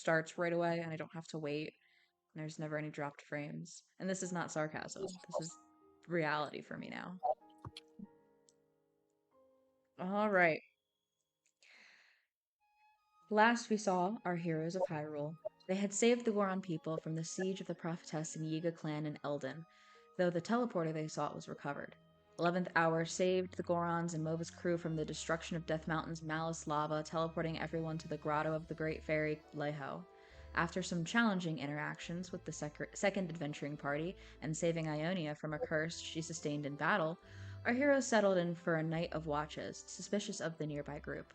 starts right away and I don't have to wait. There's never any dropped frames. And this is not sarcasm. This is reality for me now. All right. Last we saw our heroes of Hyrule. They had saved the Goron people from the siege of the prophetess and Yiga clan in Eldin, though the teleporter they sought was recovered. 11th Hour saved the Gorons and Mova's crew from the destruction of Death Mountain's malice lava, teleporting everyone to the grotto of the Great Fairy Leho. After some challenging interactions with the second adventuring party and saving Ionia from a curse she sustained in battle, our heroes settled in for a night of watches, suspicious of the nearby group.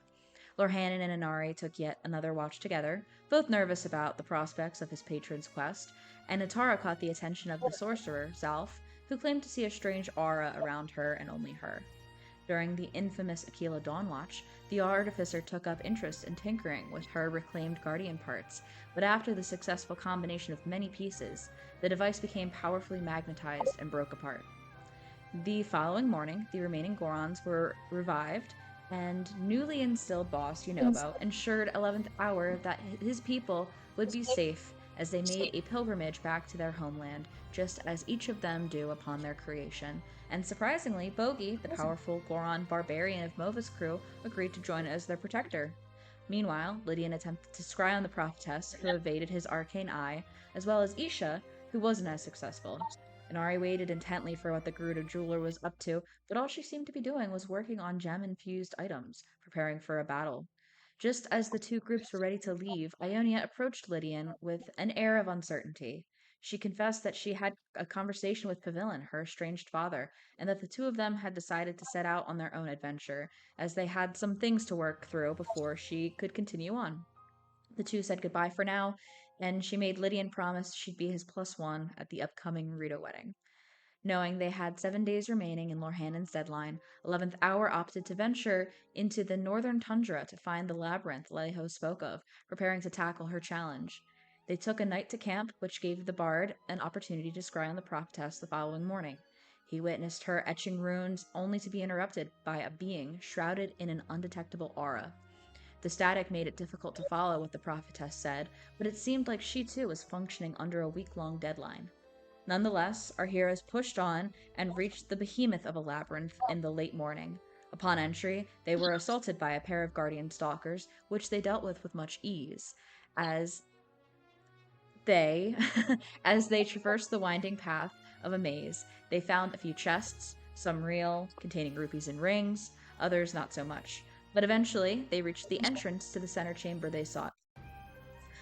Lorhanan and Inari took yet another watch together, both nervous about the prospects of his patron's quest, and Natara caught the attention of the sorcerer, Zalf, who claimed to see a strange aura around her and only her. During the infamous Aquila Dawnwatch, the artificer took up interest in tinkering with her reclaimed guardian parts, but after the successful combination of many pieces, the device became powerfully magnetized and broke apart. The following morning, the remaining Gorons were revived, and newly instilled boss Yunobo ensured 11th Hour that his people would be safe as they made a pilgrimage back to their homeland, just as each of them do upon their creation. And surprisingly, Bogey, the powerful Goron barbarian of Mova's crew, agreed to join as their protector. Meanwhile, Lydian attempted to scry on the prophetess, who evaded his arcane eye, as well as Isha, who wasn't as successful. Inari waited intently for what the Gerudo jeweler was up to, but all she seemed to be doing was working on gem-infused items, preparing for a battle. Just as the two groups were ready to leave, Ionia approached Lydian with an air of uncertainty. She confessed that she had a conversation with Pavilion, her estranged father, and that the two of them had decided to set out on their own adventure, as they had some things to work through before she could continue on. The two said goodbye for now, and she made Lydian promise she'd be his +1 at the upcoming Rita wedding. Knowing they had 7 days remaining in Lorhanan's deadline, 11th Hour opted to venture into the northern tundra to find the labyrinth Leho spoke of, preparing to tackle her challenge. They took a night to camp, which gave the bard an opportunity to scry on the prophetess the following morning. He witnessed her etching runes, only to be interrupted by a being shrouded in an undetectable aura. The static made it difficult to follow what the prophetess said, but it seemed like she too was functioning under a week-long deadline. Nonetheless, our heroes pushed on and reached the behemoth of a labyrinth in the late morning. Upon entry, they were assaulted by a pair of guardian stalkers, which they dealt with much ease, as they, as they traversed the winding path of a maze. They found a few chests, some real, containing rupees and rings, others not so much. But eventually, they reached the entrance to the center chamber they sought.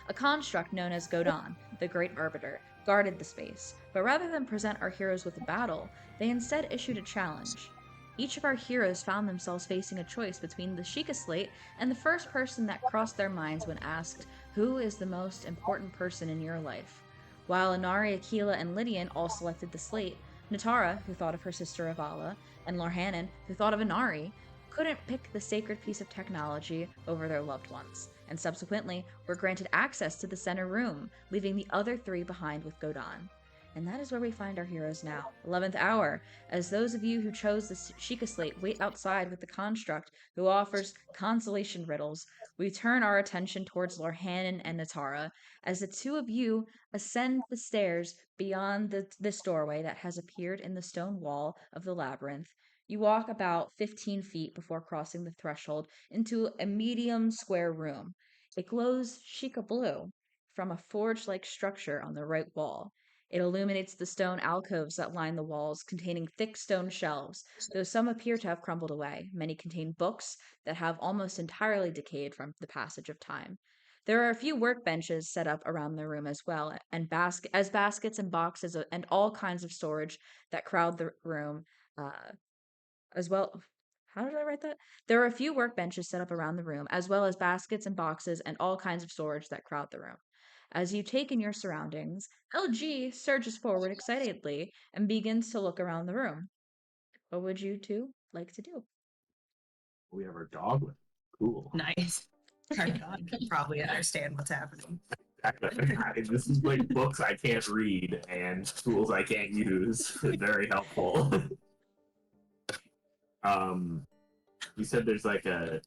A construct known as Godon, the Great Arbiter, guarded the space, but rather than present our heroes with a battle, they instead issued a challenge. Each of our heroes found themselves facing a choice between the Sheikah slate and the first person that crossed their minds when asked, "Who is the most important person in your life?" While Inari, Aquila, and Lydian all selected the slate, Natara, who thought of her sister Avala, and Lorhanan, who thought of Inari, couldn't pick the sacred piece of technology over their loved ones, and subsequently were granted access to the center room, leaving the other three behind with Godon. And that is where we find our heroes now, 11th Hour, as those of you who chose the Sheikah Slate wait outside with the construct who offers consolation riddles. We turn our attention towards Lorhanan and Natara, as the two of you ascend the stairs beyond this doorway that has appeared in the stone wall of the labyrinth. You walk about 15 feet before crossing the threshold into a medium square room. It glows Sheikah blue from a forge-like structure on the right wall. It illuminates the stone alcoves that line the walls, containing thick stone shelves, though some appear to have crumbled away. Many contain books that have almost entirely decayed from the passage of time. There are a few workbenches set up around the room as well, and baskets and boxes and all kinds of storage that crowd the room, uh, as well. How did I write that? There are a few workbenches set up around the room, as well as baskets and boxes and all kinds of storage that crowd the room. As you take in your surroundings, LG surges forward excitedly and begins to look around the room. What would you two like to do? We have our dog with. Cool. Nice. Our dog can probably understand what's happening. This is like books I can't read and tools I can't use. Very helpful. You said there's like a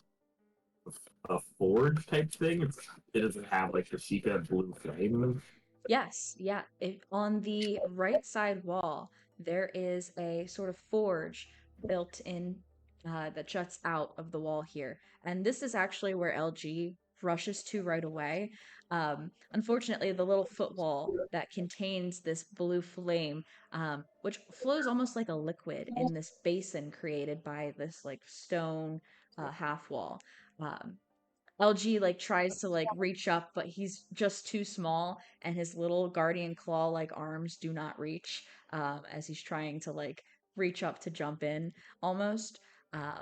a forge type thing? It doesn't have like the Sheikah blue flame. Yes, yeah. On the right side wall, there is a sort of forge built in that juts out of the wall here. And this is actually where LG rushes to right away. Unfortunately, the little footwall that contains this blue flame, which flows almost like a liquid in this basin created by this like stone half wall. Um, LG like tries to like reach up, but he's just too small, and his little guardian claw like arms do not reach as he's trying to like reach up to jump in almost. Um,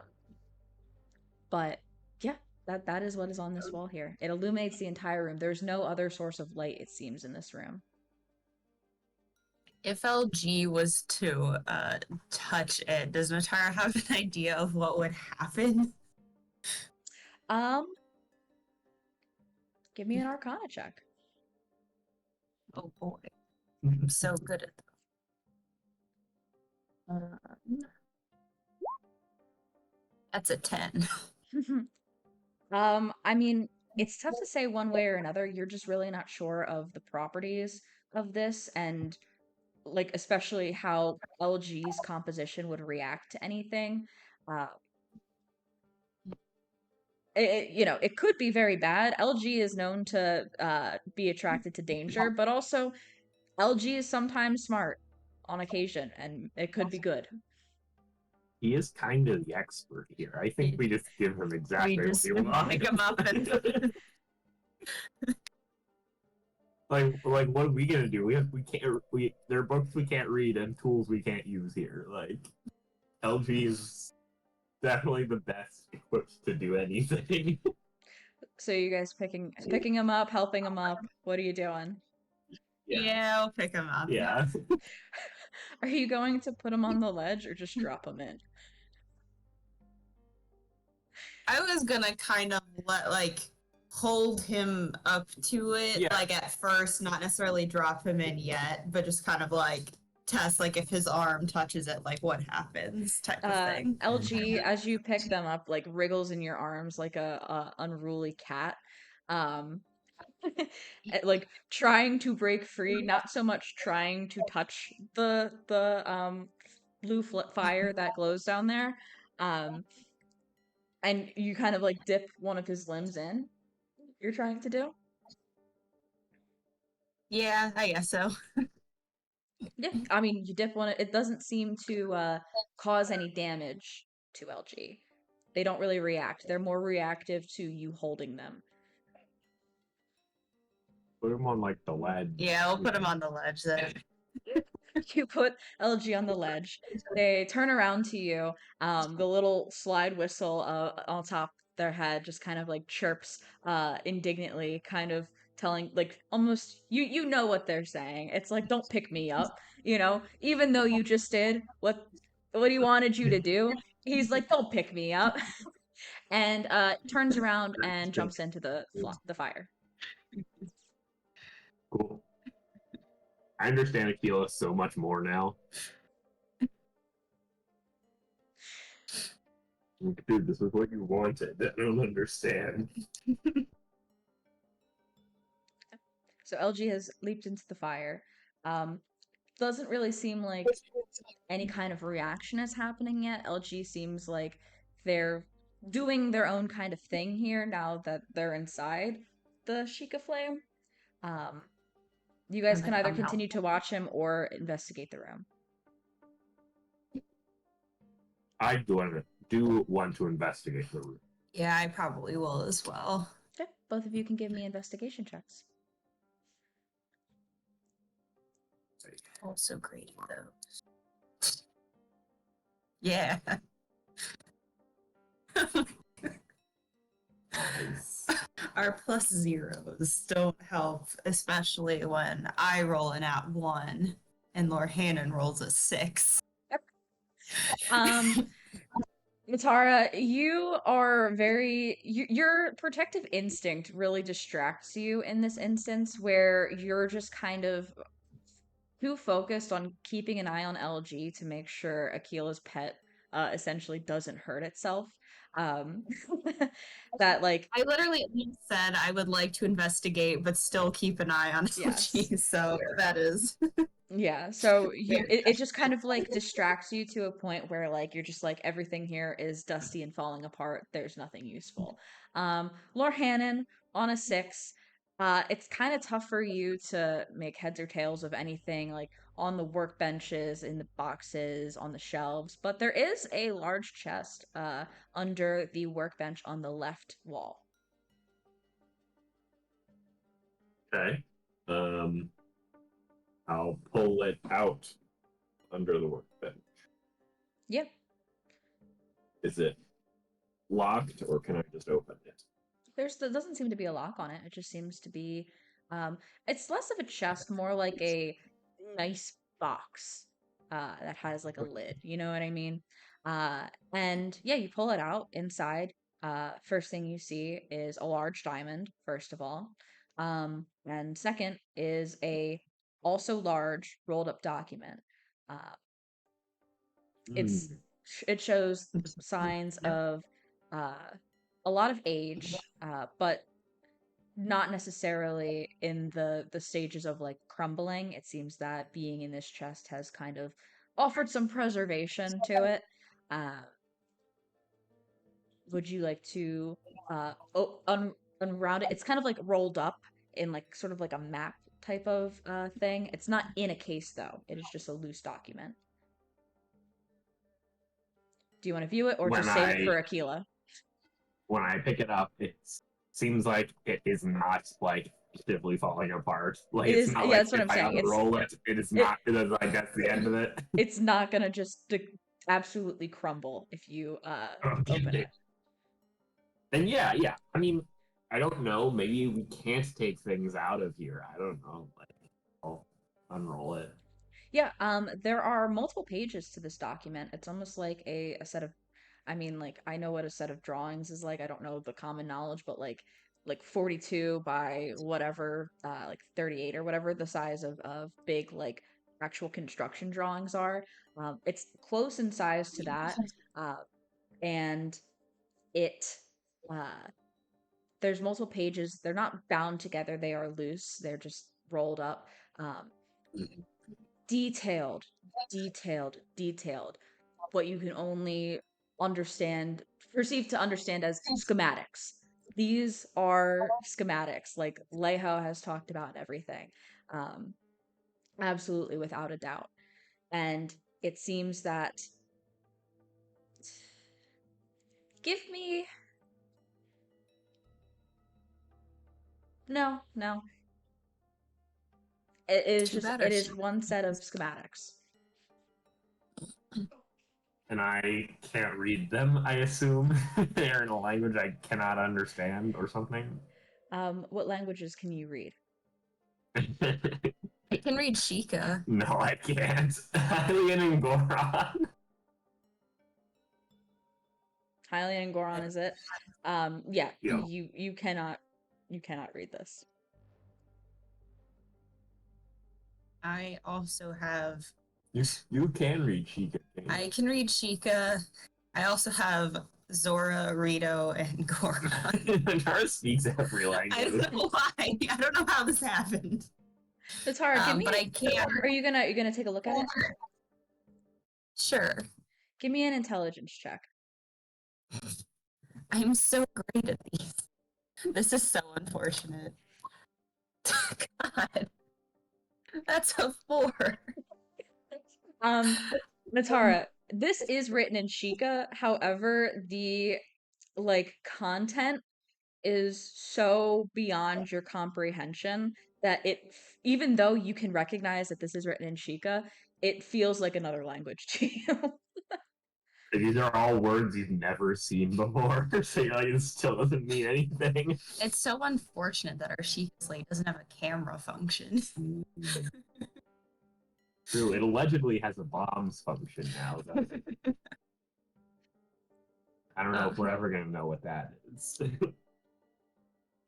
but yeah, that is what is on this wall here. It illuminates the entire room. There's no other source of light, it seems, in this room. If LG was to touch it, does Natara have an idea of what would happen? Um, Give me an Arcana check. Oh boy, I'm so good at that. That's a 10. I mean, it's tough to say one way or another. You're just really not sure of the properties of this and like especially how LG's composition would react to anything. Uh it could be very bad. LG is known to be attracted to danger, but also LG is sometimes smart on occasion and it could be good. He is kind of the expert here. I think we just give him exactly what he wants. pick him up and like what are we gonna do? We can't there are books we can't read and tools we can't use here. Like LG is definitely the best equipped to do anything. So you guys picking him up, helping him up. What are you doing? yeah, I'll pick him up. Yeah. Are you going to put him on the ledge or just drop him in? I was gonna kind of hold him up to it, Yeah. like at first, not necessarily drop him in yet, but just kind of like test like if his arm touches it, like what happens type of thing. LG, as you pick them up, like wriggles in your arms like a unruly cat. Um, like trying to break free, not so much trying to touch the blue fire that glows down there. Um, and you kind of like dip one of his limbs in. You're trying to do? Yeah, I guess so. Yeah, I mean, you dip one. It doesn't seem to cause any damage to LG. They don't really react. They're more reactive to you holding them. Put him on like the ledge. Yeah, we'll put him on the ledge then. You put LG on the ledge. They turn around to you. The little slide whistle on top of their head just kind of like chirps indignantly, kind of telling like almost you know what they're saying. It's like don't pick me up, even though you just did what he wanted you to do. He's like don't pick me up, and turns around and jumps into the fire. Cool. I understand Aquila so much more now. Dude, this is what you wanted. I don't understand. So LG has leaped into the fire. Doesn't really seem like any kind of reaction is happening yet. LG seems like they're doing their own kind of thing here now that they're inside the Sheikah flame. Um, you guys can either continue to watch him or investigate the room. I do want to investigate the room. Yeah, I probably will as well. Okay, both of you can give me investigation checks. Also great though. Yeah. Our plus zeros don't help, especially when I roll an at 1 and Lord Hannon rolls a 6. Natara, you are your protective instinct really distracts you in this instance where you're just kind of too focused on keeping an eye on LG to make sure Akila's pet essentially doesn't hurt itself. Um, that like I literally said I would like to investigate, but still keep an eye on yes. LG. So that is Yeah, so it just kind of like distracts you to a point where like you're just like everything here is dusty and falling apart. There's nothing useful. Lord Hannon on a 6. It's kind of tough for you to make heads or tails of anything like on the workbenches, in the boxes, on the shelves, but there is a large chest under the workbench on the left wall. Okay. Um, I'll pull it out under the workbench. Yep. Is it locked, or can I just open it? There doesn't seem to be a lock on it. It just seems to be um it's less of a chest, more like a nice box that has like a lid. You know what I mean? And yeah, you pull it out inside. First thing you see is a large diamond, first of all. And second is a also large rolled up document. Uh it's Hmm. it shows signs yep. of uh a lot of age, but not necessarily in the stages of like crumbling. It seems that being in this chest has kind of offered some preservation to it. Uh, would you like to unround it? It's kind of like rolled up in like sort of like a map type of thing. It's not in a case though. It is just a loose document. Do you want to view it or When just save it I for Aquila? when I pick it up, it seems like it is not like actively falling apart. Like It it's is, not yeah, like that's what if I'm I saying. unroll it, it is It not. It is like that's the end of it. it's not gonna just absolutely crumble if you open Okay. it. And yeah. I mean, I don't know. Maybe we can't take things out of here. I don't know. Like, I'll unroll it. Yeah, there are multiple pages to this document. It's almost like a set of, I mean, like I know what a set of drawings is like. I don't know the common knowledge, but like 42 by whatever, like 38 or whatever the size of big like actual construction drawings are. It's close in size to that, uh, and it uh there's multiple pages. They're not bound together. They are loose. They're just rolled up. Um, detailed, detailed. What you can only understand, perceive to understand as schematics. These are schematics, like Leho has talked about and everything. Um, absolutely, without a doubt. And it seems that. Give me. No, no. It is Too just, bad our it is one set of schematics. And I can't read them. I assume they're in a language I cannot understand or something. What languages can you read? I can read Sheikah. No, I can't. Alien and Goron. Hylian and Goron is it? Yeah, Yeah. you cannot read this. I also have You can read Chica. I can read Sheikah. I also have Zora, Rito, and Goron. Nara speaks every I language. don't know why. I don't know how this happened. Natara, give But me. I can't. Are you gonna take a look at it? Sure. Give me an intelligence check. I'm so great at these. This is so unfortunate. God, that's a 4. Natara, this is written in Sheikah. However, the like content is so beyond your comprehension that even though you can recognize that this is written in Sheikah, it feels like another language to you. These are all words you've never seen before, so you're like, it still doesn't mean anything. It's so unfortunate that our Sheikah slate doesn't have a camera function. True, it allegedly has a bombs function now, though. I don't know if we're ever gonna know what that is.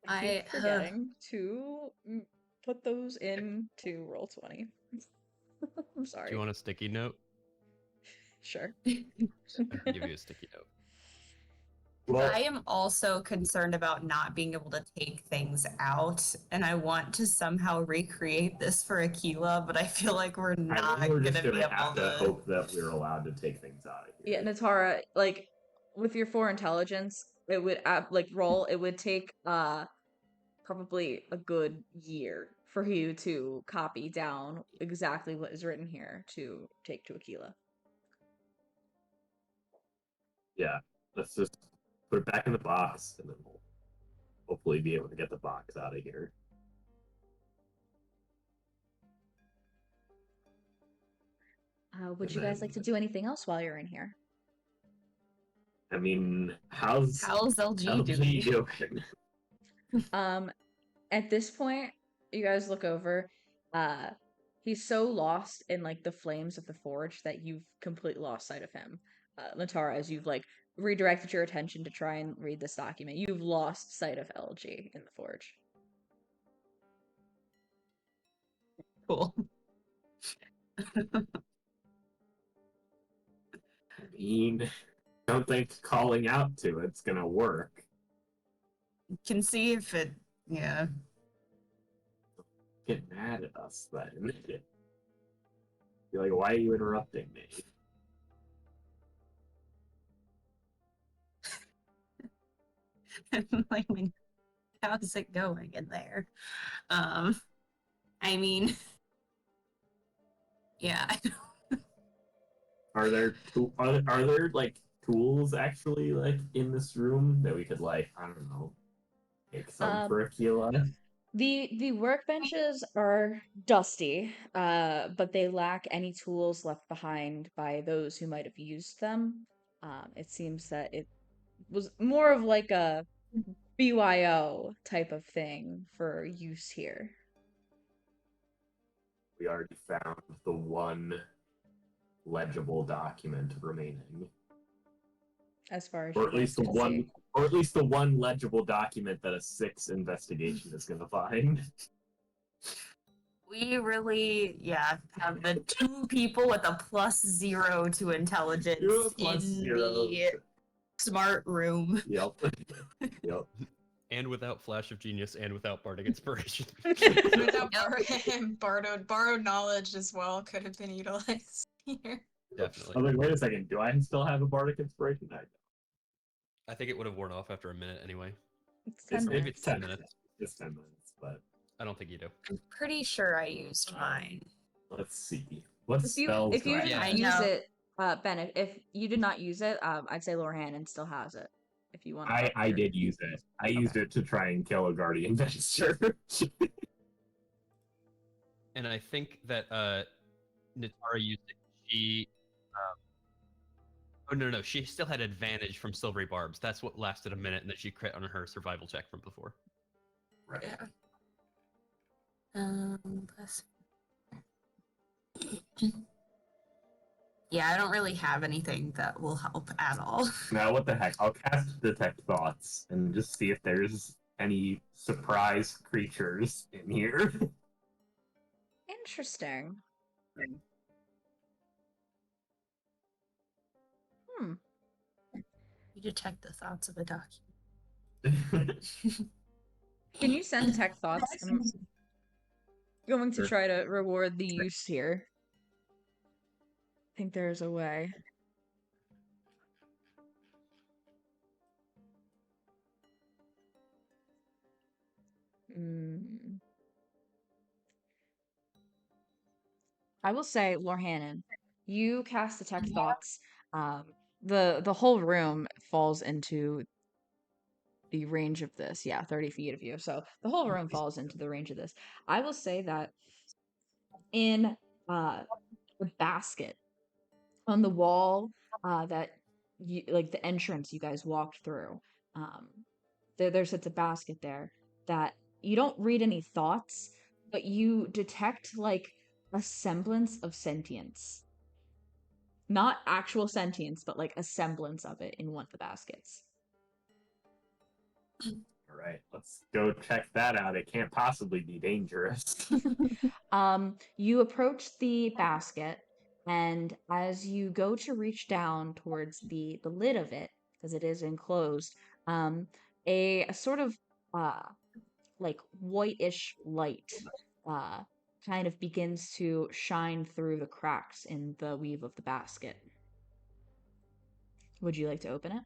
I keep forgetting to put those into Roll20. I'm Do sorry. you want a sticky note? Sure. I'll give you a sticky note. Well, I am also concerned about not being able to take things out, and I want to somehow recreate this for Aquila, but I feel like we're I not think we're gonna just be gonna able have to to. hope that we're allowed to take things out of Yeah, here. Natara, like with your 4 intelligence, it would like roll. It would take probably a good year for you to copy down exactly what is written here to take to Aquila. Yeah, let's just put it back in the box, and then we'll hopefully be able to get the box out of here. Would And you guys like to then- do anything else while you're in here? I mean, how's LG LG doing? doing? At this point, you guys look over. He's so lost in like the flames of the forge that you've completely lost sight of him. Latara, as you've like redirected your attention to try and read this document, you've lost sight of LG in the forge. Cool. I mean, don't think calling out to it's gonna work. Can see if it. Yeah. Get mad at us then. Be like, why are you interrupting me? Like, how's it going in there? I mean, yeah. Are there are there like tools actually like in this room that we could like, I don't know, make some for Aquila? The workbenches are dusty, but they lack any tools left behind by those who might have used them. It seems that it was more of like a BYO type of thing for use here. We already found the one legible document remaining. As far as Or you at guys least the can one see. or at least the one legible document that a 6 investigation is gonna find. We really, yeah, have the 2 people with a +0 to intelligence in the smart room. Yep. Yep. And without Flash of Genius and without Bardic Inspiration. Without borrowed knowledge as well could have been utilized here. I Definitely. was like, wait a second, do I still have a bardic inspiration? I think it would have worn off after a minute anyway. It's 10 It's- Maybe minutes. it's 10 minutes. It's 10 minutes, but I don't think you do. I'm pretty sure I used mine. let's see. What If you spells if do you I didn't Yeah. have? use know. it, Ben, if you did not use it, I'd say Lorhannon still has it. If you want to. I did use it. I used it to try and kill a guardian vesture. And I think that Natara used it. She oh no, she still had advantage from silvery barbs. That's what lasted a minute, and then she crit on her survival check from before. Right. Plus... Yeah, I don't really have anything that will help at all. Now, what the heck? I'll cast Detect Thoughts and just see if there's any surprise creatures in here. Interesting. Hmm. You detect the thoughts of a document. Can you send detect thoughts? I'm going to Sure. try to reward the use here. I think there's a way. I will say, Lorhannon, you cast detect thoughts. The whole room falls into the range of this. Yeah, 30 feet of you. So the whole room falls into the range of this. I will say that in the basket on the wall that you like the entrance you guys walked through, there sits a basket there that you don't read any thoughts, but you detect like a semblance of sentience. Not actual sentience, but like a semblance of it in one of the baskets. All right, let's go check that out. It can't possibly be dangerous. You approach the basket And as you go to reach down towards the lid of it, because it is enclosed, a sort of uh, like whitish light uh, kind of begins to shine through the cracks in the weave of the basket. Would you like to open it?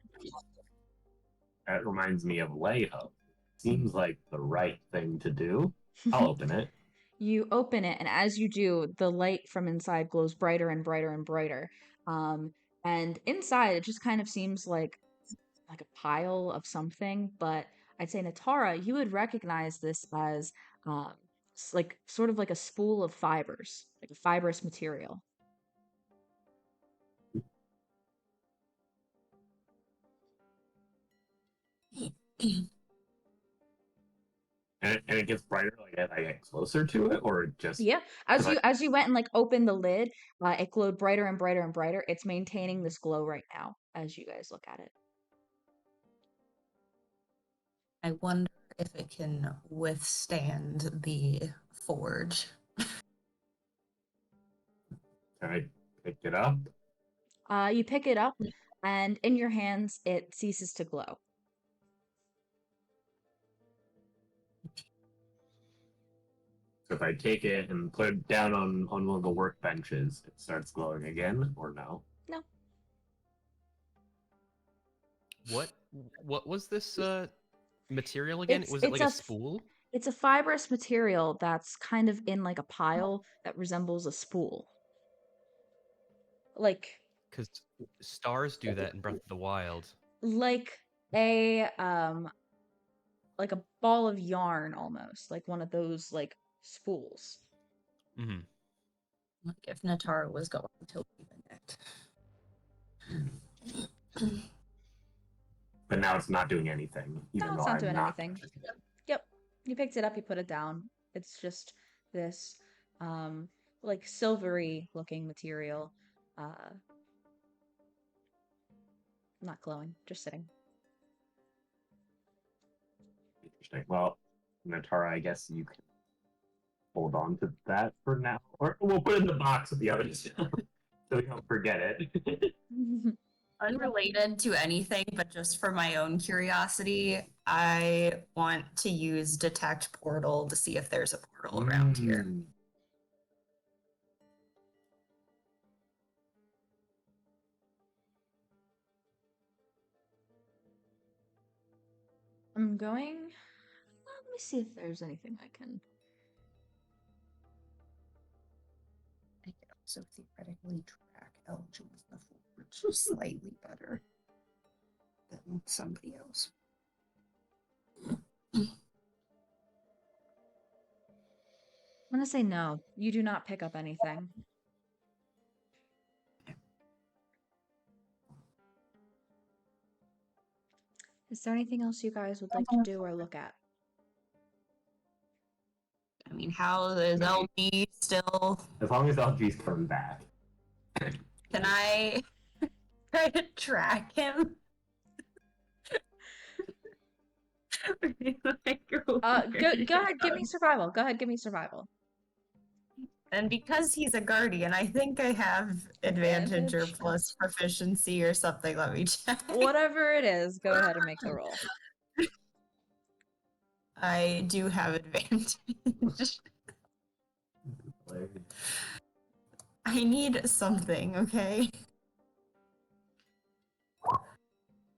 That reminds me of Layho. Seems like the right thing to do. I'll open it. You open it, and as you do, the light from inside glows brighter and brighter and brighter. And inside, it just kind of seems like a pile of something. But I'd say, Natara, you would recognize this as like sort of like a spool of fibers, like a fibrous material. And it gets brighter like as I get closer to it, or it just Yeah, as because you went and like opened the lid, it glowed brighter and brighter and brighter. It's maintaining this glow right now as you guys look at it. I wonder if it can withstand the forge. I picked it up. You pick it up, and in your hands, it ceases to glow. So if I take it and put it down on one of the workbenches, it starts glowing again, or no? No. What was this material again? It's Was it it's like a a f- spool? it's a fibrous material that's kind of in like a pile that resembles a spool. Like Because stars do that in Breath of the Wild. like a like a ball of yarn almost, like one of those like spools. Hmm. Like if Natara was going to leave it. But now it's not doing anything, even No, it's though not I'm doing not anything. touching it. Yep. You picked it up, you put it down. It's just this like silvery looking material. Not glowing, just sitting. Interesting. Well, Natara, I guess you can hold on to that for now, or we'll put it in the box with the others, so we don't forget it. Unrelated to anything, but just for my own curiosity, I want to use Detect Portal to see if there's a portal around here. I'm going. Let me see if there's anything I can. I could also theoretically track LG with the forge slightly better than somebody else. I'm gonna say no. You do not pick up anything. Is there anything else you guys would like to do or look at? I mean, how is LG still? As long as LG's coming back. Can I try to track him? Go ahead, give me survival. Go ahead, give me survival. And because he's a guardian, I think I have advantage or Advantage? plus proficiency or something. Let me check. Whatever it is, go ahead and make the roll. I do have advantage. I need something, okay? All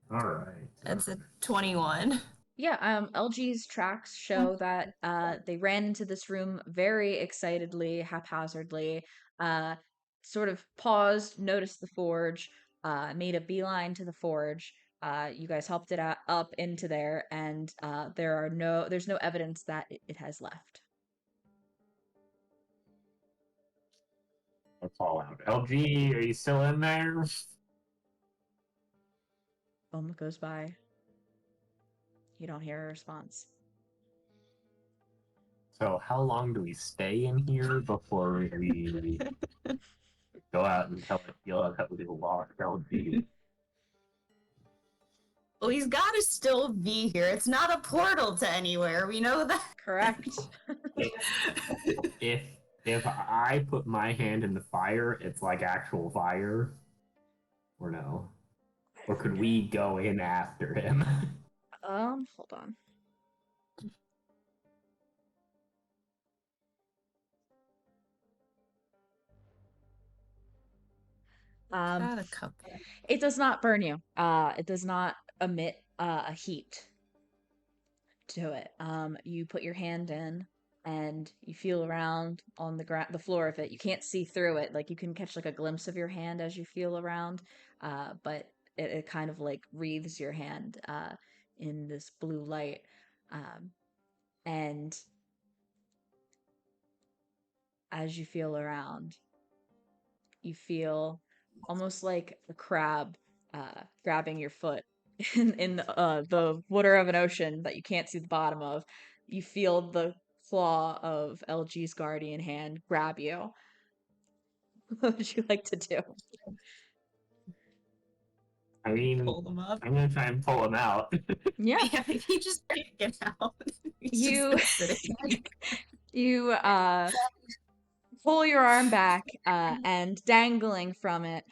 right. That's a 21. Yeah, LG's tracks show that they ran into this room very excitedly, haphazardly, sort of paused, noticed the forge, made a beeline to the forge. You guys helped it up into there, and there's no evidence that it has left. Let's all out. LG, are you still in there? Moment goes by. You don't hear a response. So how long do we stay in here before we go out and tell it that we lost LG? Well, he's got to still be here. It's not a portal to anywhere. We know that. Correct. if if I put my hand in the fire, it's like actual fire, or no? Or could we go in after him? Hold on. Got a couple. It does not burn you. It does not emit a heat to it. You put your hand in and you feel around on the floor of it. You can't see through it. Like you can catch like a glimpse of your hand as you feel around, but it kind of like wreathes your hand in this blue light, and as you feel around, you feel almost like a crab grabbing your foot in the water of an ocean that you can't see the bottom of. You feel the claw of LG's guardian hand grab you. What would you like to do? I mean, Pull them up. I'm gonna try and pull him out. Yeah, Yeah, if you just break it out. He's you just sitting. you pull your arm back, and dangling from it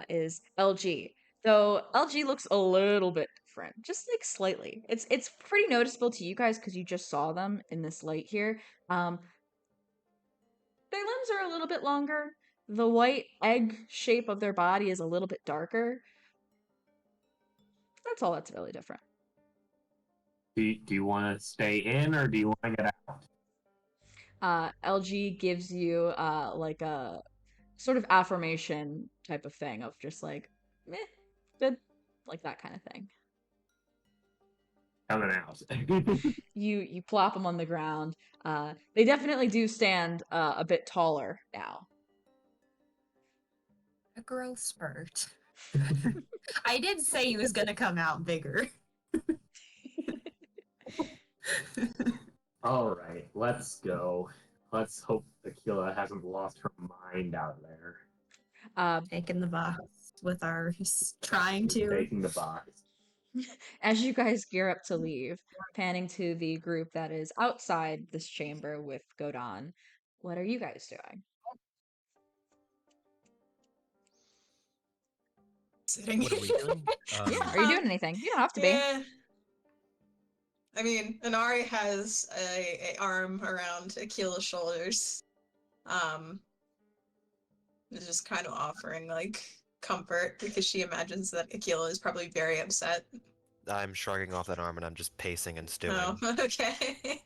is LG. Though LG looks a little bit different, just like slightly. It's pretty noticeable to you guys because you just saw them in this light here. Their limbs are a little bit longer. The white egg shape of their body is a little bit darker. That's all that's really different. Do you want to stay in or do you want to get out? LG gives you like a sort of affirmation type of thing of just like, meh, good, like that kind of thing. Coming out. You plop them on the ground. They definitely do stand a bit taller now. A growth spurt. I did say he was gonna come out bigger. All right, let's go. Let's hope Aquila hasn't lost her mind out there. Taking the box with our trying to. Taking the box. As you guys gear up to leave, panning to the group that is outside this chamber with Godon, what are you guys doing? Sitting. What are we doing? Yeah, are you doing anything? You don't have to be. Yeah. I mean, Inari has a arm around Akila's shoulders. Is just kind of offering like comfort because she imagines that Akila is probably very upset. I'm shrugging off that arm and I'm just pacing and stewing. Oh, okay.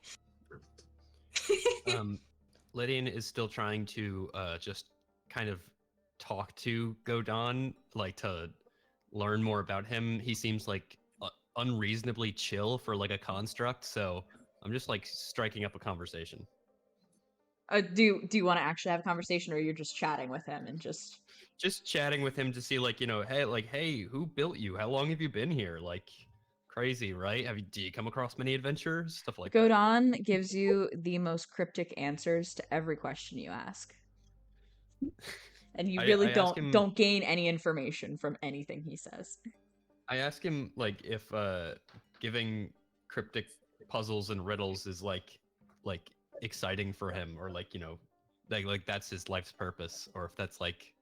Lydian is still trying to just kind of talk to Godon, like to learn more about him. He seems like unreasonably chill for like a construct, so I'm just like striking up a conversation. Do you want to actually have a conversation, or you're just chatting with him and just chatting with him to see like, you know, hey, who built you? How long have you been here? Like, crazy, right? Do you come across many adventures? Stuff like that. Godon gives you the most cryptic answers to every question you ask. And you really don't gain any information from anything he says. I ask him like if giving cryptic puzzles and riddles is like exciting for him, or like, you know, like that's his life's purpose, or if that's like,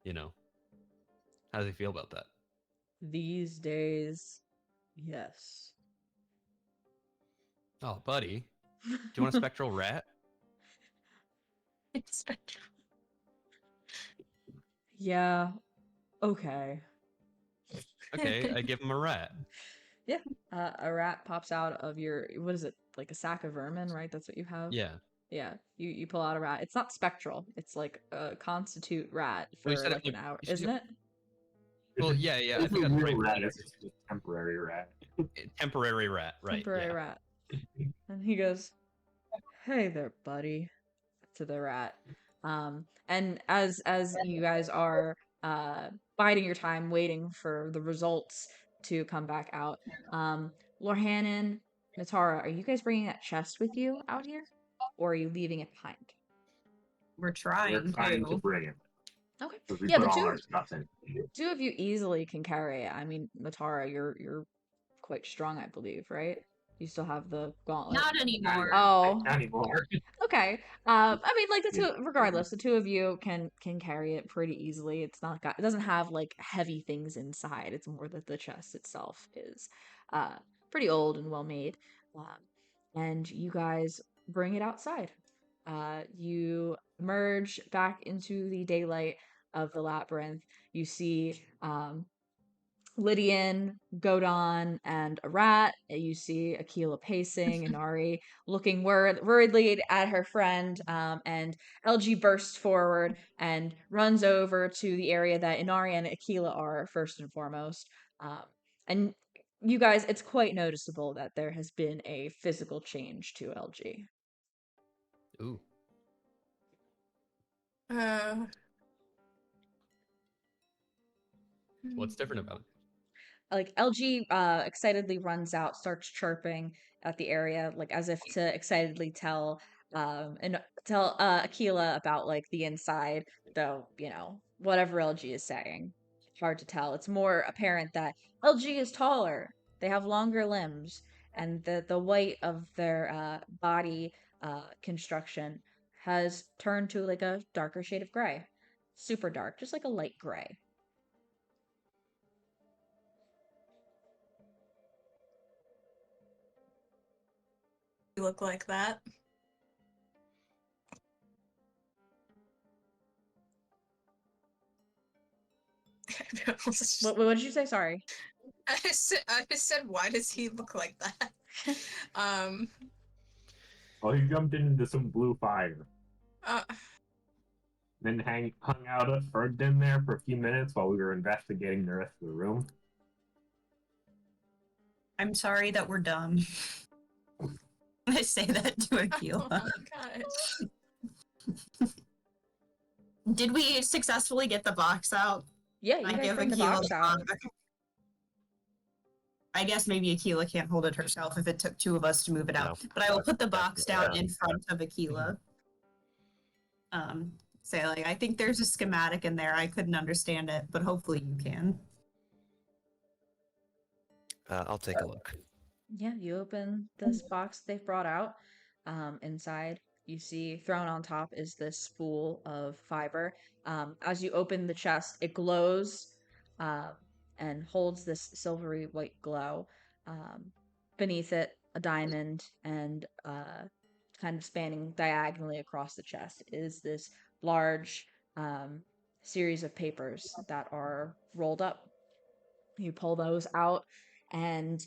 you know, how does he feel about that? These days, yes. Oh, buddy, do you want a spectral rat? Spectral. Yeah. Okay. Okay, I give him a rat. Yeah. A rat pops out of your, what is it? Like a sack of vermin, right? That's what you have? Yeah. Yeah. You pull out a rat. It's not spectral. It's like a constitute rat for Well, like an hour, isn't it? Well, yeah. I It's think a that's real right. rat. It's just a temporary rat. Temporary rat, right? Temporary rat. And he goes, "Hey there, buddy," to the rat. And as you guys are biding your time, waiting for the results to come back out, Lorhannon, Natara, are you guys bringing that chest with you out here, or are you leaving it behind? We're trying, We're trying to to. bring it. Okay. We Yeah, put the all our stuff in. two of you easily can carry it. I mean, Natara, you're quite strong, I believe, right? You still have the gauntlet. Not anymore. Oh, Not anymore. okay. I mean, like the two, regardless, the two of you can carry it pretty easily. It's not got, it doesn't have like heavy things inside. It's more that the chest itself is uh pretty old and well made. And you guys bring it outside. You merge back into the daylight of the labyrinth. You see Lydian, Godon, and a rat. You see Aquila pacing, and Ari looking worriedly at her friend. And LG bursts forward and runs over to the area that Inari and Aquila are, first and foremost. And you guys, it's quite noticeable that there has been a physical change to LG. Ooh. Uh, What's different about it? Like LG excitedly runs out, starts chirping at the area, like as if to excitedly tell and tell Aquila about like the inside, though, you know, whatever LG is saying. Hard to tell. It's more apparent that LG is taller. They have longer limbs, and the white of their body construction has turned to like a darker shade of gray. Super dark, just like a light gray. you look like that. What did you say? Sorry. I said, why does he look like that? Well, he jumped into some blue fire, Uh, then hung out in there for a few minutes while we were investigating the rest of the room. I'm sorry that we're dumb. I say that to oh Aquila. my god. Did we successfully get the box out? Yeah, you I guys give bring the Aquila box the out. box. I guess maybe Aquila can't hold it herself if it took two of us to move it out. No. But I will put the box down Yeah. in front of Aquila. Say like, I think there's a schematic in there. I couldn't understand it, but hopefully you can. I'll take a look. Yeah, you open this box they've brought out. Inside, you see thrown on top is this spool of fiber. As you open the chest, it glows uh, and holds this silvery white glow. Beneath it, a diamond, and kind of spanning diagonally across the chest is this large series of papers that are rolled up. You pull those out and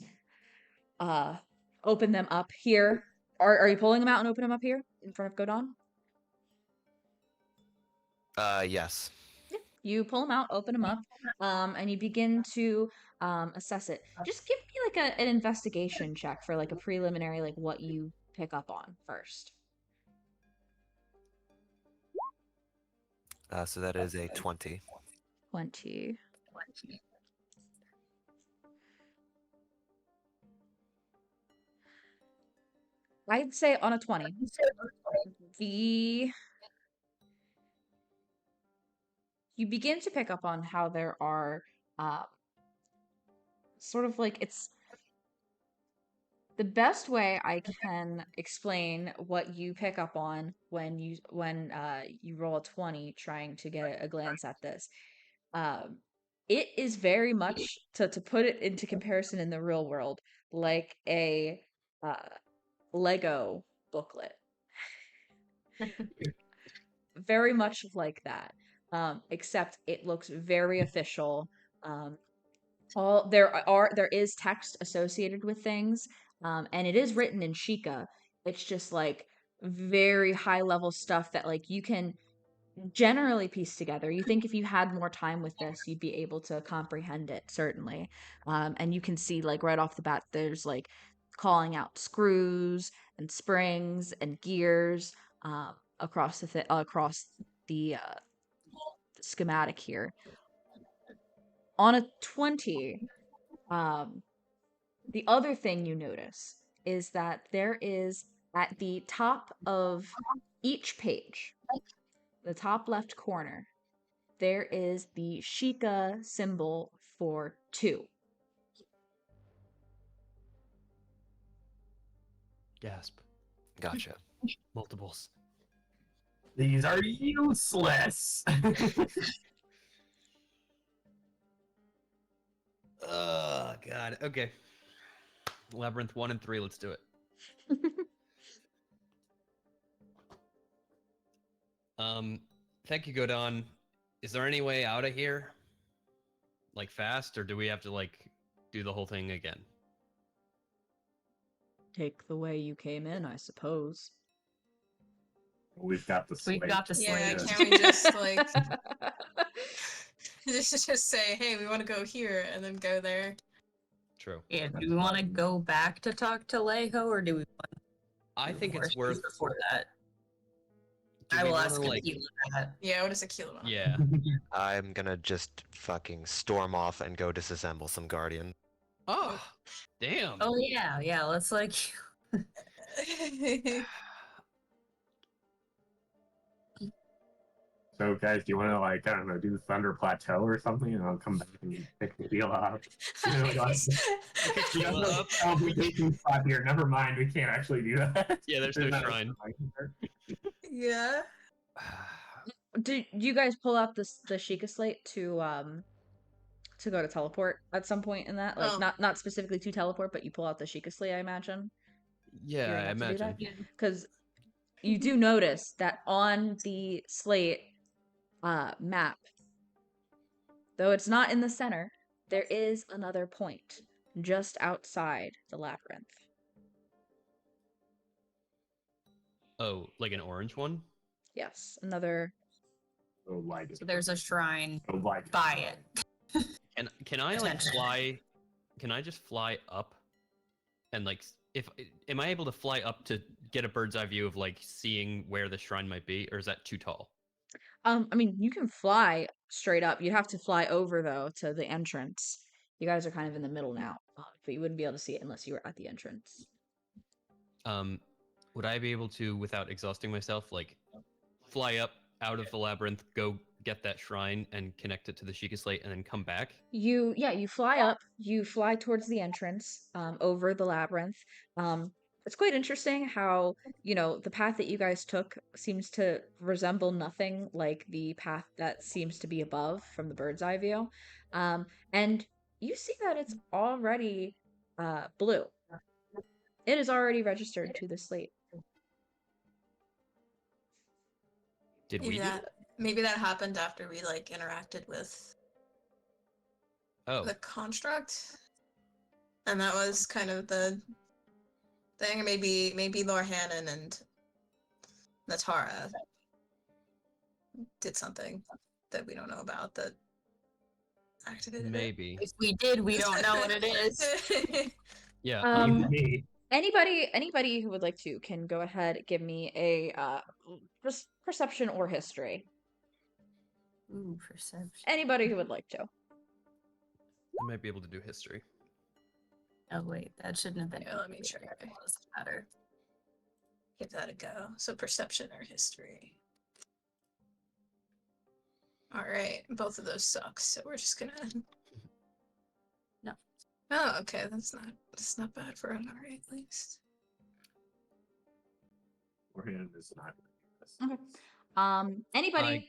open them up here. Are you pulling them out and open them up here in front of Godon? Yes. You pull them out, open them up, and you begin to assess it. Just give me like an investigation check for like a preliminary, like what you pick up on first. So that is a 20. 20. I'd say on a 20. You begin to pick up on how there are sort of like it's the best way I can explain what you pick up on when you roll a 20 trying to get a glance at this. Um, it is very much to put it into comparison in the real world like a uh, Lego booklet. Very much like that. Except it looks very official. There is text associated with things, and it is written in Chica. It's just like very high level stuff that like you can generally piece together. You think if you had more time with this, you'd be able to comprehend it, certainly. And you can see like right off the bat, there's like calling out screws and springs and gears across the schematic here. On a 20, um, the other thing you notice is that there is at the top of each page, the top left corner, there is the Sheikah symbol for 2. Gasp. Gotcha. Multiples. These are useless. Oh god. Okay. Labyrinth 1 and 3. Let's do it. Thank you, Godon. Is there any way out of here? Like fast, or do we have to like do the whole thing again? Take the way you came in, I suppose. We've got the slate. We've got the Yeah, slate. can't we just like just say, hey, we want to go here and then go there? True. Yeah, do we want to go back to talk to Leho, or do we want I to think it's more worth. before that? Do I we will wanna, ask like, Akila that. Yeah, what does Aquila want? Yeah. I'm gonna just fucking storm off and go disassemble some Guardian. Oh, damn. Oh yeah, let's like So, guys, do you want to, like, I don't know, do Thunder Plateau or something, and I'll come back and pick the deal up? You know, like, you have no teleportation spot here. Never mind, we can't actually do that. Yeah, there's no not a shrine. Yeah. Do you guys pull out the Sheikah slate to go to teleport at some point in that? Like Oh. not specifically to teleport, but you pull out the Sheikah slate, I imagine. Yeah, You're I gonna have to do imagine. that? Because you do notice that on the slate map, though it's not in the center, there is another point just outside the labyrinth. Oh, like an orange one? Yes, another. Oh, like it. so there's a shrine Oh, like by it. Can I like Potentially. fly? Can I just fly up? And like, if am I able to fly up to get a bird's eye view of like seeing where the shrine might be, or is that too tall? I mean, you can fly straight up. You'd have to fly over though to the entrance. You guys are kind of in the middle now, but you wouldn't be able to see it unless you were at the entrance. Would I be able to, without exhausting myself, like fly up out of the labyrinth, go get that shrine, and connect it to the Sheikah slate, and then come back? You fly up. You fly towards the entrance, over the labyrinth. It's quite interesting how the path that you guys took seems to resemble nothing like the path that seems to be above from the bird's eye view, and you see that it's already blue. It is already registered to the slate. Did we? Maybe Do that that? maybe that happened after we like interacted with Oh, the construct. And that was kind of the thing. Maybe Lord Hannon and Natara did something that we don't know about that activated it. maybe. If we did, we don't know what it is. Yeah. me. Anybody who would like to can go ahead, give me a perception or history. Ooh, perception. Anybody who would like to. I might be able to do history. Oh wait, that shouldn't have been. Yeah, let me check. It doesn't matter. Give that a go. So perception or history. All right, both of those suck. So we're just gonna. No. Oh, okay. That's not bad for an RA at least. Orhan is not. Okay. Anybody?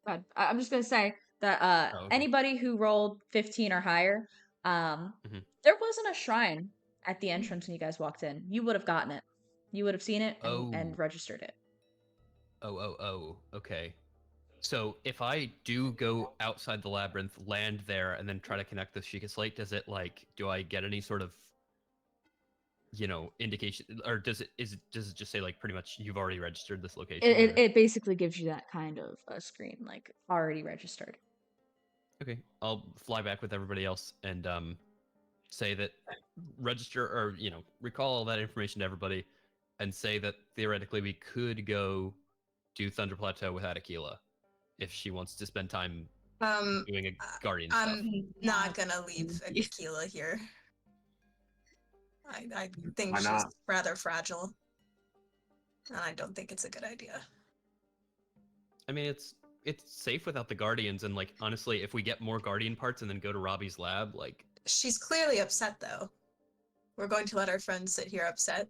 God, I'm just gonna say that Oh, okay. anybody who rolled 15 or higher, there wasn't a shrine at the entrance when you guys walked in. You would have gotten it. You would have seen it and Oh. registered it. Oh. Okay. So if I do go outside the labyrinth, land there, and then try to connect the Sheikah slate, does it like? Do I get any sort of, indication, or does it just say like pretty much you've already registered this location? It basically gives you that kind of a screen, like already registered. Okay, I'll fly back with everybody else and say that register or recall all that information to everybody, and say that theoretically we could go do Thunder Plateau without Aquila if she wants to spend time doing a guardian stuff. I'm not gonna leave Aquila here. I think Why she's not? rather fragile, and I don't think it's a good idea. I mean, it's safe without the guardians, and like honestly, if we get more guardian parts and then go to Robbie's lab, like She's clearly upset, though. We're going to let our friends sit here upset.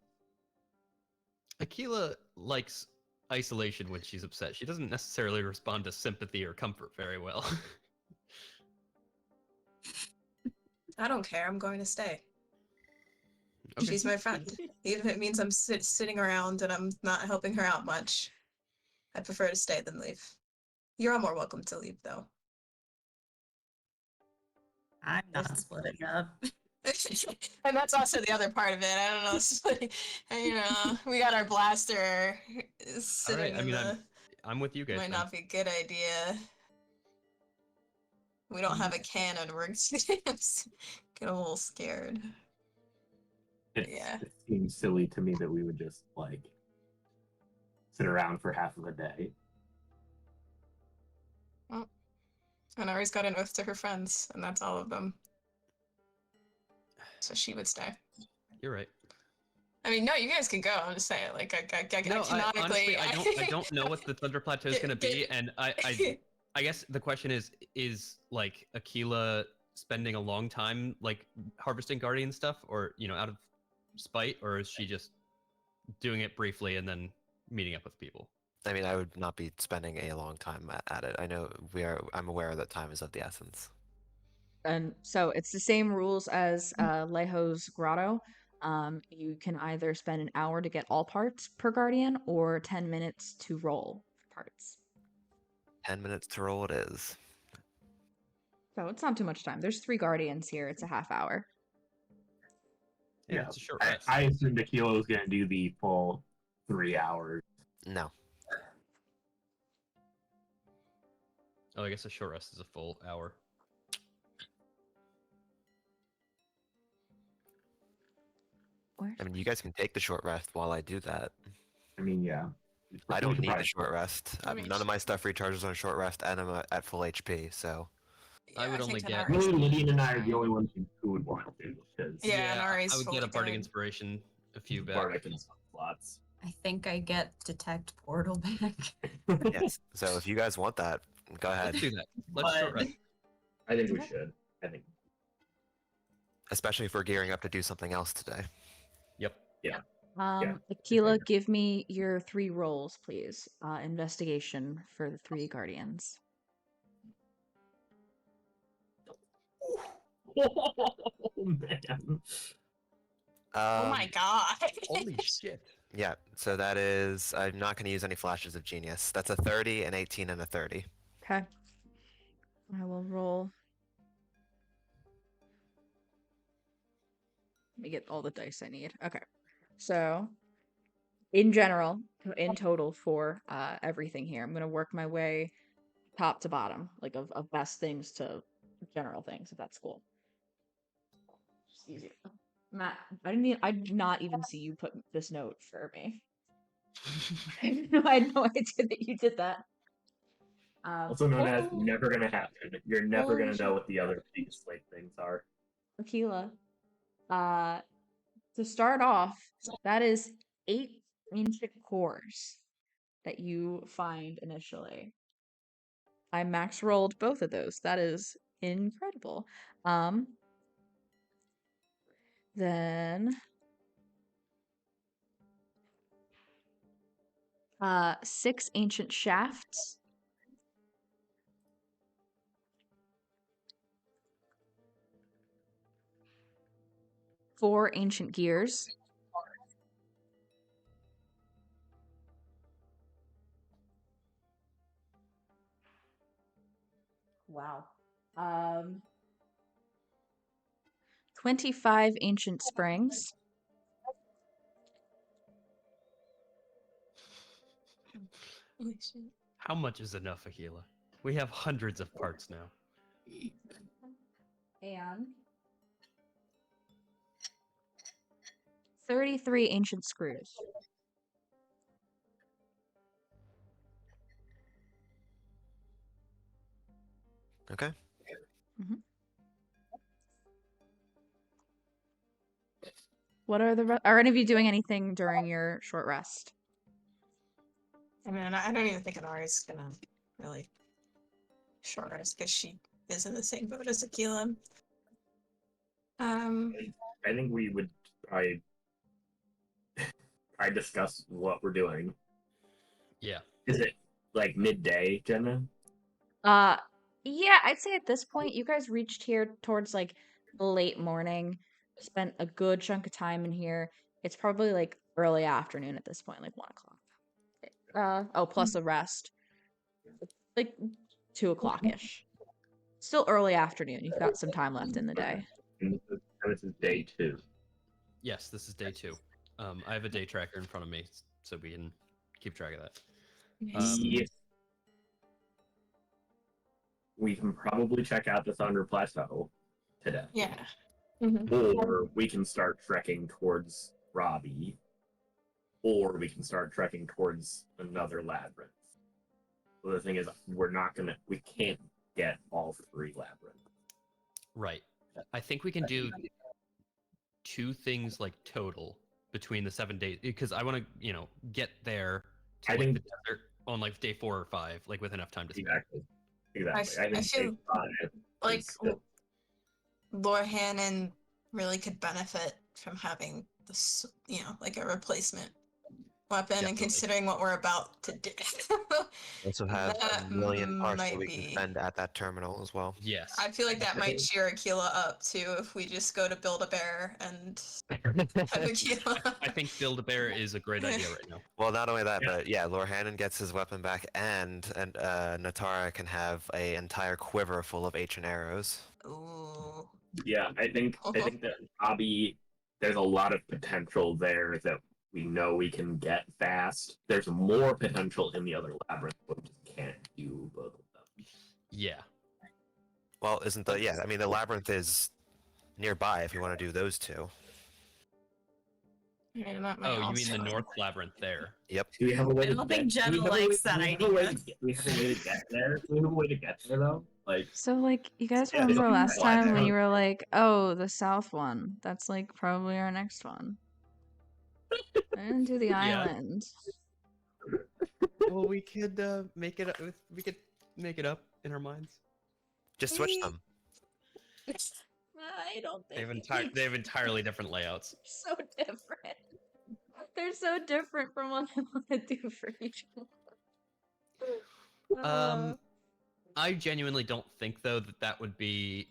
Aquila likes isolation when she's upset. She doesn't necessarily respond to sympathy or comfort very well. I don't care. I'm going to stay. Okay. She's my friend. Even if it means I'm sitting around and I'm not helping her out much. I prefer to stay than leave. You're all more welcome to leave, though. I'm not splitting up. And that's also the other part of it. I don't know. Splitting, you know, we got our blaster sitting I in mean, the. I'm with you guys. Might then. not be a good idea. We don't have a cannon. We're get a little scared. Yeah. It seems silly to me that we would just like sit around for half of a day. Well, and Ari's got an oath to her friends, and that's all of them. So she would stay. You're right. I mean, no, you guys can go. I'm just saying, like, No, canonically, honestly, I don't know what the Thunder Plateau is going to be, and I guess the question is like Aquila spending a long time like harvesting guardian stuff, or out of spite, or is she just doing it briefly and then meeting up with people? I mean, I would not be spending a long time at it. I know I'm aware that time is of the essence. And so it's the same rules as Leho's Grotto. You can either spend an hour to get all parts per guardian or 10 minutes to roll parts. 10 minutes to roll it is. So it's not too much time. There's 3 guardians here. It's a half hour. Yeah, it's a short I, rest. I assumed Aquila was going to do the full 3 hours. No. Oh, I guess a short rest is a full hour. I mean, you guys can take the short rest while I do that. I mean, yeah. I don't need the Probably- short rest. I mean, None of my stuff recharges on short rest, and I'm at full HP, so. I would only think get- Anari's Really, Lydian and I are fine. the only ones who would want to. Because Yeah, and Ari's I would get a fully bardic good. inspiration a few back. Bardic and slots. I think I get detect portal back. Yes. So if you guys want that, go ahead. Let's do that. Let's short But- rest. I think we should. I think. Especially if we're gearing up to do something else today. Yep. Aquila, give me your 3 rolls, please. Investigation for the 3 guardians. Oh, man. Oh my god. Holy shit. Yeah, so that is. I'm not going to use any flashes of genius. That's a 30, an 18, and a 30. Okay. I will roll. Let me get all the dice I need. Okay. So, in general, in total for everything here, I'm going to work my way top to bottom, like of best things to general things, if that's cool. Just easy. Matt, I did not even see you put this note for me. I had no idea that you did that. Also known as never gonna happen. You're never Holy gonna know what the other piece like things are. Aquila. To start off, that is 8 ancient cores that you find initially. I max rolled both of those. That is incredible. Then 6 ancient shafts. Four ancient gears. Wow. 25 ancient springs. Holy shit. How much is enough, Aquila? We have hundreds of parts now. And 33 ancient screws. Okay. What are are any of you doing anything during your short rest? I mean, I don't even think Anari's gonna really short rest because she is in the same boat as Aquila. I think we would probably I discuss what we're doing? Yeah. Is it like midday, Jenna? Yeah, I'd say at this point you guys reached here towards like late morning, spent a good chunk of time in here. It's probably like early afternoon at this point, like 1 o'clock. Oh, plus a rest, like 2 o'clock-ish. Still early afternoon. You've got some time left in the day. And this is day 2. Yes, this is day 2. I have a day tracker in front of me, so we can keep track of that. Yes. We can probably check out the Thunder Plateau today. Yeah. Or we can start trekking towards Robbie. Or we can start trekking towards another labyrinth. Well, the thing is, we can't get all 3 labyrinths. Right. I think we can do 2 things like total between the 7 days because I want to, get there to I think the desert on like day 4 or 5, like with enough time to spend. Exactly. I feel day 5 like is still- Lord Hannon really could benefit from having this, like a replacement weapon, Definitely. and considering what we're about to do. Also have That a million parts that might we can be- spend at that terminal as well. Yes. I feel like that might cheer Aquila up too if we just go to Build-A-Bear and have Aquila. I think Build-A-Bear is a great idea right now. Well, not only that, Yeah. but yeah, Lord Hannon gets his weapon back, and Natara can have an entire quiver full of ancient arrows. Ooh. Yeah, I think that Robbie, there's a lot of potential there that we know we can get fast. There's more potential in the other labyrinth, but we just can't do both of them. Yeah. Well, the labyrinth is nearby if you want to do those 2. Yeah, that might Oh, you mean the also- North Labyrinth there? Yep. Do we have a way I to don't get- think do we Jenna have a way- likes that do we have a way idea. to get- Do we have a way to get there? Do we have a way to get there though? Like, So, like, you guys Yeah, remember it's last fine. time when you were like, oh, the south one. That's, like, probably our next one. I didn't do the Yeah. island. Well, we could make it. We could make it up in our minds. Just switch them. I don't They have think they have entirely different layouts. so different. They're so different from what I want to do for each one. I genuinely don't think though that would be.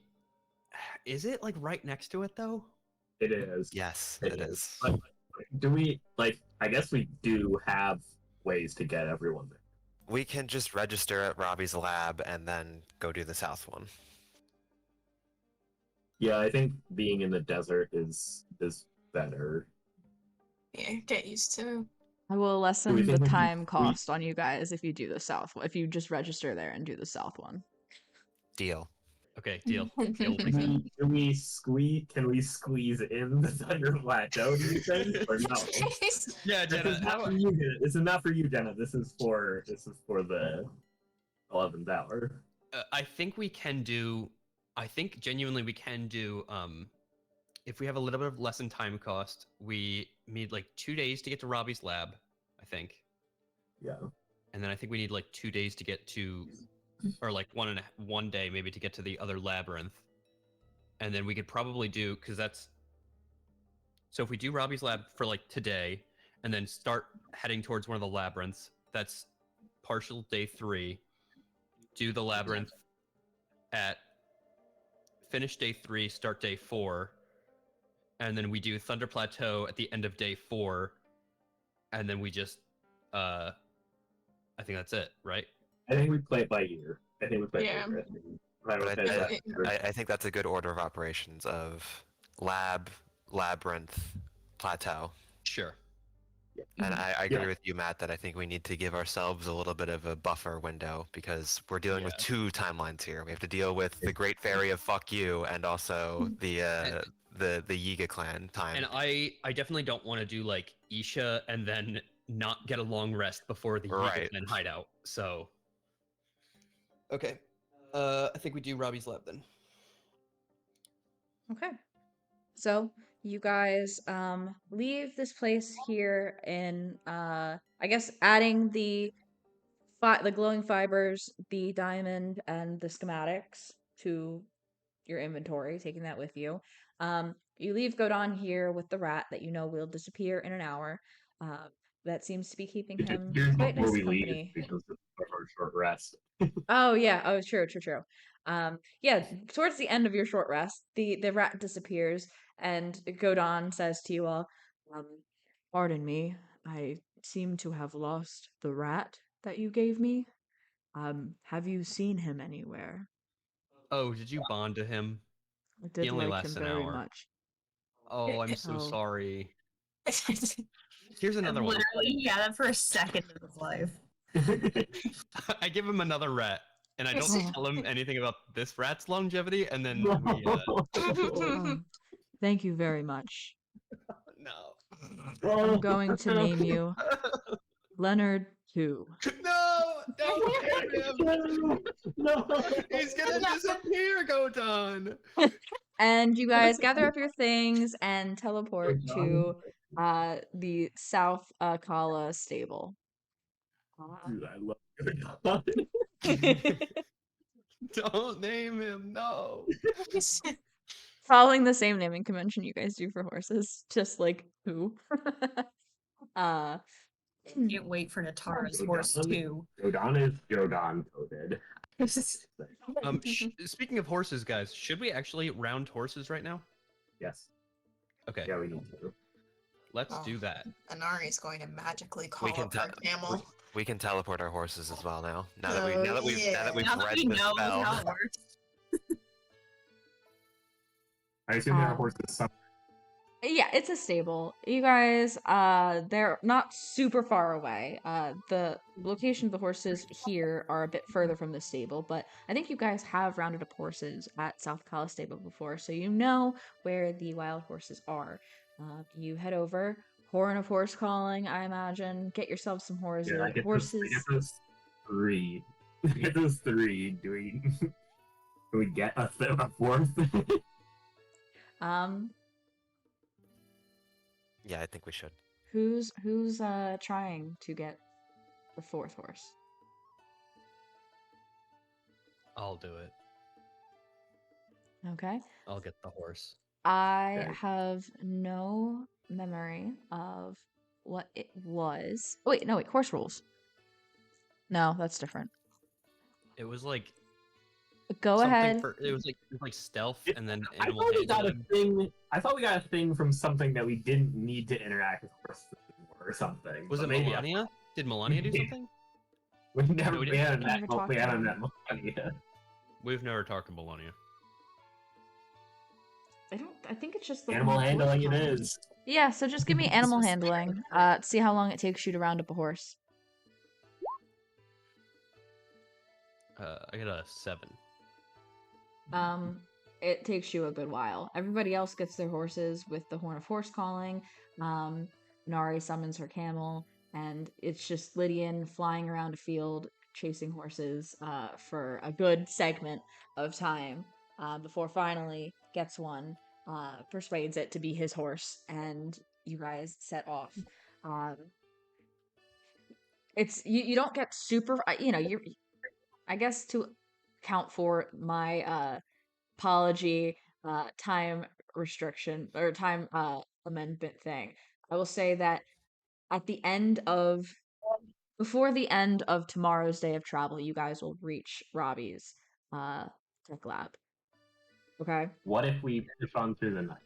Is it like right next to it though? it is. Yes, It it is. is. But do we I guess we do have ways to get everyone there. We can just register at Robbie's lab and then go do the south one. Yeah, I think being in the desert is better. Yeah, get used to. I will lessen we the think we can- time cost on you guys if you do the south one. If you just register there and do the south one. Deal. Okay, deal. Deal with that. Can we squeeze in the Thunder Plateau, do you think? Or no? Yeah, This Jenna. is not for you, Jenna. This is not for you, Jenna. This is for the 11th hour. I think we can do. I think genuinely we can do. If we have a little bit of lesson time cost, we need like 2 days to get to Robbie's lab. I think, Yeah. and then I think we need like 2 days to get to, or like 1 day maybe to get to the other labyrinth, and then we could probably do because that's. So if we do Robbie's lab for like today, and then start heading towards one of the labyrinths, that's partial day 3. Do the labyrinth at finish day 3, start day 4, and then we do Thunder Plateau at the end of day 4, and then we just I think that's it, right? I think we play it by ear. I think we play Yeah. it by ear. But Prioritize I think that's a good order of operations of lab, labyrinth, plateau. Sure. And I agree Yeah. with you, Matt, that I think we need to give ourselves a little bit of a buffer window because we're dealing with Yeah. 2 timelines here. We have to deal with the Great Fairy of Fuck You and also the Yiga clan time. And I definitely don't want to do like Isha and then not get a long rest before the Right. Yiga hideout. So okay. I think we do Robbie's lab then. Okay. So you guys leave this place here in I guess adding the glowing fibers, the diamond, and the schematics to your inventory, taking that with you. You leave Godon here with the rat that you know will disappear in an hour. that seems to be keeping him Here's quite before nice we leave company. because of our short rest. Oh yeah. Oh, true, true, true. Yeah. Towards the end of your short rest, the rat disappears, and Godon says to you all, um, "Pardon me, I seem to have lost the rat that you gave me. Have you seen him anywhere? Oh, did you bond to him? I He did only like lasts him an very hour. much." Oh, I'm so Oh, sorry. Here's another one. Literally, he had it for a second of his life. I give him another rat, and I don't Oh. tell him anything about this rat's longevity, and then we oh, thank you very much. no. I'm going to name you Leonard 2. No, don't name him. No. He's gonna disappear, Gotan. And you guys gather up your things and teleport to the South Kala stable. Dude, I love Don't name him. No. Following the same naming convention you guys do for horses, just like who? uh Can't wait for Natara's horse too. Jodan is Jodan coded. Speaking of horses, guys, should we actually round horses right now? Yes. Okay, Yeah, we need to. let's Oh. do that. Anari's going to magically call We can up her camel. we can teleport our horses as well now. Now that Oh, now that we've yeah. Now that read we the know spell. how it works. I assume there are Um, horses somewhere. Yeah, it's a stable. You guys, they're not super far away. The location of the horses here are a bit further from the stable, but I think you guys have rounded up horses at South Kala Stable before, so you know where the wild horses are. You head over, horn of horse calling, I imagine. Get yourself some horses. Yeah, I get those three. I get those three. Do we get a fourth? Um, Yeah, I think we should. who's trying to get the fourth horse? I'll do it. Okay. I'll get the horse. I Okay. have no memory of what it was. Oh, wait, no, wait, horse rules. No, that's different. It was like Go something ahead. for. It was like stealth, and then I animal thought we got a handling. thing. I thought we got a thing from something that we didn't need to interact with horses or something. Was but it maybe Melania? Did Melania do something? We never No, we we didn't. haven't Never met talked we to haven't them. met Melania. We've never talked to Melania. I think it's just the Animal one horse handling it calling. is. Yeah, so just give me animal handling. See how long it takes you to round up a horse. I got a 7. It takes you a good while. Everybody else gets their horses with the horn of horse calling. Nari summons her camel, and it's just Lydian flying around a field chasing horses for a good segment of time before finally gets one, persuades it to be his horse, and you guys set off. It's you don't get super, you I guess to count for my apology time restriction or time amendment thing. I will say that at the end of before the end of tomorrow's day of travel, you guys will reach Robbie's tech lab. Okay? What if we push on through the night?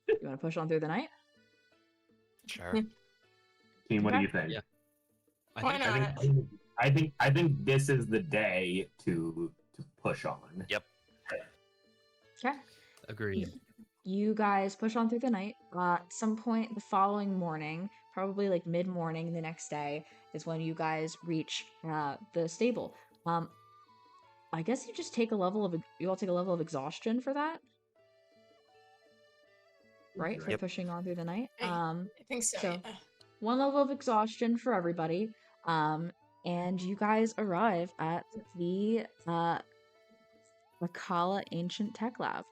You want to push on through the night? Sure. Team, what do Okay. you think? Yeah. Why not? I think this is the day to push on. Yep. Okay. Agreed. You guys push on through the night. At some point the following morning, probably like mid-morning the next day, is when you guys reach the stable. I guess you just take a level of you all take a level of exhaustion for that, right? For Yep. pushing on through the night. I think so. so- Yeah. One level of exhaustion for everybody. And you guys arrive at the Makala Ancient Tech Lab.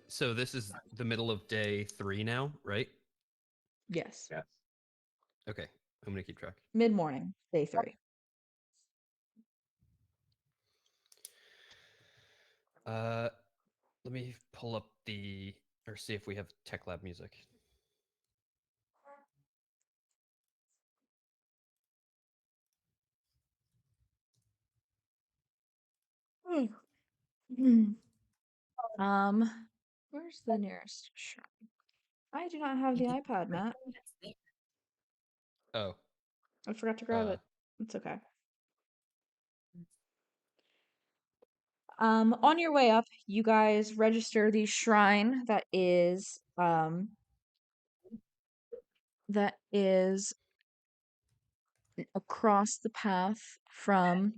So this is the middle of day 3 now, right? Yes. Yes. Okay, I'm gonna keep track. Mid-morning, day 3. Let me pull up or see if we have tech lab music. Where's the nearest shrine? I do not have the iPad, Matt. Oh. I forgot to grab it. It's okay. On your way up, you guys register the shrine that is across the path from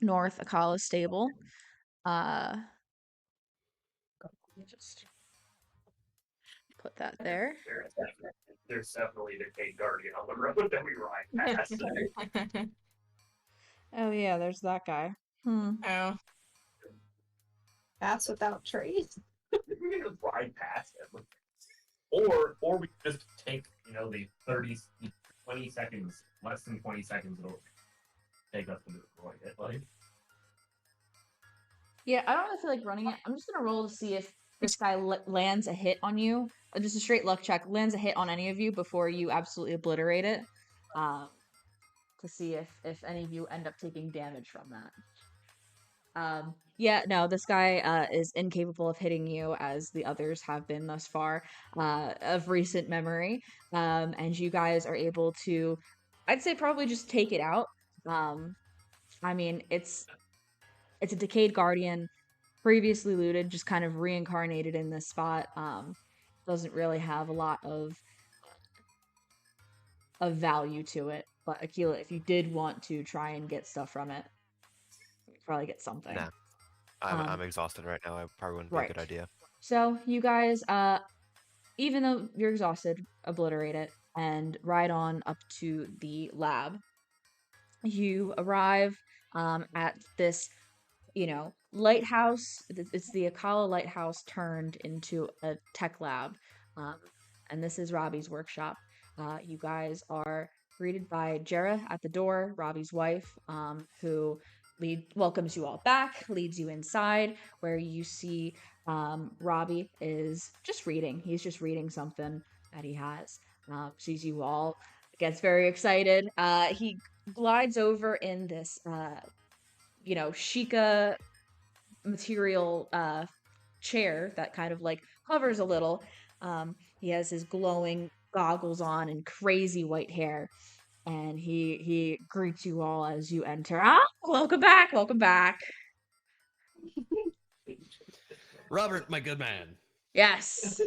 North Akala Stable. Let me just put that there. There's definitely the Decade Guardian on the road that we ride past. Oh yeah, there's that guy. Oh. That's without trees. We can just ride past him. Or we just take, the 20 seconds, less than 20 seconds it'll take us to avoid it. Like, Yeah, I don't really feel like running it. I'm just gonna roll to see if this guy lands a hit on you. Just a straight luck check. Lands a hit on any of you before you absolutely obliterate it. To see if any of you end up taking damage from that. Yeah, no, this guy is incapable of hitting you as the others have been thus far, of recent memory. And you guys are able to, I'd say, probably just take it out. I mean, it's a Decayed Guardian, previously looted, just kind of reincarnated in this spot. Doesn't really have a lot of value to it. But Akila, if you did want to try and get stuff from it, you could probably get something. Nah. I'm exhausted right now. I probably wouldn't be a good idea. So you guys, even though you're exhausted, obliterate it and ride on up to the lab. You arrive at this, lighthouse. It's the Akala lighthouse turned into a tech lab, and this is Robbie's workshop. You guys are greeted by Jera at the door, Robbie's wife, who welcomes you all back, leads you inside, where you see Robbie is just reading. He's just reading something that he has. Sees you all, gets very excited. He glides over in this, Sheikah material chair that kind of like hovers a little. He has his glowing goggles on and crazy white hair, and he greets you all as you enter. Welcome back, welcome back. Robert, my good man. Yes.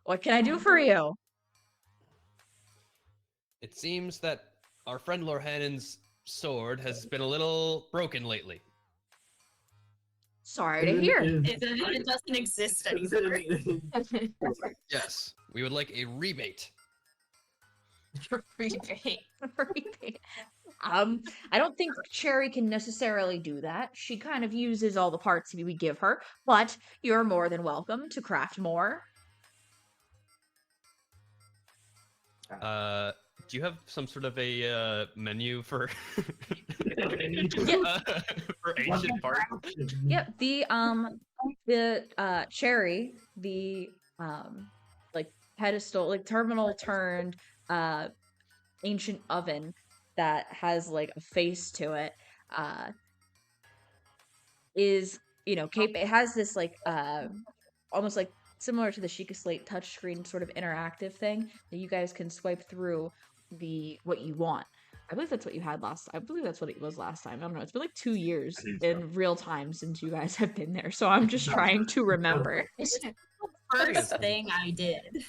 What can I do for you? It seems that our friend Lorhannon's sword has been a little broken lately. Sorry to hear. It doesn't exist anymore. Yes, we would like a rebate. Rebate. I don't think Cherry can necessarily do that. She kind of uses all the parts we give her, but you're more than welcome to craft more. Do you have some sort of a menu for for ancient parts? Yep, the Cherry, the like pedestal, like terminal turned ancient oven that has like a face to it, is it has this like almost like similar to the Sheikah Slate touchscreen sort of interactive thing that you guys can swipe through what you want. I believe that's what you had last. I believe that's what it was last time. I don't know. It's been like 2 years in real time since you guys have been there, so I'm just trying to remember. First thing I did.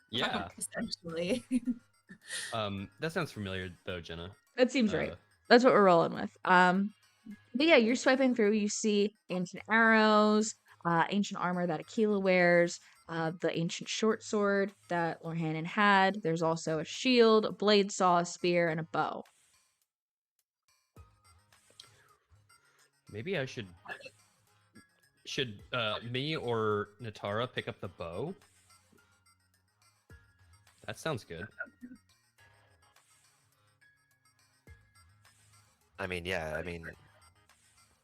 Yeah. Essentially. That sounds familiar though, Jenna. That seems right. That's what we're rolling with. But yeah, you're swiping through. You see ancient arrows, ancient armor that Akila wears, the ancient short sword that Lorhannon had. There's also a shield, a blade saw, a spear, and a bow. Maybe I should me or Natara pick up the bow? That sounds good. I mean, yeah, it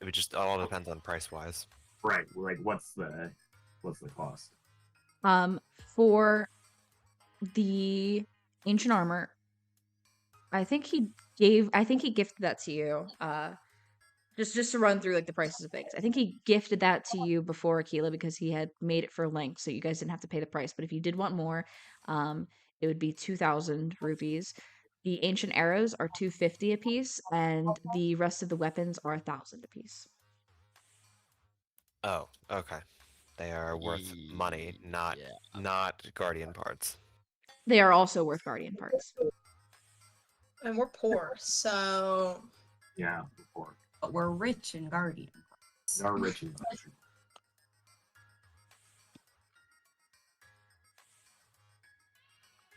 would just all depends on price wise. right, like what's the cost? For the ancient armor, I think he gifted that to you. Just to run through like the prices of things. I think he gifted that to you before Aquila because he had made it for Link, so you guys didn't have to pay the price. But if you did want more, it would be 2,000 rupees. The ancient arrows are 250 a piece, and the rest of the weapons are 1,000 a piece. Oh, okay. They are worth money, not Yeah. not guardian parts. They are also worth guardian parts. And we're poor, so Yeah, before. But we're rich in Guardian. We are rich and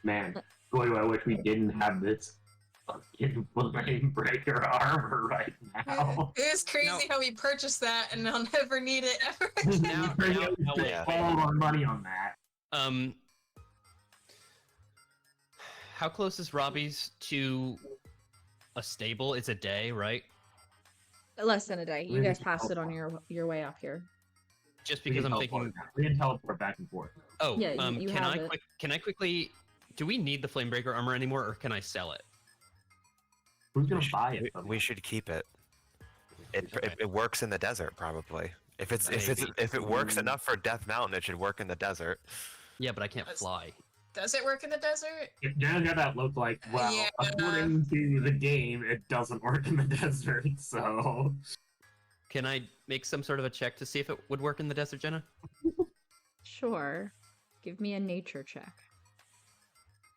Man, boy, I wish we didn't have this fucking flame breaker armor right now. it was crazy how we purchased that and I'll never need it ever We again. spent yeah. all of our money on that. How close is Robbie's to a stable? It's a day, right? Less than a day. You Really guys passed it on helpful. your way up here. Just We because can I'm teleport thinking. now. We can teleport back and forth. Oh, Yeah, you can have it. can I quickly? Do we need the Flamebreaker armor anymore, or can I sell it? Who's gonna buy it? We should keep it. It, Okay. it works in the desert probably. If it works enough for Death Mountain, it should work in the desert. Yeah, but I can't That's- fly. Does it work in the desert? If Jenna got that look like, well, Yeah. according to the game, it doesn't work in the desert, so... Can I make some sort of a check to see if it would work in the desert, Jenna? Sure. Give me a nature check.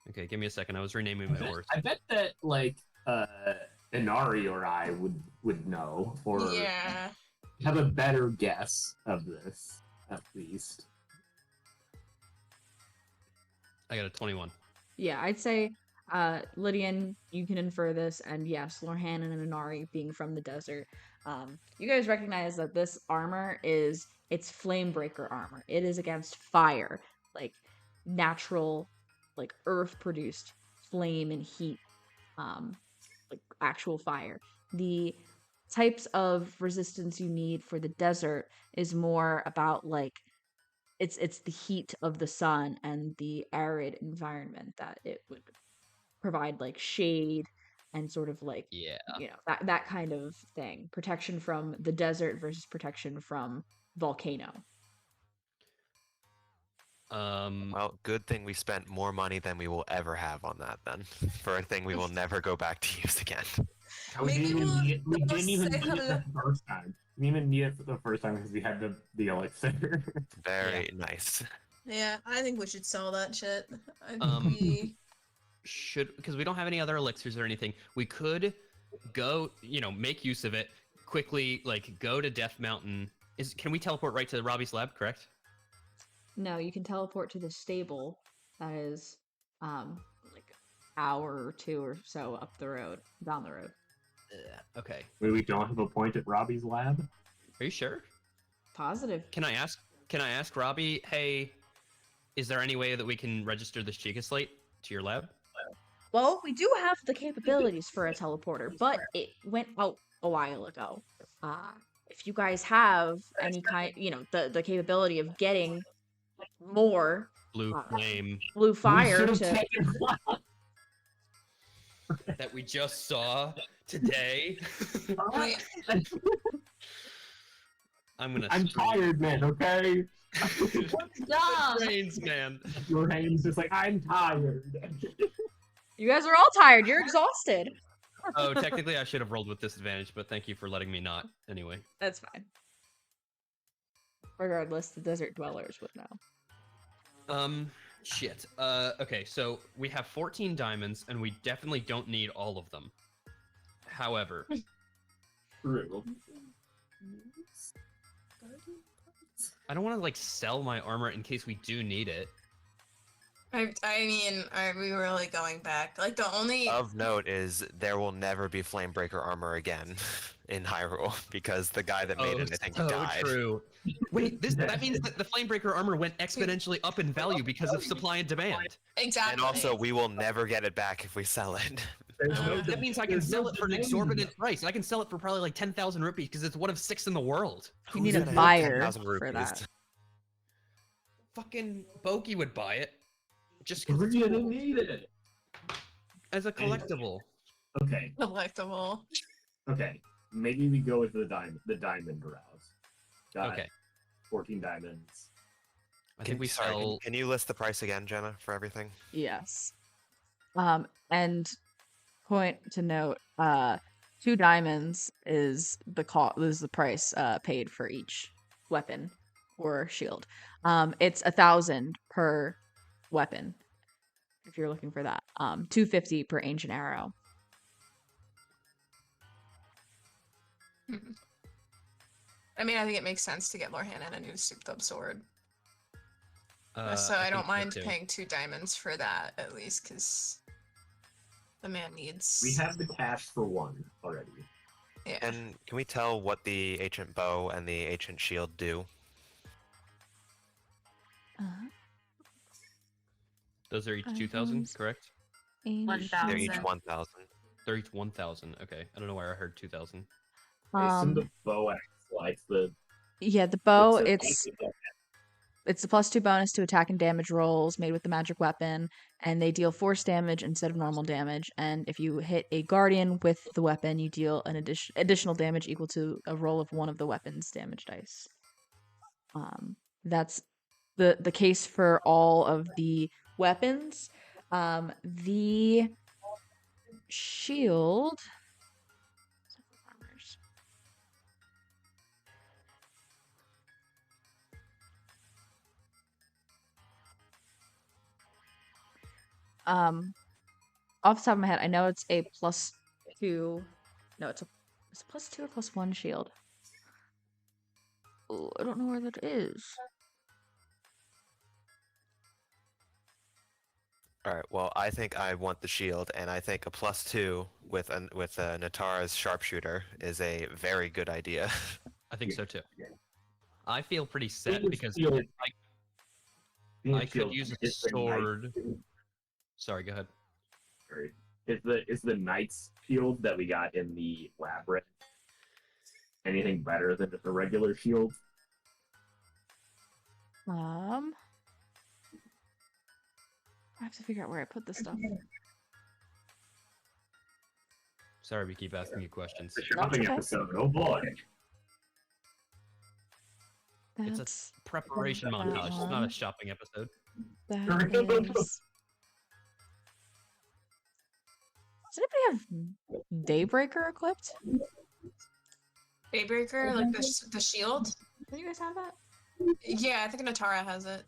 Okay, give me a second. I was renaming my horse. I bet that, like, Inari or I would know, or Yeah. have a better guess of this, at least. I got a 21. Yeah, I'd say Lydian, you can infer this, and yes, Lorhanan and Inari being from the desert. You guys recognize that this armor it's Flamebreaker armor. It is against fire, like natural, like earth-produced flame and heat, like actual fire. The types of resistance you need for the desert is more about like it's the heat of the sun and the arid environment that it would provide like shade and sort of like Yeah. that kind of thing. Protection from the desert versus protection from volcano. Well, good thing we spent more money than we will ever have on that then, for a thing we will never go back to use again. We Maybe didn't even we'll- need it, we we'll didn't even say need it the hello. first time. We didn't even need it for the first time because we had the elixir. Very nice. Yeah, I think we should sell that shit. I think Um, because we don't have any other elixirs or anything, we could go, make use of it quickly, like go to Death Mountain. Can we teleport right to Robbie's lab, correct? No, you can teleport to the stable that is like hour or two or so up the road, down the road. Okay. We don't have a point at Robbie's lab. Are you sure? Positive. Can I ask Robbie, hey, is there any way that we can register this Chica Slate to your lab? Well, we do have the capabilities for a teleporter, but it went out a while ago. If you guys have any kind, the capability of getting more Blue flame blue We fire should've to taken one. that we just saw today. Wait, I'm I'm tired, man. Okay. Dumb. Brains, man. Your hand's just like I'm tired. you guys are all tired. You're exhausted. Oh, technically I should have rolled with disadvantage, but thank you for letting me not. Anyway. That's fine. Regardless, the desert dwellers would know. Shit. Okay, so we have 14 diamonds, and we definitely don't need all of them. However, True. I don't want to, sell my armor in case we do need it. I mean, are we really going back? Like the only Of note is there will never be Flamebreaker armor again in Hyrule because the guy that made it, I think, so died. true. Wait, that means that the Flamebreaker armor went exponentially up in value because of supply and demand. exactly. And also, we will never get it back if we sell it. There's no That means I can there's no sell it for an demand. exorbitant price. I can sell it for probably like 10,000 rupees because it's one of 6 in the world. You Who's need a gonna have buyer 10,000 for rupees? that. Fucking Bogey would buy it. Just 'cause We're it's gonna cool. need it. As a collectible. Okay. Delectable. Okay. maybe we go with the diamond route. Got Okay. 14 diamonds. I think we Sorry, sell. can you list the price again, Jenna, for everything? Yes. And point to note, 2 diamonds is the price paid for each weapon or shield. It's 1,000 per weapon if you're looking for that. 250 per ancient arrow. I mean, I think it makes sense to get Lorhannon a new souped-up sword. So I I don't think so mind too. paying 2 diamonds for that, at least, because the man needs... We have the cash for 1 already. Yeah. And can we tell what the ancient bow and the ancient shield do? Those are each 2,000, Items. correct? They're each 1,000. 1,000. They're each 1,000. Okay, I don't know why I heard 2,000. Assume the bow acts like the... Yeah, the bow, it's it's a +2 bonus to attack and damage rolls made with the magic weapon, and they deal force damage instead of normal damage. And if you hit a guardian with the weapon, you deal an additional damage equal to a roll of one of the weapon's damage dice. That's the case for all of the weapons. The shield. Off the top of my head, I know it's a +2. No, it's a +2 or +1 shield. Ooh, I don't know where that is. All right. Well, I think I want the shield, and I think a +2 with Natara's sharpshooter is a very good idea. I think so too. Yeah. I feel pretty set Being because shield- I could use a sword. Sorry, go ahead. Sorry. Is the knight's shield that we got in the labyrinth anything better than the regular shield? I have to figure out where I put this stuff. Sorry, we keep asking you questions. The shopping okay. episode. Oh boy. It's a That's preparation that montage. It's not a one. shopping episode. That is... Does anybody have Daybreaker equipped? Daybreaker, like the shield? Do you guys have that? Yeah, I think Natara has it.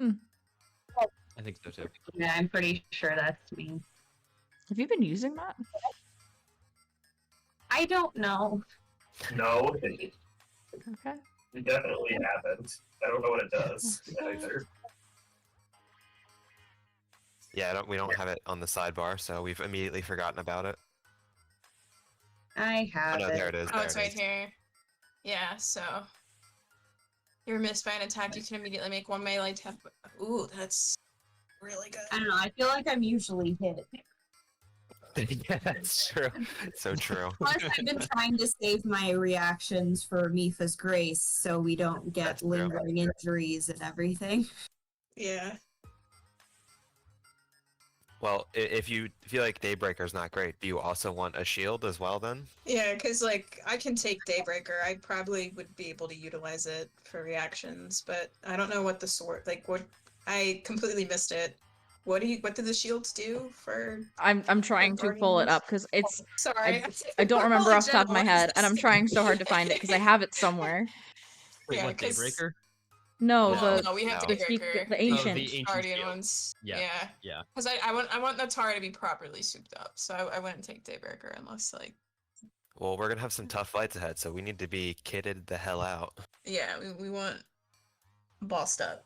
I think so too. Yeah, I'm pretty sure that's me. Have you been using that? I don't know. No, Okay. it definitely haven't. I don't know what it does either. Yeah, we don't have it on the sidebar, so we've immediately forgotten about it. I Oh have no, it. there it is. Oh, There it's it right is. here. Yeah, so you're missed by an attack, you can immediately make 1 melee attack. Ooh, that's really good. I don't know. I feel like I'm usually hit. Yeah, that's true. So true. Plus, I've been trying to save my reactions for Mifa's Grace so we don't get That's true. lingering injuries and everything. Yeah. Well, if you feel like Daybreaker's not great, do you also want a shield as well then? Yeah, because like I can take Daybreaker. I probably would be able to utilize it for reactions, but I don't know what the sword what I completely missed it. What do the shields do for I'm trying to pull it Guardians? up because it's sorry. I don't remember Holy off the top of my General, head, and I'm this- trying so hard to find it because I have it somewhere. Wait, Yeah, what, 'cause- Daybreaker? No, No, No, we have no. Daybreaker. the ancient. the ancient Guardian shield. ones. Yeah, Yeah. yeah. Because I want Natara to be properly souped up, so I wouldn't take Daybreaker unless like Well, we're gonna have some tough fights ahead, so we need to be kitted the hell out. yeah, we want bossed up.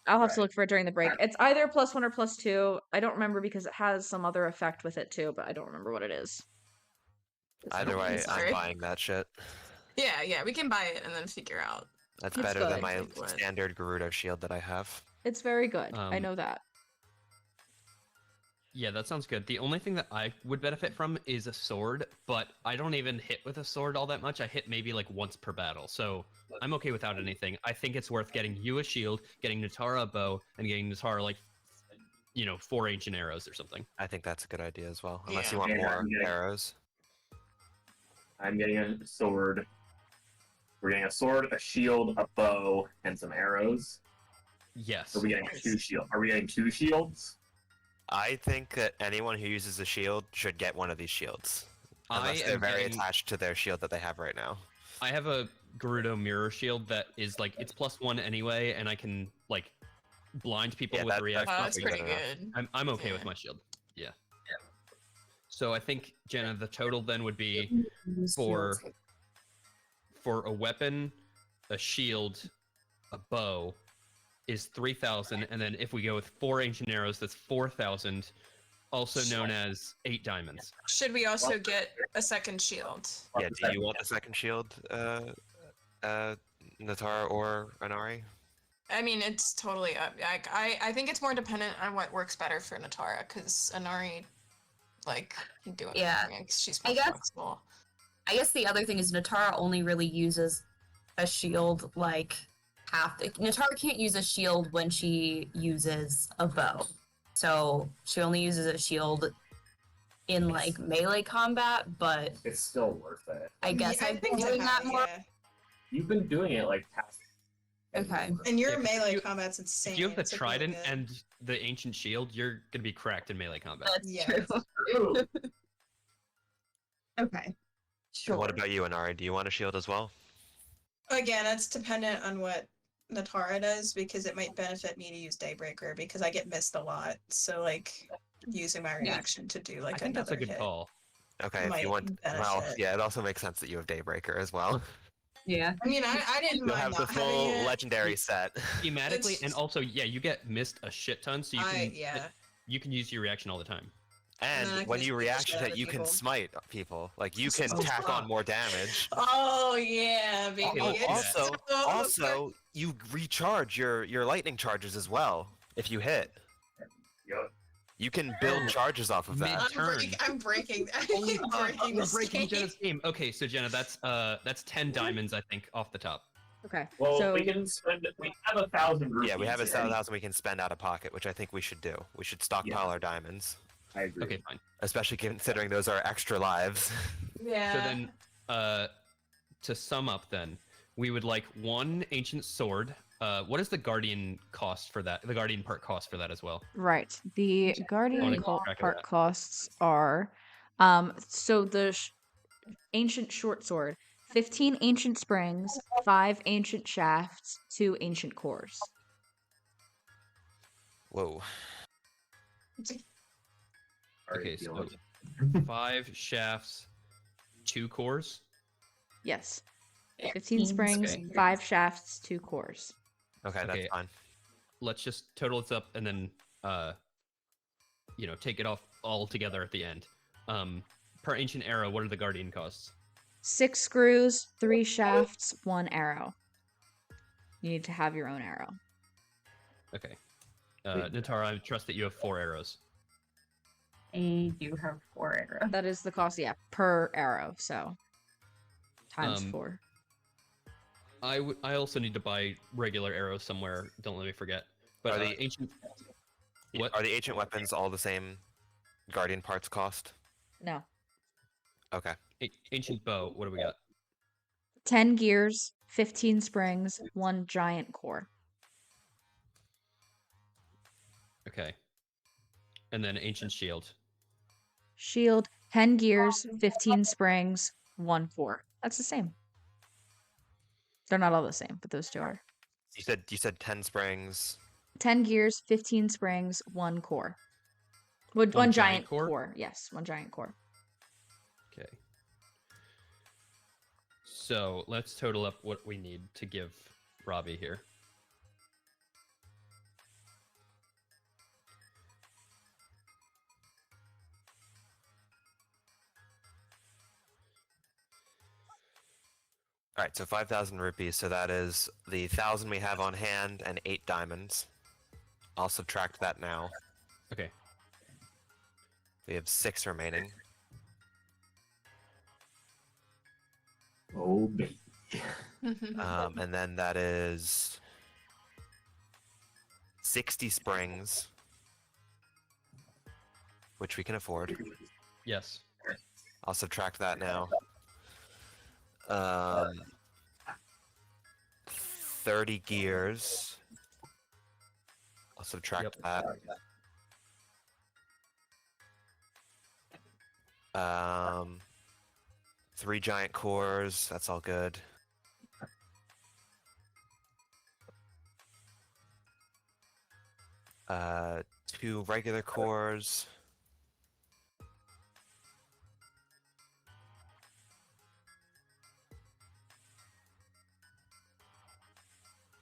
I'll have to look for it during the break. It's either +1 or +2. I don't remember because it has some other effect with it too, but I don't remember what it is. Either way, Sorry. I'm buying that shit. Yeah, we can buy it and then figure out. That's It's better good. than my Like what? standard Gerudo shield that I have. It's very good. I Um, know that. Yeah, that sounds good. The only thing that I would benefit from is a sword, but I don't even hit with a sword all that much. I hit maybe like once per battle, so I'm okay without anything. I think it's worth getting you a shield, getting Natara a bow, and getting Natara like, 4 ancient arrows or something. I think that's a good idea as well. Unless Yeah. you want Yeah, more yeah. arrows. I'm getting a sword. We're getting a sword, a shield, a bow, and some arrows. Yes. Are we getting two shield? Are we getting two shields? I think that anyone who uses a shield should get one of these shields. Unless I they're am very getting- attached to their shield that they have right now. I have a Gerudo mirror shield that is like it's +1 anyway, and I can like blind people Yeah, with that- the reaction. that's That's good pretty enough. good. I'm okay with Yeah. my shield. Yeah. So I think Jenna, the total then would be for a weapon, a shield, a bow is 3,000, and then if we go with 4 ancient arrows, that's 4,000, also known as 8 diamonds. Should we also get a second shield? Yeah, do you want the second shield, Natara or Anari? I mean, it's totally up. I think it's more dependent on what works better for Natara, because Anari, like, can do anything. Yeah. She's I more guess- flexible. I guess the other thing is Natara only really uses a shield like half. Natara can't use a shield when she uses a bow, so she only uses a shield in like melee combat. But It's still worth it. I guess Yeah, I've been think to doing have that it, more. yeah. You've been doing it like past. Okay. And your Yeah, 'cause melee if you- combat's insane. If you have the It's, like, really trident good. and the ancient shield, you're gonna be cracked in melee combat. That's Yeah. true. Okay. Sure. What about you, Anari? Do you want a shield as well? Again, it's dependent on what Natara does, because it might benefit me to use Daybreaker, because I get missed a lot. So, like, using my reaction to do, like, I think that's another a good hit. call. Okay, if Might you want. Well, benefit. yeah, it also makes sense that you have Daybreaker as well. Yeah. I mean, I didn't You'll mind have the not having full it. legendary set. Thematically, and It's- also, yeah, you get missed a shit ton, so you can yeah. you can use your reaction all the time. And then I can when just you beat the reaction shit out hit, of you can people. smite people. Like you This can is so tack on fun. more damage. Oh yeah, baby. Oh, It's Also, so also, you recharge your lightning charges as well if you hit. Yup. You can build charges off of that. I'm breaking. Holy I'm fuck, breaking we're this breaking game. Jenna's game. Okay, so Jenna, that's 10 diamonds, I think, off the top. Okay. Well, so we can spend. We have 1,000 rupees. Yeah, we have a here. 1,000 we can spend out of pocket, which I think we should do. We should stockpile our diamonds, I agree. Okay, fine. especially considering those are extra lives. Yeah. So then, to sum up, then we would like 1 ancient sword. What is the guardian cost for that? The guardian part cost for that as well. right, the guardian keep track of part that. costs are, so the ancient short sword, 15 ancient springs, 5 ancient shafts, 2 ancient cores. Whoa. Already Okay, so feeling 5 shafts, 2 cores. Yes. 15 springs, Okay. 5 shafts, 2 cores. Okay, Okay. that's fine. Let's just total this up and then, take it off all together at the end. Per ancient arrow, what are the guardian costs? 6 screws, 3 shafts, 1 arrow. You need to have your own arrow. Okay. Natara, I trust that you have 4 arrows. I do have 4 arrows. That is the cost, yeah, per arrow, so times 4. I also need to buy regular arrows somewhere. Don't let me forget. But Are the- ancient. What? Are the ancient weapons all the same guardian parts cost? No. Okay. Ancient bow. What do we got? 10 gears, 15 springs, 1 giant core. Okay. And then ancient shield. Shield, 10 gears, 15 springs, 1 core. That's the same. They're not all the same, but those two are. You said 10 springs. 10 gears, 15 springs, 1 core. One One giant giant core? core. Yes, 1 giant core. Okay. So let's total up what we need to give Robbie here. All right, so 5,000 rupees. So that is the 1,000 we have on hand and 8 diamonds. I'll subtract that now. Okay. We have 6 remaining. Oh, baby. And then that is 60 springs, which we can afford. Yes. I'll subtract that now. Um, 30 gears. I'll subtract that. 3 giant cores. That's all good. Uh, 2 regular cores.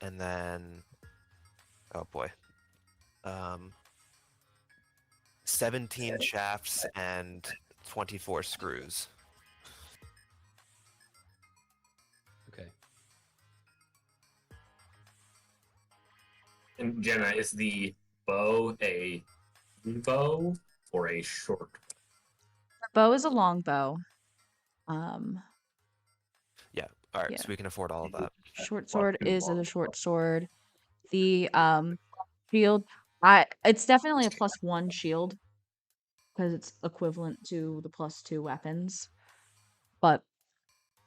And then, oh boy, 17 shafts and 24 screws. Okay. And Jenna, is the bow a bow or a short? Bow is a long bow. Um, Yeah, all right, Yeah. so we can afford all of that. Short sword is a short sword. The shield, it's definitely a +1 shield because it's equivalent to the +2 weapons. But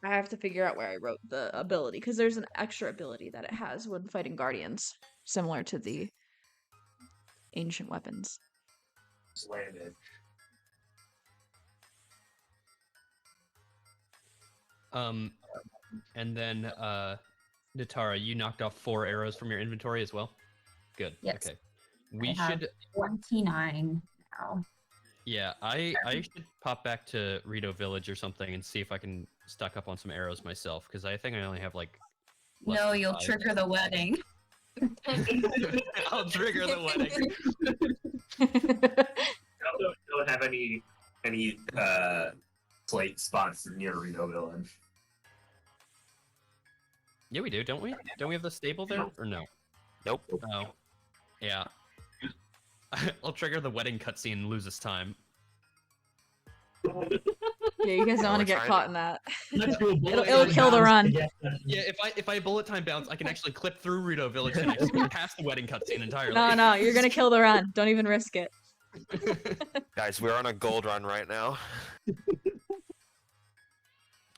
I have to figure out where I wrote the ability because there's an extra ability that it has when fighting guardians, similar to the ancient weapons. Slanted. And then Natara, you knocked off 4 arrows from your inventory as well. Good. Yes. Okay. We I have should. 29 now. Yeah, I should pop back to Rito Village or something and see if I can stock up on some arrows myself because I think I only have like. less No, than you'll 5. trigger the wedding. I'll trigger the wedding. Don't have any slate spots near Reno Village. Yeah, we do, don't we? Don't we have the stable there or no? Nope. Oh, yeah. I'll trigger the wedding cutscene and lose this time. Yeah, you guys don't want to we're get trying caught to- in that. It'll kill the run. Yeah. Yeah, if I bullet time bounce, I can actually clip through Rito Village and actually pass the wedding cutscene entirely. No, you're gonna kill the run. Don't even risk it. Guys, we're on a gold run right now.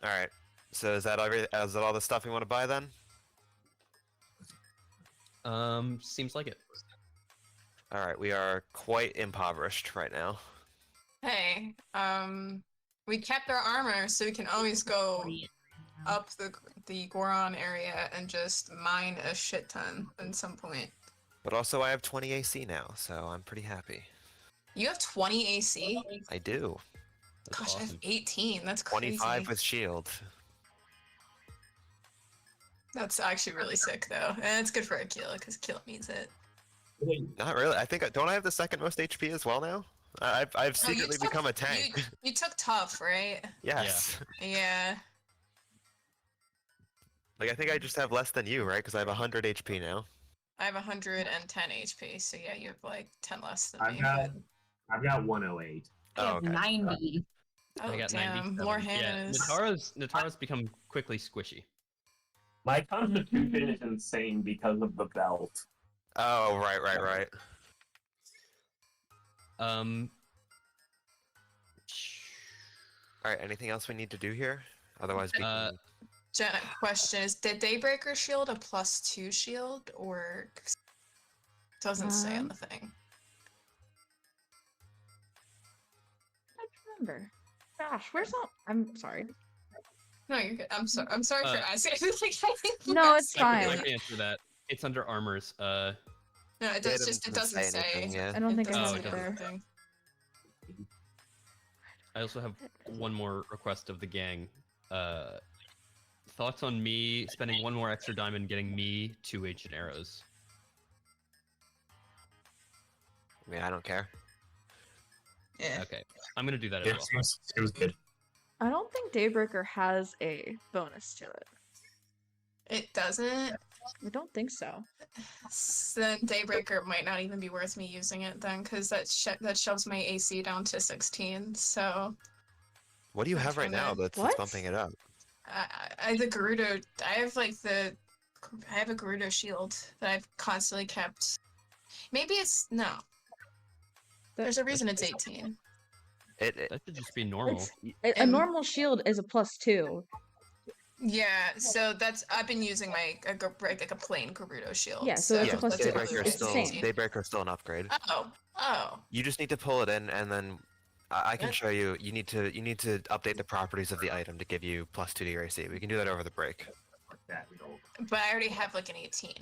All right. So is that all the stuff we want to buy then? Seems like it. All right, we are quite impoverished right now. Hey, we kept our armor, so we can always go up the Goron area and just mine a shit ton at some point. But also, I have 20 AC now, so I'm pretty happy. You have 20 AC? I do. That's Gosh, I have awesome. 18. That's crazy. 25 with shield. That's actually really sick, though. And it's good for Akila, because Akila needs it. Not really. I think don't I have the second most HP as well now? I've No, you secretly took- become a tank. You took tough, right? Yes. Yeah. Like I think I just have less than you, right? Because I have 100 HP now. I have 110 HP, so yeah, you have like 10 less than I've me. got 108. I Oh, have okay. 90. Oh, I got damn. 97. More Yeah, Hannah's. Natara's become quickly squishy. My constitution is insane because of the belt. Oh, right. All right. Anything else we need to do here? Otherwise, we can... Jenna, question is, did Daybreaker shield a +2 shield, or it doesn't say on the thing? I don't remember. Gosh, where's all? I'm sorry. No, you're good. I'm sorry. I'm sorry for Uh, asking. Like, I think No, you it's asked I fine. can answer that. It's under armors. No, it Yeah, does. Just it doesn't say. anything, yeah. I don't think I doesn't have say it doesn't. there. anything. I also have one more request of the gang. Thoughts on me spending one more extra diamond getting me 2 ancient arrows? I mean, I don't care. Yeah. Okay, I'm gonna do that as It well. seems good. I don't think Daybreaker has a bonus to it. It doesn't. I don't think so. Then Daybreaker might not even be worth me using it then, because that shoves my AC down to 16. So What do you I'm have right trying now to- that's What? bumping it up? I the Gerudo. I have like I have a Gerudo shield that I've constantly kept. Maybe it's no. There's a reason it's 18. It That should just be normal. A And- normal shield is a +2. Yeah, so I've been using like a plain Gerudo shield. Yeah, so it's a Yeah, plus two. Daybreaker It's the same. Daybreaker's still an upgrade. Oh. You just need to pull it in, and then I can show you. You need to update the properties of the item to give you +2 to your AC. We can do that over the break. Like that, we don't. But I already have like an 18.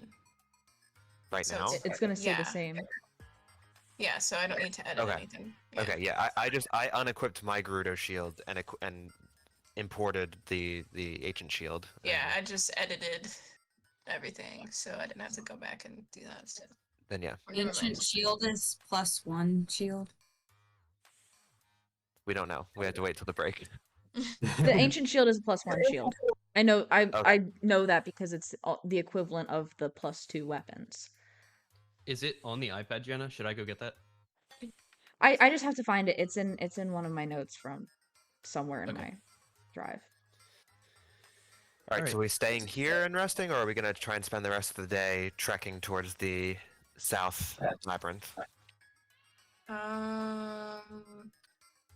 Right So now. It's gonna stay the yeah. same. Yeah, so I don't need to edit Okay. anything. Yeah. Okay, yeah, I unequipped my Gerudo shield and imported the ancient shield. Yeah, I just edited everything, so I didn't have to go back and do that. So. Then yeah, Never Ancient mind. shield is +1 shield. we don't know. We have to wait till the break. The ancient shield is a +1 shield. I know. I Okay. know that because it's the equivalent of the +2 weapons. Is it on the iPad, Jenna? Should I go get that? I just have to find it. It's in one of my notes from somewhere in Okay. my drive. All right, Alright. so are we staying here and resting, or are we gonna try and spend the rest of the day trekking towards the south labyrinth?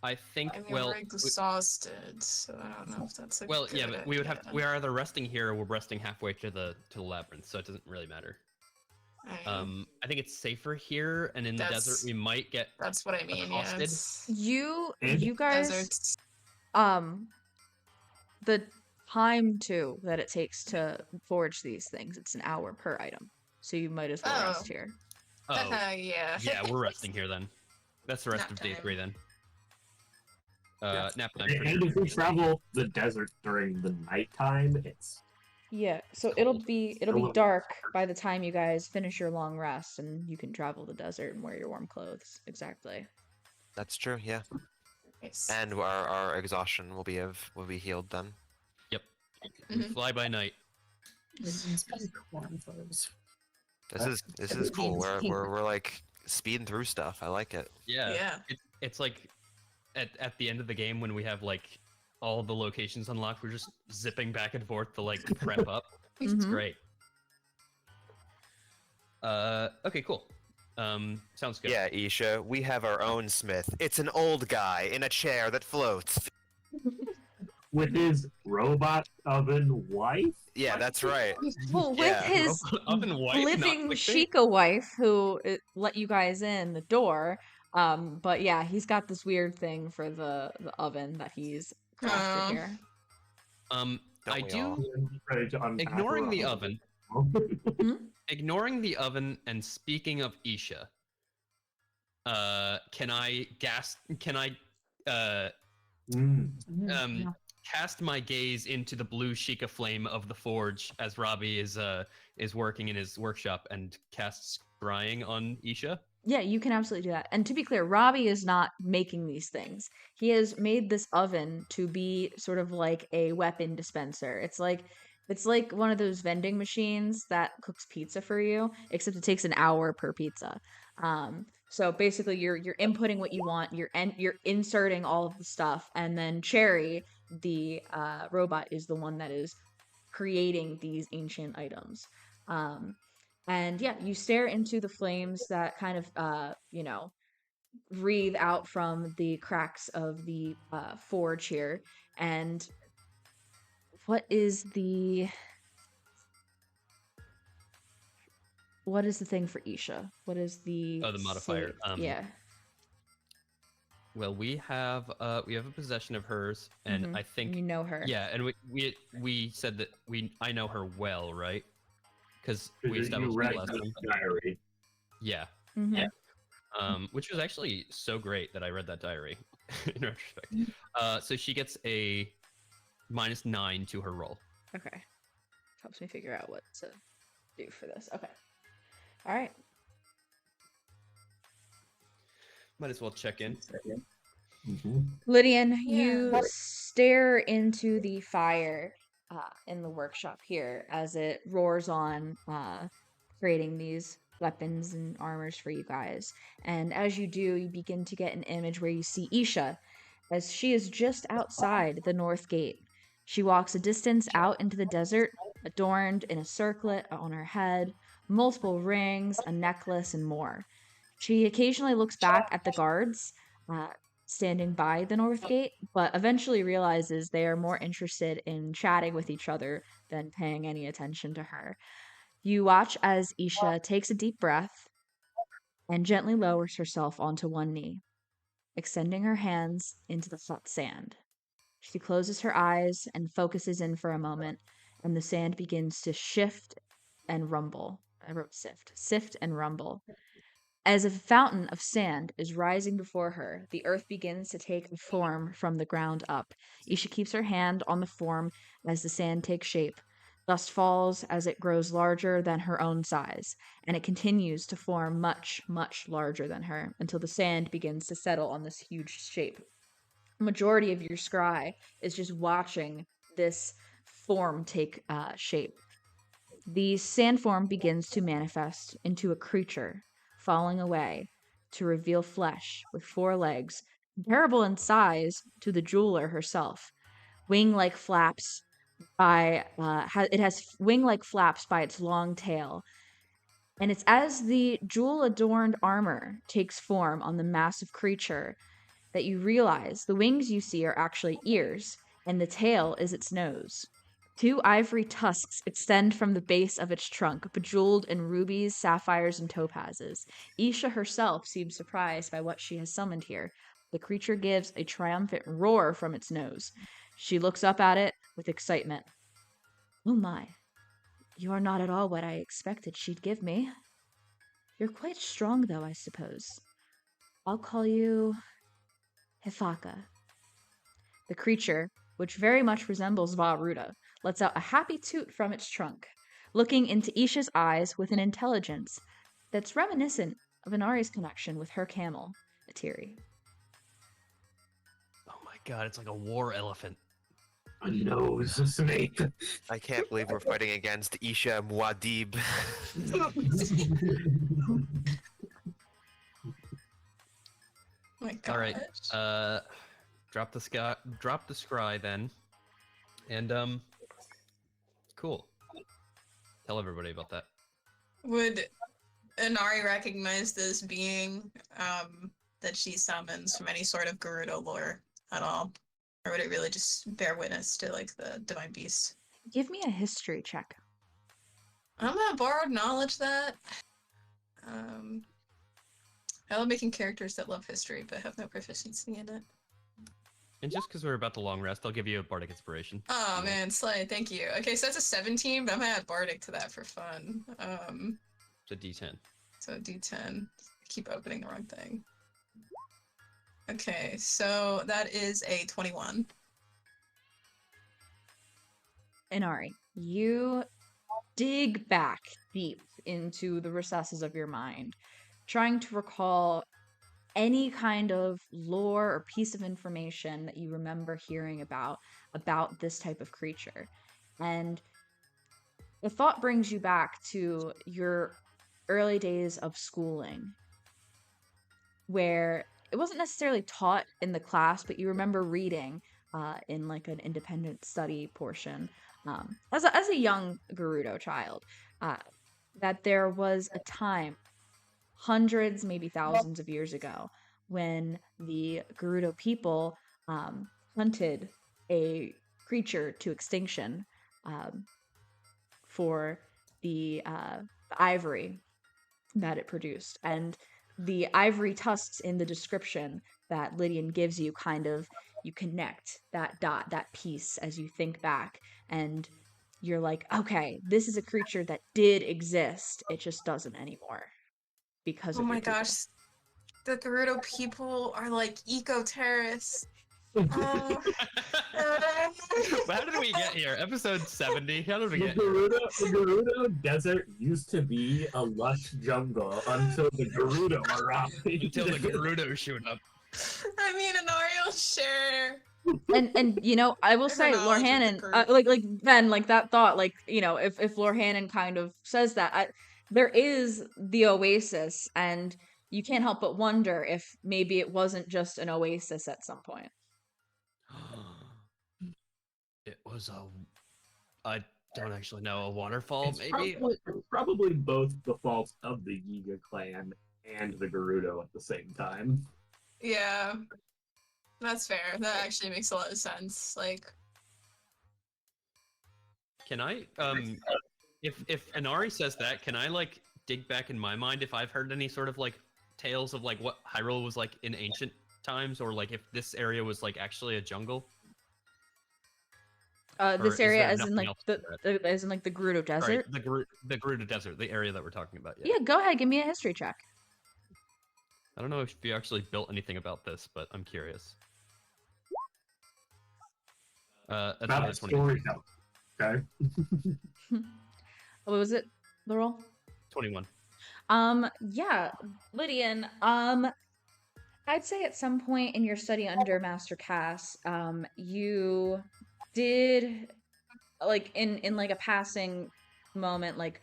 I think. I mean, Well, we're exhausted, so I don't know if that's a well, good yeah, but we would have. idea. We are either resting here or we're resting halfway to the labyrinth, so it doesn't really matter. I think it's safer here, and in the desert That's- we might get. That's what I mean. Yeah, accosted? it's You guys, deserts. the time too that it takes to forge these things, it's an hour per item. So you might as well rest Oh. here. Oh, Yeah. yeah, we're resting here then. That's the rest Nap of day time. 3 then. Nap time. And if we travel the desert during the nighttime, it's Yeah, so it'll be dark by the time you guys finish your long rest, and you can travel the desert and wear your warm clothes. Exactly. That's true. Yeah, Nice. and our exhaustion will be healed then. Yep. We fly by night. This is cool. We're like speeding through stuff. I like it. Yeah. Yeah. It's like at the end of the game when we have like all the locations unlocked, we're just zipping back and forth to like prep up. It's Mhm. great. Okay, cool. Sounds good. Yeah, Isha, we have our own smith. It's an old guy in a chair that floats. with his robot oven wife. Yeah, that's right. Well, with Yeah. his Oven wife, not living clickbait? Sheikah wife who let you guys in the door. But yeah, he's got this weird thing for the oven that he's crafted Oh. here. Don't I we do. all? Ready to unpack Ignoring her the oven, and speaking of Isha, can I cast my gaze into the blue Sheikah flame of the forge as Robbie is working in his workshop and casts scrying on Isha? Yeah, you can absolutely do that. And to be clear, Robbie is not making these things. He has made this oven to be sort of like a weapon dispenser. It's like one of those vending machines that cooks pizza for you, except it takes an hour per pizza. So basically, you're inputting what you want. You're inserting all of the stuff, and then Cherry, the robot, is the one that is creating these ancient items. And yeah, you stare into the flames that kind of, wreathe out from the cracks of the forge here. And what is the thing for Isha? What is the Oh, the modifier. yeah. Well, we have a possession of hers, and Mhm. I think You know her. yeah, and we said that I know her well, right? Because we You established read that last the time. diary. Yeah. Mhm. Which was actually so great that I read that diary in retrospect. So she gets a -9 to her roll. Okay. Helps me figure out what to do for this. Okay. All right. Might as well check in. Lydian, Yeah. you stare into the fire in the workshop here as it roars on, creating these weapons and armors for you guys. And as you do, you begin to get an image where you see Isha, as she is just outside the north gate. She walks a distance out into the desert, adorned in a circlet on her head, multiple rings, a necklace, and more. She occasionally looks back at the guards, standing by the north gate, but eventually realizes they are more interested in chatting with each other than paying any attention to her. You watch as Isha takes a deep breath and gently lowers herself onto one knee, extending her hands into the hot sand. She closes her eyes and focuses in for a moment, and the sand begins to shift and rumble. I wrote sift and rumble. As a fountain of sand is rising before her, the earth begins to take form from the ground up. Isha keeps her hand on the form as the sand takes shape. Dust falls as it grows larger than her own size, and it continues to form much, much larger than her until the sand begins to settle on this huge shape. A majority of your scry is just watching this form take shape. The sandform begins to manifest into a creature, falling away to reveal flesh with 4 legs, comparable in size to the jeweler herself. Wing-like flaps it has wing-like flaps by its long tail, and it's as the jewel-adorned armor takes form on the massive creature that you realize the wings you see are actually ears, and the tail is its nose. 2 ivory tusks extend from the base of its trunk, bejeweled in rubies, sapphires, and topazes. Isha herself seems surprised by what she has summoned here. The creature gives a triumphant roar from its nose. She looks up at it with excitement. Oh my, you are not at all what I expected she'd give me. You're quite strong, though, I suppose. I'll call you Hifaka. The creature, which very much resembles Va'ruta, lets out a happy toot from its trunk, looking into Isha's eyes with an intelligence that's reminiscent of Inari's connection with her camel, Atiri. Oh my god, it's like a war elephant. A nose snake. I can't believe we're fighting against Isha Muad'Dib. My gosh. All right. Drop the scry then. And cool. Tell everybody about that. Would Inari recognize this being that she summons from any sort of Gerudo lore at all? Or would it really just bear witness to like the divine beast? Give me a history check. I'm gonna borrowed knowledge that. I love making characters that love history but have no proficiency in it. And just because we're about to long rest, I'll give you a bardic inspiration. Oh man, slay, thank you. Okay, so that's a 17, but I'm gonna add bardic to that for fun. It's a D10. So D10. Keep opening the wrong thing. Okay, so that is a 21. Inari, you dig back deep into the recesses of your mind, trying to recall any kind of lore or piece of information that you remember hearing about this type of creature. And the thought brings you back to your early days of schooling, where it wasn't necessarily taught in the class, but you remember reading in like an independent study portion as a young Gerudo child, that there was a time hundreds, maybe thousands of years ago, when the Gerudo people hunted a creature to extinction for the ivory that it produced. And the ivory tusks in the description that Lydian gives you you connect that dot, that piece as you think back, and you're like, okay, this is a creature that did exist. It just doesn't anymore. Because Oh of my your people. gosh, the Gerudo people are like eco-terrorists. Oh. How did we get here? Episode 70? How did we The get here? The Gerudo Desert used to be a lush jungle until the Gerudo arrived. Until the Gerudo showed up. I mean, Inario, sure. And you know, I will Her say, knowledge of the Lorhannon, group. like Ben, like that thought, like, you know, if Lorhannon kind of says that, there is the oasis, and you can't help but wonder if maybe it wasn't just an oasis at some point. It was I don't actually know, a waterfall, maybe? It's probably both the fault of the Yiga clan and the Gerudo at the same time. Yeah. That's fair. That actually makes a lot of sense. Like, Can I if Inari says that, can I like dig back in my mind if I've heard any sort of like tales of like what Hyrule was like in ancient times, or like if this area was like actually a jungle? Or This is area, there as in nothing like else to it? as in like the Gerudo Right, Desert. the Gerudo Desert, the area that we're talking about. Yeah. Yeah, go ahead, give me a history check. I don't know if you actually built anything about this, but I'm curious. That's another Not 20. storytelling. Okay. What was it? The roll? 21. Yeah, Lydian. I'd say at some point in your study under Master Cass, you did like in like a passing moment, like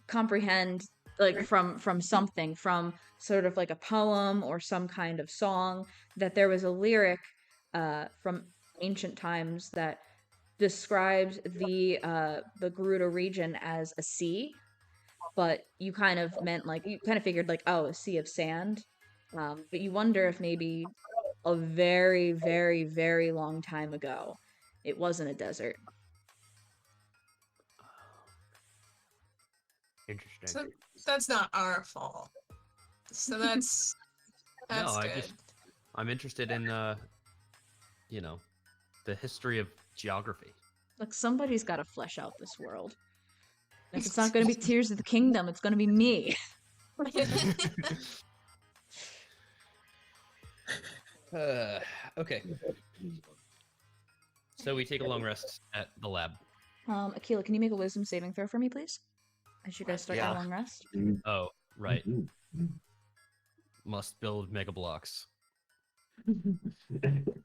comprehend like from something, from sort of like a poem or some kind of song, that there was a lyric from ancient times that described the Gerudo region as a sea, but you kind of meant like you kind of figured like, oh, a sea of sand. But you wonder if maybe a very, very, very long time ago, it wasn't a desert. Interesting. so that's not our fault. So that's No, good. I'm interested in you know, the history of geography. Like somebody's got to flesh out this world. And if it's not going to be Tears of the Kingdom, it's going to be me. Okay. So we take a long rest at the lab. Akila, can you make a wisdom saving throw for me, please? As you guys start your Yeah. long rest. Oh, right. Mm-hmm. Must build mega blocks.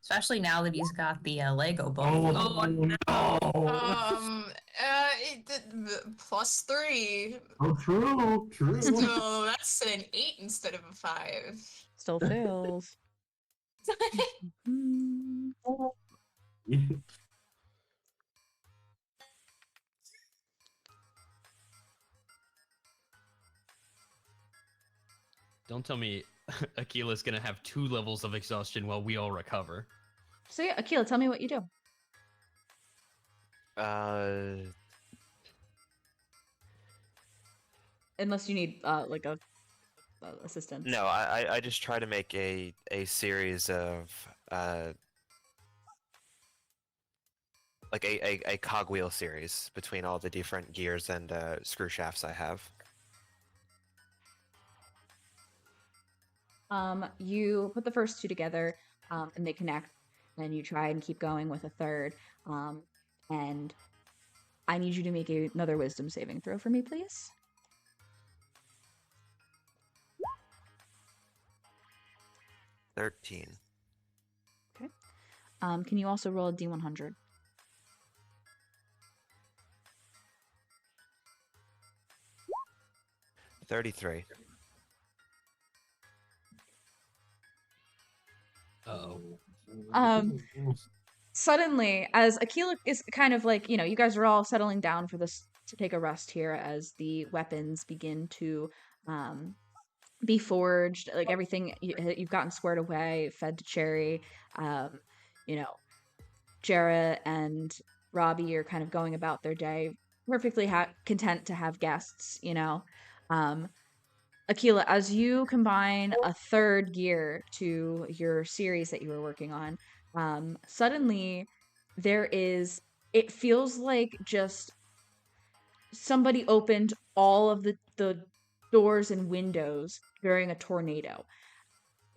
Especially now that he's got the Lego book. Oh, no! +3. Oh, true. So that's an 8 instead of a 5. Still fails. Hmm. Don't tell me Akila's gonna have 2 levels of exhaustion while we all recover. So yeah, Akila, tell me what you do. Unless you need like a assistance. No, I just try to make a series of like a cogwheel series between all the different gears and screw shafts I have. You put the first two together, and they connect. Then you try and keep going with a third. And I need you to make another wisdom saving throw for me, please. 13. Okay. Can you also roll a D100? 33. Uh-oh. Suddenly, as Akila is kind of like, you guys are all settling down for this to take a rest here as the weapons begin to be forged, like everything you've gotten squared away, fed to Cherry. You know, Jarrah and Robbie are kind of going about their day, perfectly content to have guests. Akila, as you combine a third gear to your series that you were working on, suddenly it feels like just somebody opened all of the doors and windows during a tornado.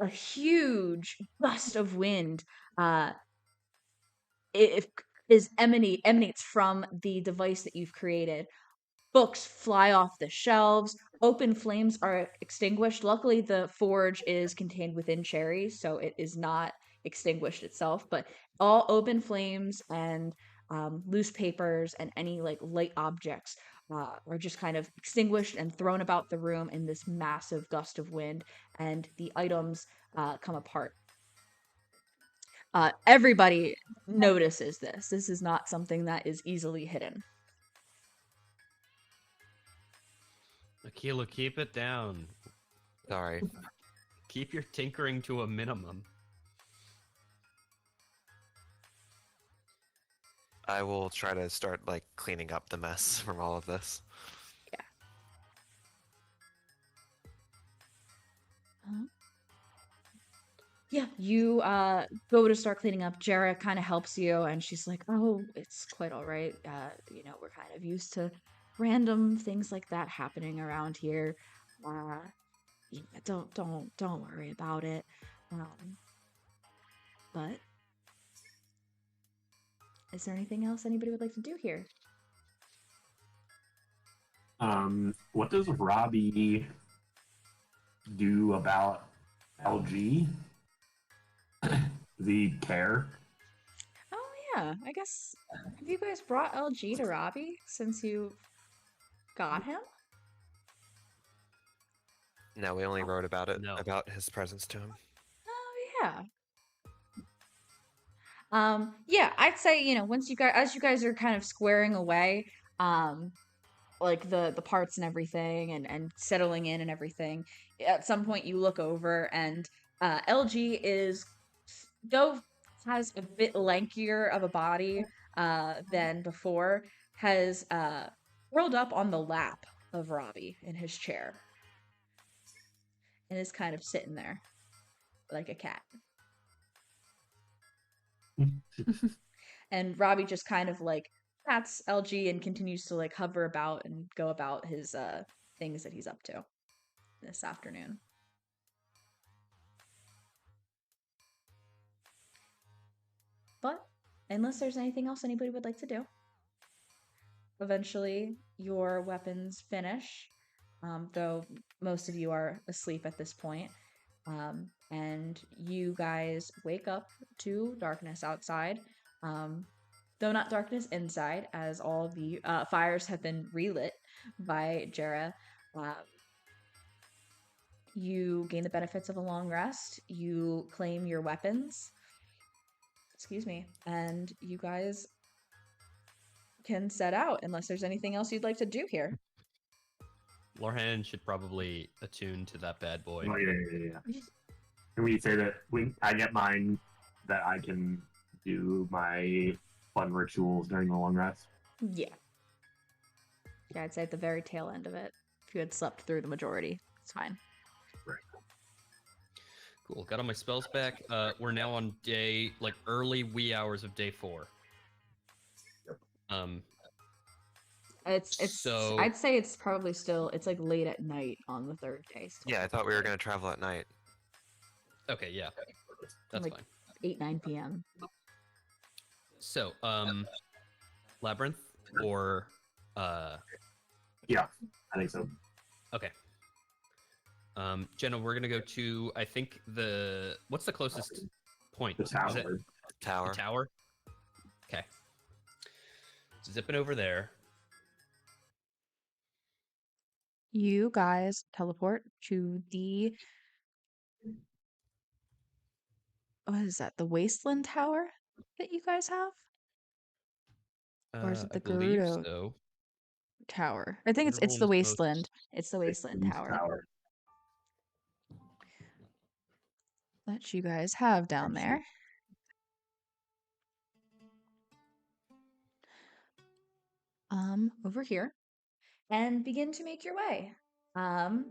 A huge gust of wind it emanates from the device that you've created. Books fly off the shelves. Open flames are extinguished. Luckily, the forge is contained within Cherry, so it is not extinguished itself. But all open flames and loose papers and any like light objects are just kind of extinguished and thrown about the room in this massive gust of wind, and the items come apart. Everybody notices this. This is not something that is easily hidden. Akila, keep it down. Sorry. Keep your tinkering to a minimum. I will try to start like cleaning up the mess from all of this. Yeah, you go to start cleaning up. Jera kind of helps you, and she's like, "Oh, it's quite all right. We're kind of used to random things like that happening around here. Yeah, don't worry about it." But is there anything else anybody would like to do here? What does Robbie do about LG? The care? Oh yeah, I guess have you guys brought LG to Robbie since you got him? No, we only wrote about it, No. about his presence to him. Oh yeah. Yeah, I'd say, once as you guys are kind of squaring away, um, like the parts and everything and settling in and everything, at some point you look over and LG is though has a bit lankier of a body than before, has curled up on the lap of Robbie in his chair and is kind of sitting there like a cat. And Robbie just kind of like pats LG and continues to like hover about and go about his things that he's up to this afternoon. But unless there's anything else anybody would like to do, eventually your weapons finish, though most of you are asleep at this point. And you guys wake up to darkness outside. Though not darkness inside, as all the fires have been relit by Jera. You gain the benefits of a long rest. You claim your weapons. Excuse me. And you guys can set out unless there's anything else you'd like to do here. Lorhan should probably attune to that bad boy. Oh yeah. Can we say that I get mine that I can do my fun rituals during the long rest? Yeah. Yeah, I'd say at the very tail end of it. If you had slept through the majority, it's fine. Right. Cool. Got all my spells back. We're now on early wee hours of day 4. Yep. It's So I'd say it's probably still it's like late at night on the third day still. Yeah, I thought we were gonna travel at night. okay, yeah, that's Like- fine. 8-9 p.m. So, labyrinth or Yeah, I think so. okay. Jenna, we're gonna go to I think what's the closest point? The Is tower. it Tower. the tower? Okay. Zipping over there. You guys teleport to the what is that? The Wasteland Tower that you guys have? Or is it I the believe Gerudo so. Tower? I think Whatever it's one the is Wasteland. most- It's the Wasteland Tower that you guys have down there. Over here. And begin to make your way. Can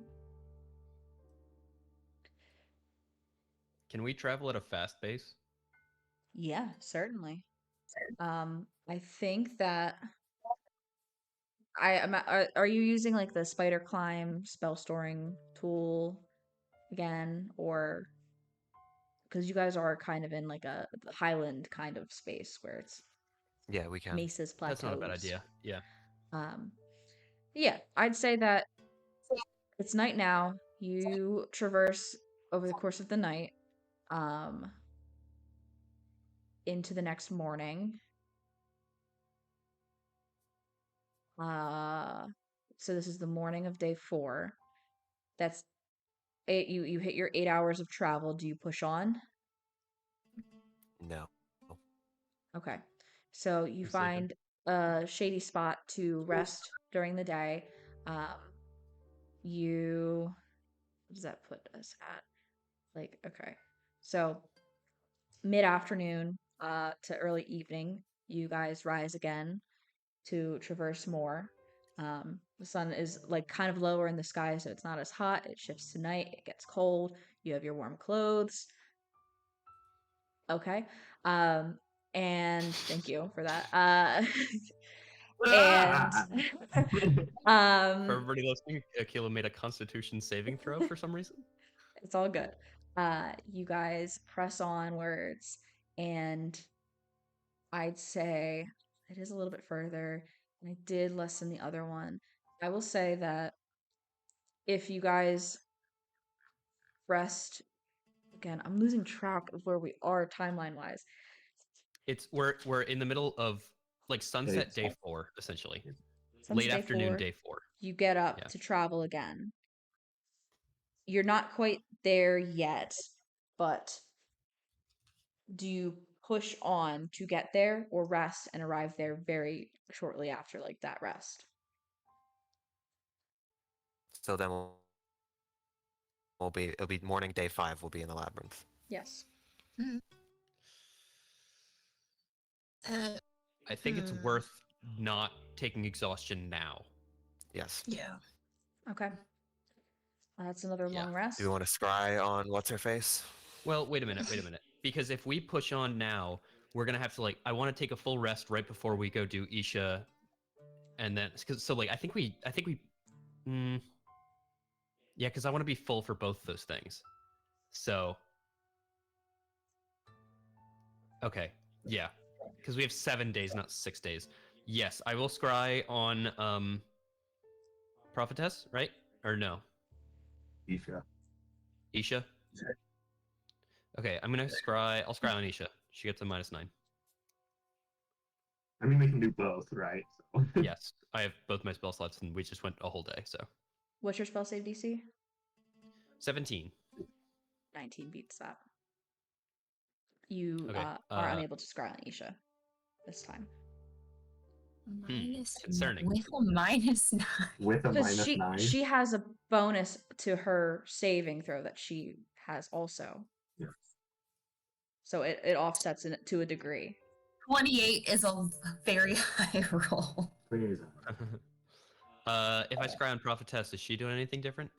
we travel at a fast pace? Yeah, certainly. I think that are you using like the spider climb spell storing tool again, or because you guys are kind of in like a highland kind of space where it's Yeah, we can. mesas, plateaus. That's not a bad idea. Yeah. Yeah, I'd say that it's night now. You traverse over the course of the night, into the next morning. So this is the morning of day 4. That's it. You hit your 8 hours of travel. Do you push on? No. Okay. So you I'm sleeping. find a shady spot to rest during the day. You what does that put us at? Like, okay. So mid-afternoon to early evening, you guys rise again to traverse more. The sun is like kind of lower in the sky, so it's not as hot. It shifts to night. It gets cold. You have your warm clothes. Okay. Um, and thank you for that. And For um, everybody listening, Akila made a Constitution saving throw for some reason. it's all good. You guys press onwards, and I'd say it is a little bit further, and I did less than the other one. I will say that if you guys rest again, I'm losing track of where we are timeline wise. We're in the middle of like sunset day 4, essentially. Late Day afternoon 4, day 4. you get up Yeah. to travel again. You're not quite there yet, but do you push on to get there or rest and arrive there very shortly after like that rest? So then it'll be morning day 5. We'll be in the labyrinth. Yes. I think it's worth not taking exhaustion now. Yes. Yeah. Okay. That's another Yeah. long rest. Do we want to scry on what's her face? Well, wait a minute. Because if we push on now, we're gonna have to like. I want to take a full rest right before we go do Isha, and then so like I think we. Yeah, because I want to be full for both those things. So. Okay. Yeah, because we have 7 days, not 6 days. Yes, I will scry on Prophetess, right? Or no? Isha. Isha? Okay, I'm gonna scry. I'll scry on Isha. She gets a -9. I mean, we can do both, right? So. Yes, I have both my spell slots, and we just went a whole day. So What's your spell save DC? 17. 19 beats that. You Okay. are unable to scry on Isha this time. Concerning. With a -9. With a Because -9. she has a bonus to her saving throw that she has also. Yeah. So it offsets it to a degree. 28 is a very high roll. If I scry on Prophetess, is she doing anything different?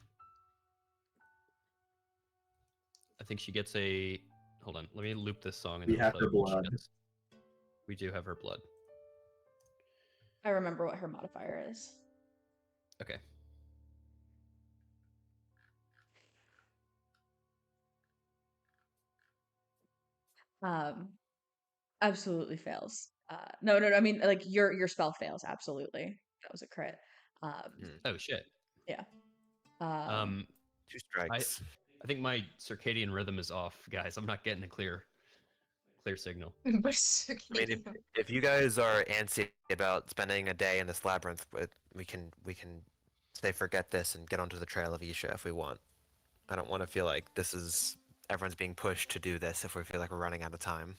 I think she gets a. Hold on, let me loop this song. And We then I'll have tell her you what she blood. gets. We do have her blood. I remember what her modifier is. Okay. Absolutely fails. No. I mean, like your spell fails. Absolutely, that was a crit. Oh shit. Yeah. 2 strikes. I think my circadian rhythm is off, guys. I'm not getting a clear signal. I mean, if you guys are antsy about spending a day in this labyrinth, we can say forget this and get onto the trail of Isha if we want. I don't want to feel like this is everyone's being pushed to do this if we feel like we're running out of time.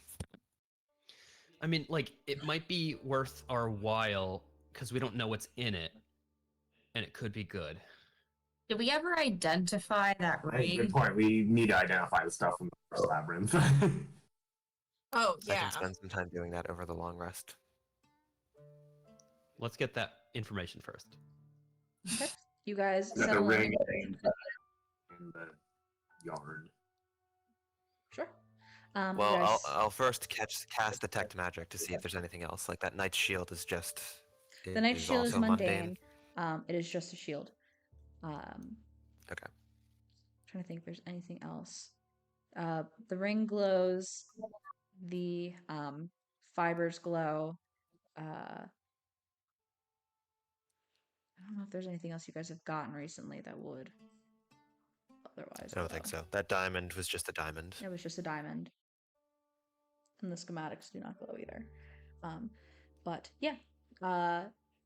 I mean, like it might be worth our while because we don't know what's in it, and it could be good. Did we ever identify that Hey, good ring? point. We need to identify the stuff from the first labyrinth. Oh I yeah. can spend some time doing that over the long rest. Let's get that information first. Okay. You guys Is that the settle ring in. and the yarn? Sure. Well, you guys, I'll first cast detect magic to see if there's anything else. Like that knight's shield is just. the knight's shield is also mundane. It is just a shield. Okay. Trying to think if there's anything else. The ring glows. The fibers glow. I don't know if there's anything else you guys have gotten recently that would otherwise I don't glow. think so. That diamond was just a diamond. It was just a diamond. And the schematics do not glow either. But yeah,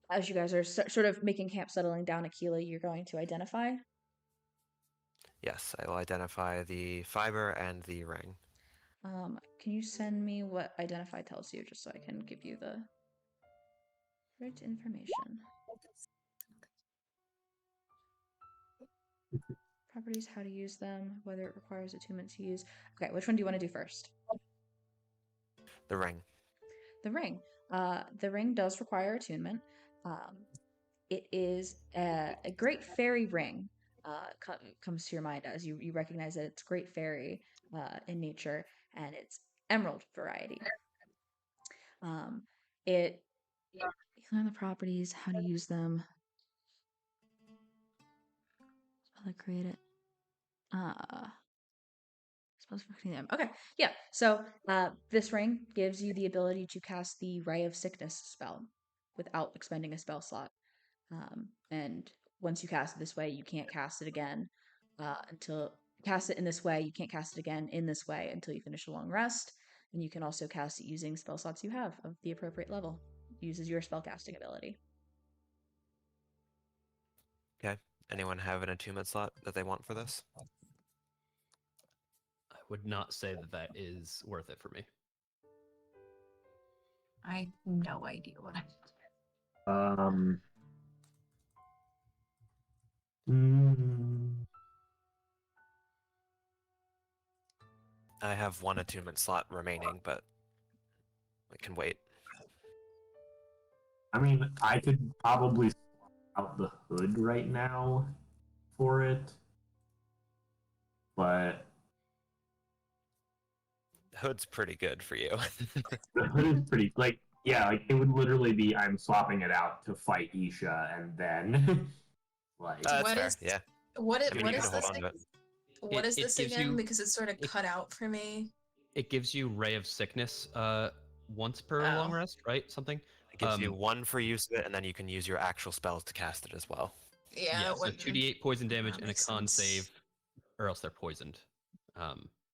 as you guys are sort of making camp, settling down, Akila, you're going to identify. Yes, I will identify the fiber and the ring. Can you send me what identify tells you, just so I can give you the right information? Properties, how to use them, whether it requires attunement to use. Okay, which one do you want to do first? The ring. The ring. The ring does require attunement. It is a great fairy ring. Comes to your mind as you recognize that it's great fairy in nature, and it's emerald variety. It you learn the properties, how to use them, how to create it. Spells for cleaning them. Okay, yeah. So this ring gives you the ability to cast the Ray of Sickness spell without expending a spell slot. And once you cast it this way, you can't cast it again until cast it in this way. You can't cast it again in this way until you finish a long rest. And you can also cast it using spell slots you have of the appropriate level. It uses your spellcasting ability. Okay. Anyone have an attunement slot that they want for this? I would not say that that is worth it for me. I have no idea what mm, I have one attunement slot remaining, but we can wait. I mean, I could probably swap out the hood right now for it, but The hood's pretty good for you. the hood is pretty like yeah, like it would literally be I'm swapping it out to fight Isha and then like That's What fair. is- Yeah. What is, I mean, what you is can hold this? on to it. What It- is it this gives again? you- Because it's sort of it- cut out for me. It gives you Ray of Sickness once per Oh. long rest, right? Something. It gives you Um, one for use of it, and then you can use your actual spells to cast it as well. Yeah, Yeah, that so wouldn't- 2d8 poison damage that and a makes con sense. save, or else they're poisoned.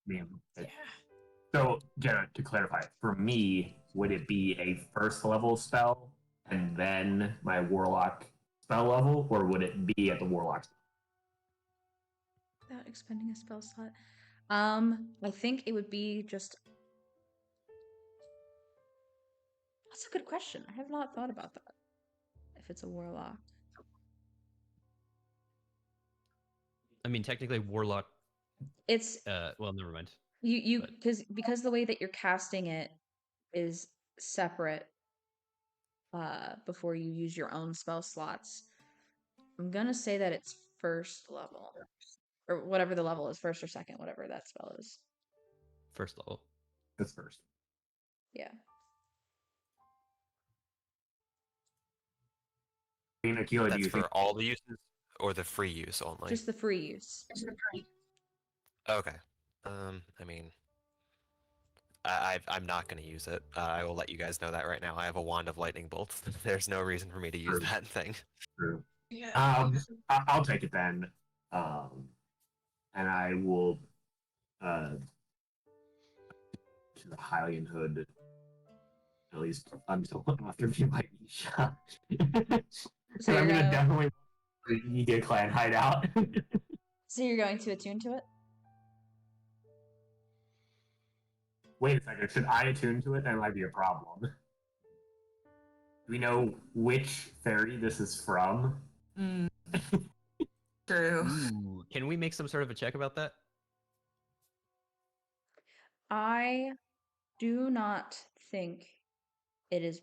man, Yeah. So, Jenna, to clarify, for me, would it be a first level spell and then my warlock spell level, or would it be at the warlock? Without expending a spell slot. I think it would be just. That's a good question. I have not thought about that. If it's a warlock. I mean, technically, Warlock. It's Well, never mind. you but- because the way that you're casting it is separate before you use your own spell slots. I'm gonna say that it's first level. Or whatever the level is, first or second, whatever that spell is. First level. That's first. Yeah. I mean, Akila, do That's you for think all the uses or the free use only? Just the free use. Okay. I mean, I'm not going to use it. I will let you guys know that right now. I have a wand of lightning bolts. There's no reason for me to use True. that thing. true? Yeah. I'll take it then. And I will to the Hylian hood at least until after we might Isha. So I'm gonna definitely get clan hideout. So you're going to attune to it? Wait a second, should I attune to it? That might be a problem. Do we know which fairy this is from? True. Ooh, can we make some sort of a check about that? I do not think it is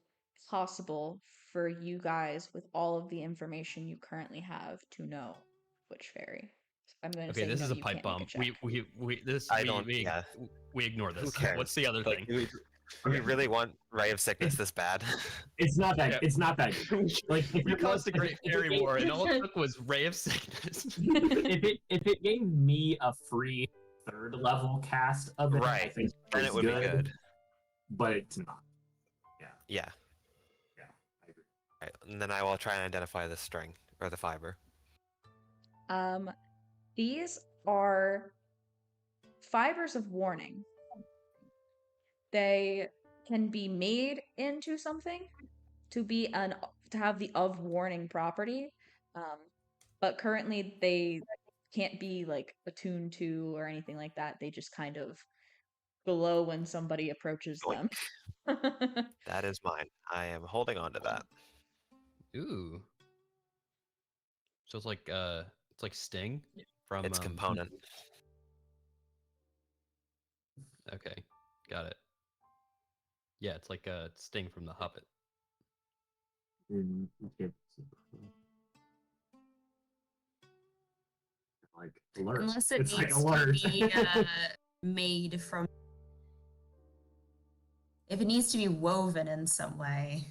possible for you guys, with all of the information you currently have, to know which fairy. I'm going to Okay, say this no, is a you pipe can't make bomb. a check. I don't- yeah. We ignore this. Who cares? What's the other Like, thing? do we really want Ray of Sickness this bad? It's not that. Yeah. It's not that. Like if We it caused was a great if fairy it- war, and all it took was Ray of Sickness. if it gave me a free third level cast of it, I Right. think Then it's it would be good. But it's not. Yeah. Yeah, I agree. Right. And then I will try and identify the string or the fiber. These are fibers of warning. They can be made into something to have the of warning property, but currently they can't be like attuned to or anything like that. They just kind of glow when somebody approaches them. That is mine. I am holding on to that. Ooh. So it's like Sting. From its component. Okay, got it. Yeah, it's like a sting from the Hobbit. Like alert. Unless it It's like needs alert. to be made from. If it needs to be woven in some way,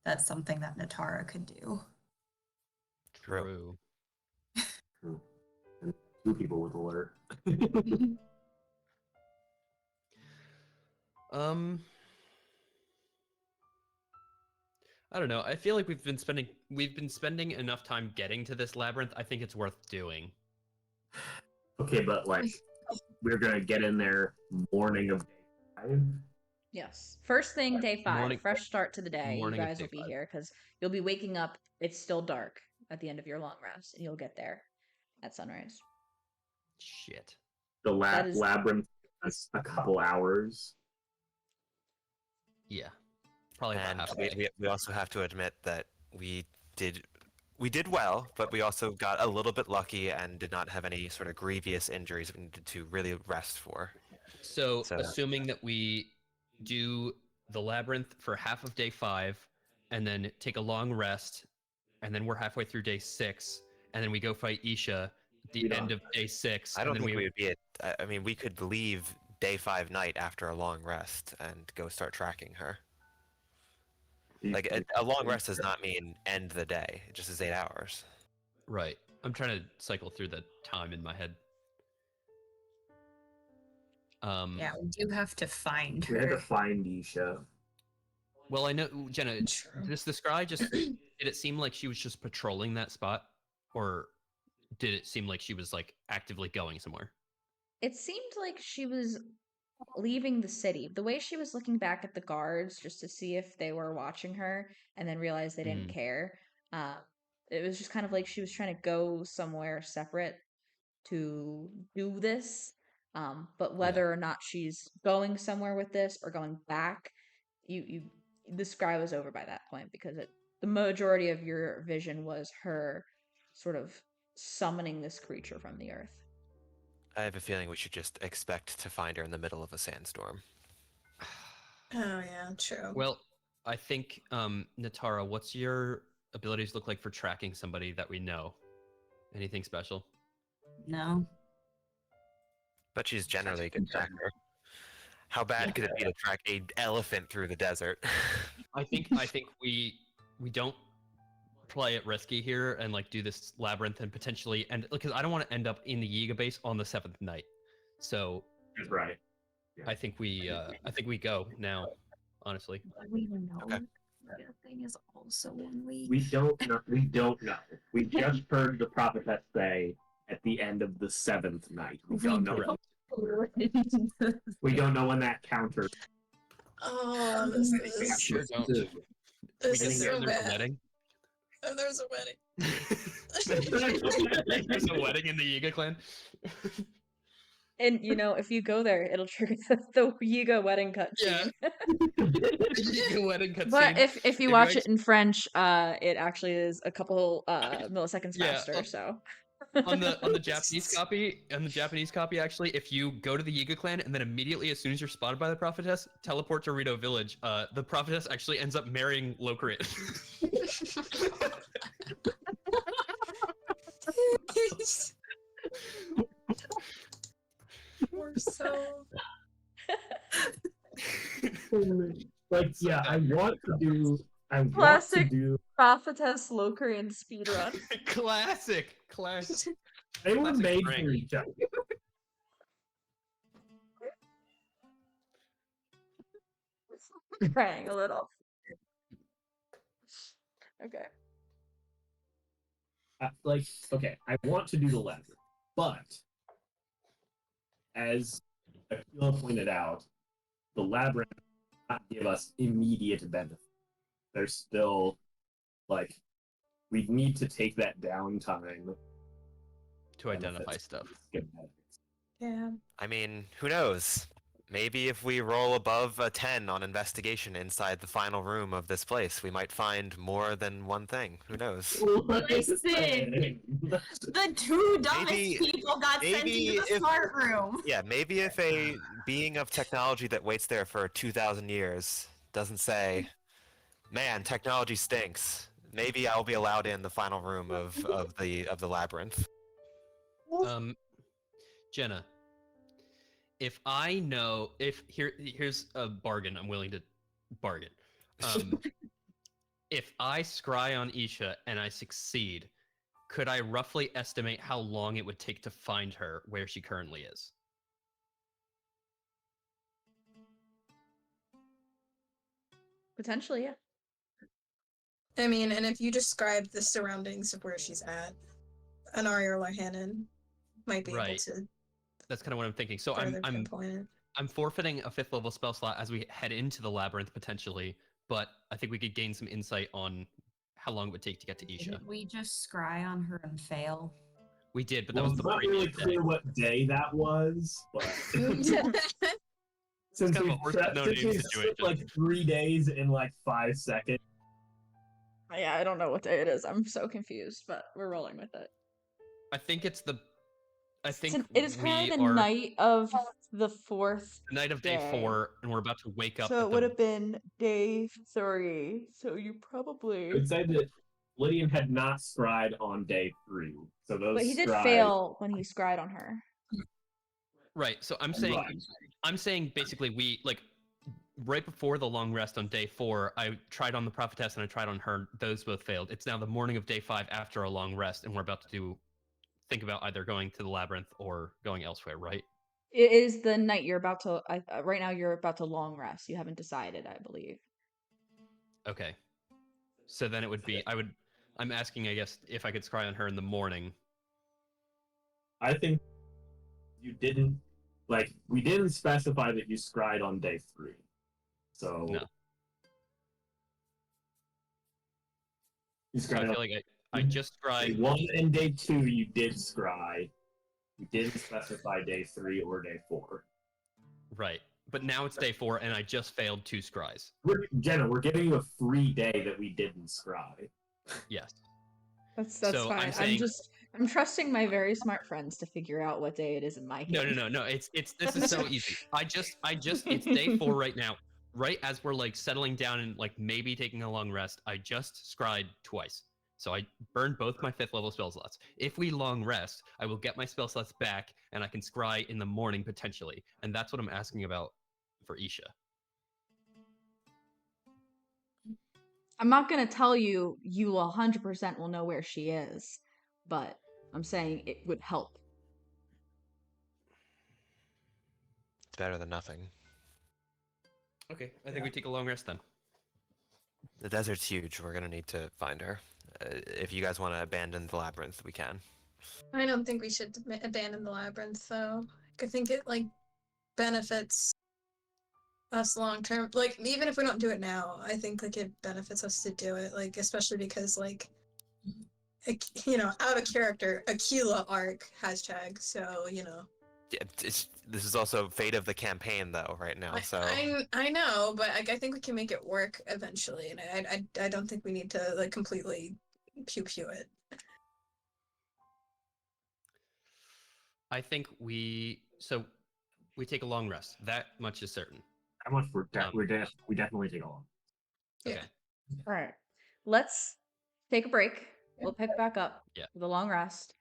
that's something that Natara could do. True. True. Two people with alert. I don't know. I feel like we've been spending enough time getting to this labyrinth. I think it's worth doing. Okay, but like we're gonna get in there morning of day 5. Yes. First thing, day 5. Morning- Fresh start to the day. You morning of guys day will be 5. here because you'll be waking up. It's still dark at the end of your long rest, and you'll get there at sunrise. Shit. The That is- labyrinth is a couple hours. Yeah. Probably about And half a day. we also have to admit that we did well, but we also got a little bit lucky and did not have any sort of grievous injuries we needed to really rest for. So, So- assuming that we do the labyrinth for half of day 5, and then take a long rest, and then we're halfway through day 6, and then we go fight Isha at the We end don't. of day 6. I don't and then think we would be I mean, we could leave day 5 night after a long rest and go start tracking her. Like a long rest does not mean end the day. It just is 8 hours. Right. I'm trying to cycle through the time in my head. Yeah, we do have to find We had to her. find Isha. Well, I know, Jenna, True. does the scry just did it seem like she was just patrolling that spot, or did it seem like she was like actively going somewhere? It seemed like she was leaving the city. The way she was looking back at the guards just to see if they were watching her and then realized they didn't care. Uh, it was just kind of like she was trying to go somewhere separate to do this. But whether or not she's going somewhere with this or going back, you the scry was over by that point because the majority of your vision was her sort of summoning this creature from the earth. I have a feeling we should just expect to find her in the middle of a sandstorm. Oh yeah, true. Well, I think, Natara, what's your abilities look like for tracking somebody that we know? Anything special? No. But she's generally a good tracker. How bad could it be to track an elephant through the desert? I think we don't play it risky here and like do this labyrinth and potentially end, because I don't want to end up in the Yiga base on the 7th night. So That's right. I think we go now, honestly. We know. Okay. The thing is also 1 week. We don't know. We don't know. We just heard the prophetess say at the end of the 7th night. We don't know. Correct. We don't know when that counter. Oh, this We is sure don't. this We is get there so and there's a bad. wedding. Oh, there's a wedding. There's a wedding in the Yiga clan. And if you go there, it'll trigger the Yiga wedding cutscene. Yeah. Yiga wedding cutscene. But if you If watch you it in French, it actually is a couple milliseconds Yeah, faster. So on the Japanese copy, actually, if you go to the Yiga clan and then immediately, as soon as you're spotted by the prophetess, teleport to Rito village, the prophetess actually ends up marrying Locrit. We're so. Like, yeah, I want to do. I want to Classic. do. prophetess Locrian speedrun. Classic. They were Classic made prank. for each other. Crying a little. Okay. Like, okay, I want to do the labyrinth, but as Akila pointed out, the labyrinth does not give us immediate benefit. There's still, like, we need to take that downtime To identify stuff. get benefits. Yeah. I mean, who knows? Maybe if we roll above a 10 on investigation inside the final room of this place, we might find more than one thing. Who knows? Listen, the two dumbest Maybe- people got sent maybe into the if- smart room. Yeah, maybe if a being of technology that waits there for 2,000 years doesn't say, "Man, technology stinks," maybe I'll be allowed in the final room of the labyrinth. Jenna, here's a bargain I'm willing to bargain. If I scry on Isha and I succeed, could I roughly estimate how long it would take to find her where she currently is? Potentially, yeah. I mean, and if you describe the surroundings of where she's at, Anari or Lyhanan might be able Right. to That's kind of what I'm thinking. So further I'm pinpoint it. I'm forfeiting a 5th level spell slot as we head into the labyrinth potentially, but I think we could gain some insight on how long it would take to get to Isha. Didn't we just scry on her and fail? We did, but that Well, was it's the not previous really day. clear what day that was, but since kind of a we've horse with no name skipped, situation. like 3 days in like 5 seconds. Yeah, I don't know what day it is. I'm so confused, but we're rolling with it. I think it's the. I think It is currently we the are night of the 4th. the night of day day. 4, and we're about to wake up. So at it would the- have been day 3. So you I probably. would say that Lydian had not scried on day 3, so those. But he did scried- fail when he scried on her. Right. So I'm saying, Right. I'm saying basically we like right before the long rest on day 4. I tried on the prophetess and I tried on her. Those both failed. It's now the morning of day 5 after a long rest, and we're about to think about either going to the labyrinth or going elsewhere. Right. It is the night you're about to. Right now, you're about to long rest. You haven't decided, I believe. Okay. So then it would be I'm asking, I guess, if I could scry on her in the morning. I think you didn't like. We didn't specify that you scried on day 3, so No. you So I scried feel on like I just day scried. 1 and day 2. You did scry. You didn't specify day 3 or day 4. Right. But now it's day 4 and I just failed 2 scries. Jenna, we're giving you a free day that we didn't scry. Yes. That's So fine. I'm saying- I'm trusting my very smart friends to figure out what day it is in my game. No. It's this is so easy. I just it's day 4 right now. Right as we're like settling down and like maybe taking a long rest, I just scried twice. So I burned both my 5th level spell slots. If we long rest, I will get my spell slots back and I can scry in the morning potentially. And that's what I'm asking about for Isha. I'm not gonna tell you 100% will know where she is, but I'm saying it would help. It's better than nothing. Okay, I think we take a long rest then. The desert's huge. We're gonna need to find her. If you guys want to abandon the labyrinth, we can. I don't think we should abandon the labyrinth, though. I think it like benefits us long term. Like even if we don't do it now, I think like it benefits us to do it. Like especially because like, out of character, Aquila arc hashtag. So Yeah, this is also fate of the campaign, though, right now. So I know, but I think we can make it work eventually, and I don't think we need to like completely pew it. I think we take a long rest. That much is certain. How much we definitely take on. Yeah. Okay. All right, let's take a break. We'll pick back up Yeah. with a long rest,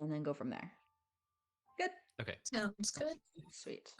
and then go from there. Good. Okay. Sounds good. Sweet.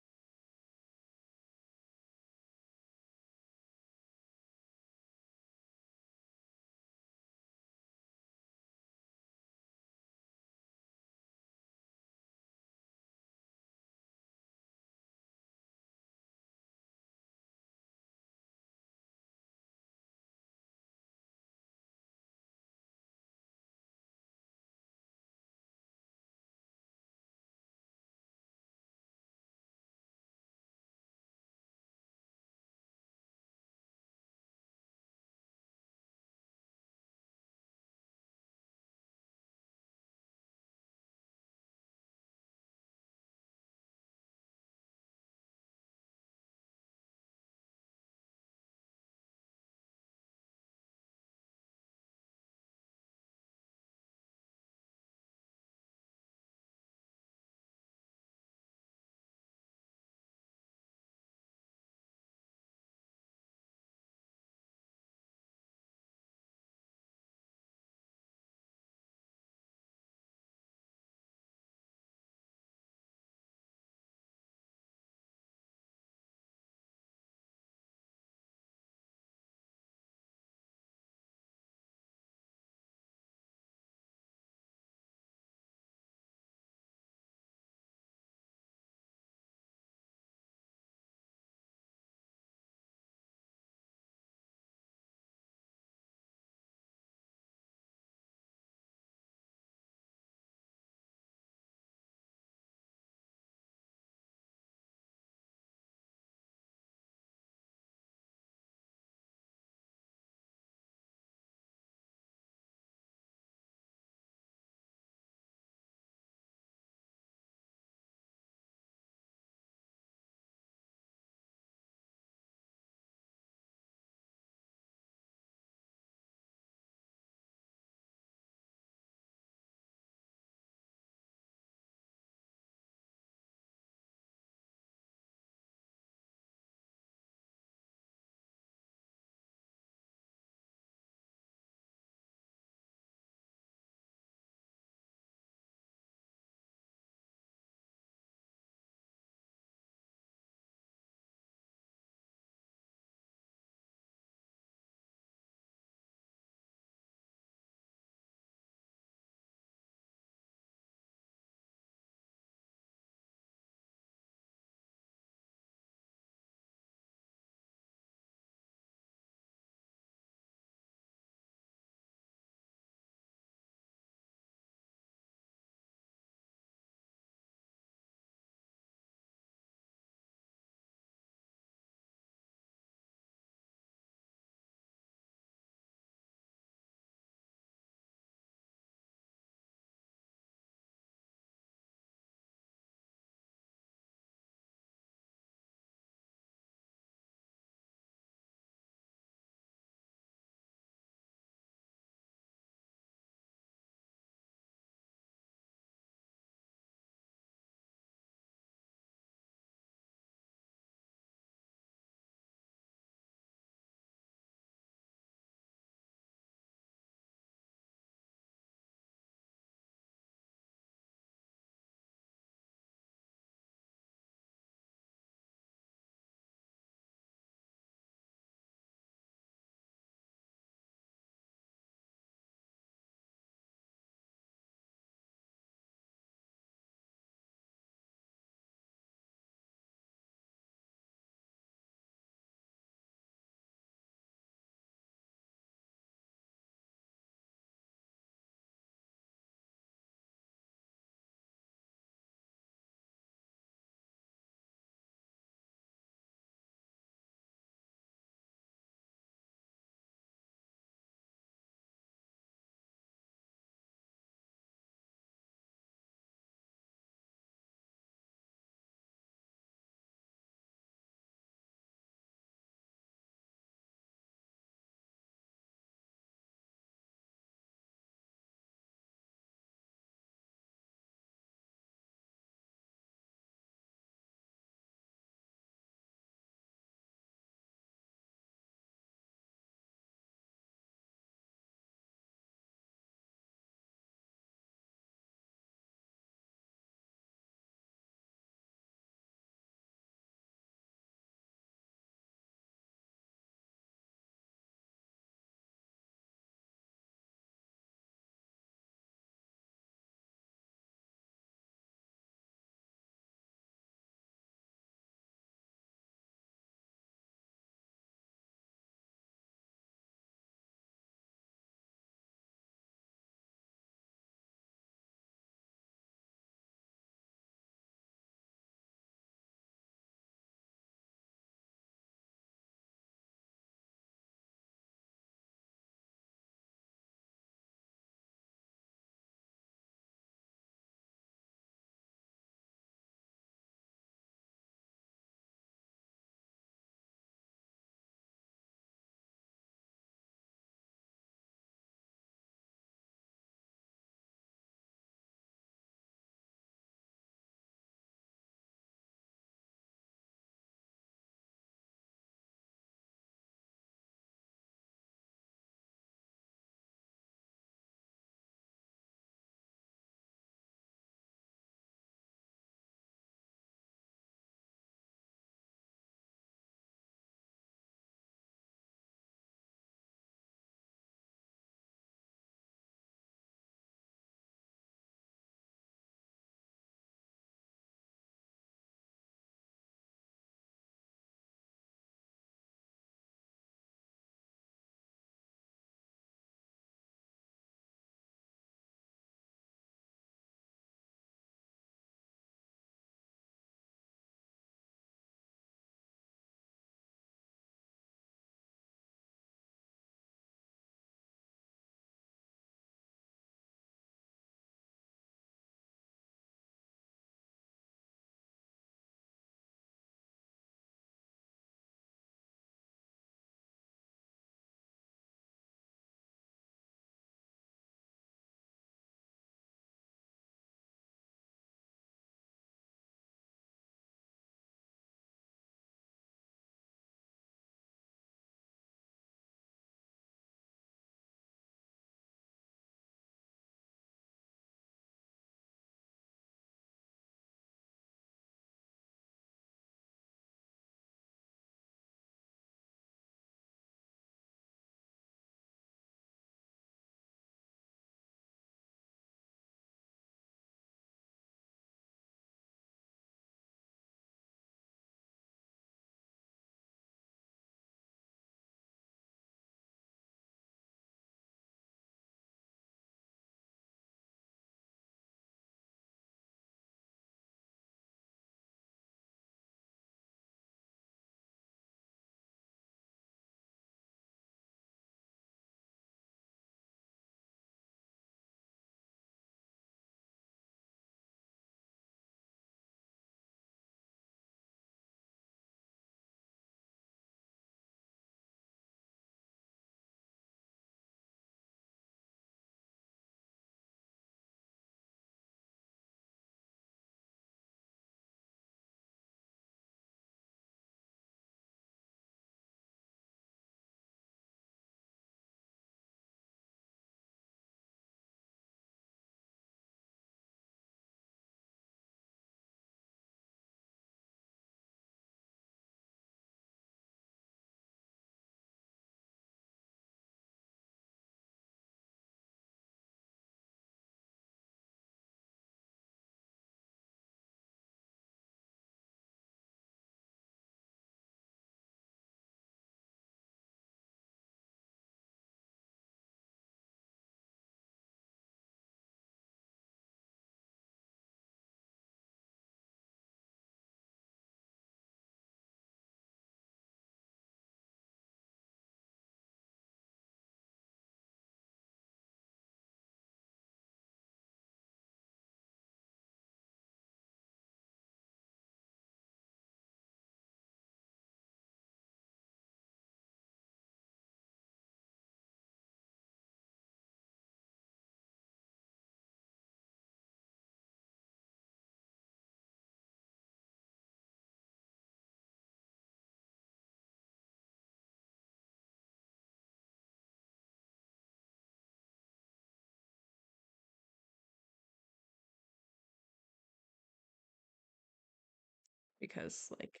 because, like,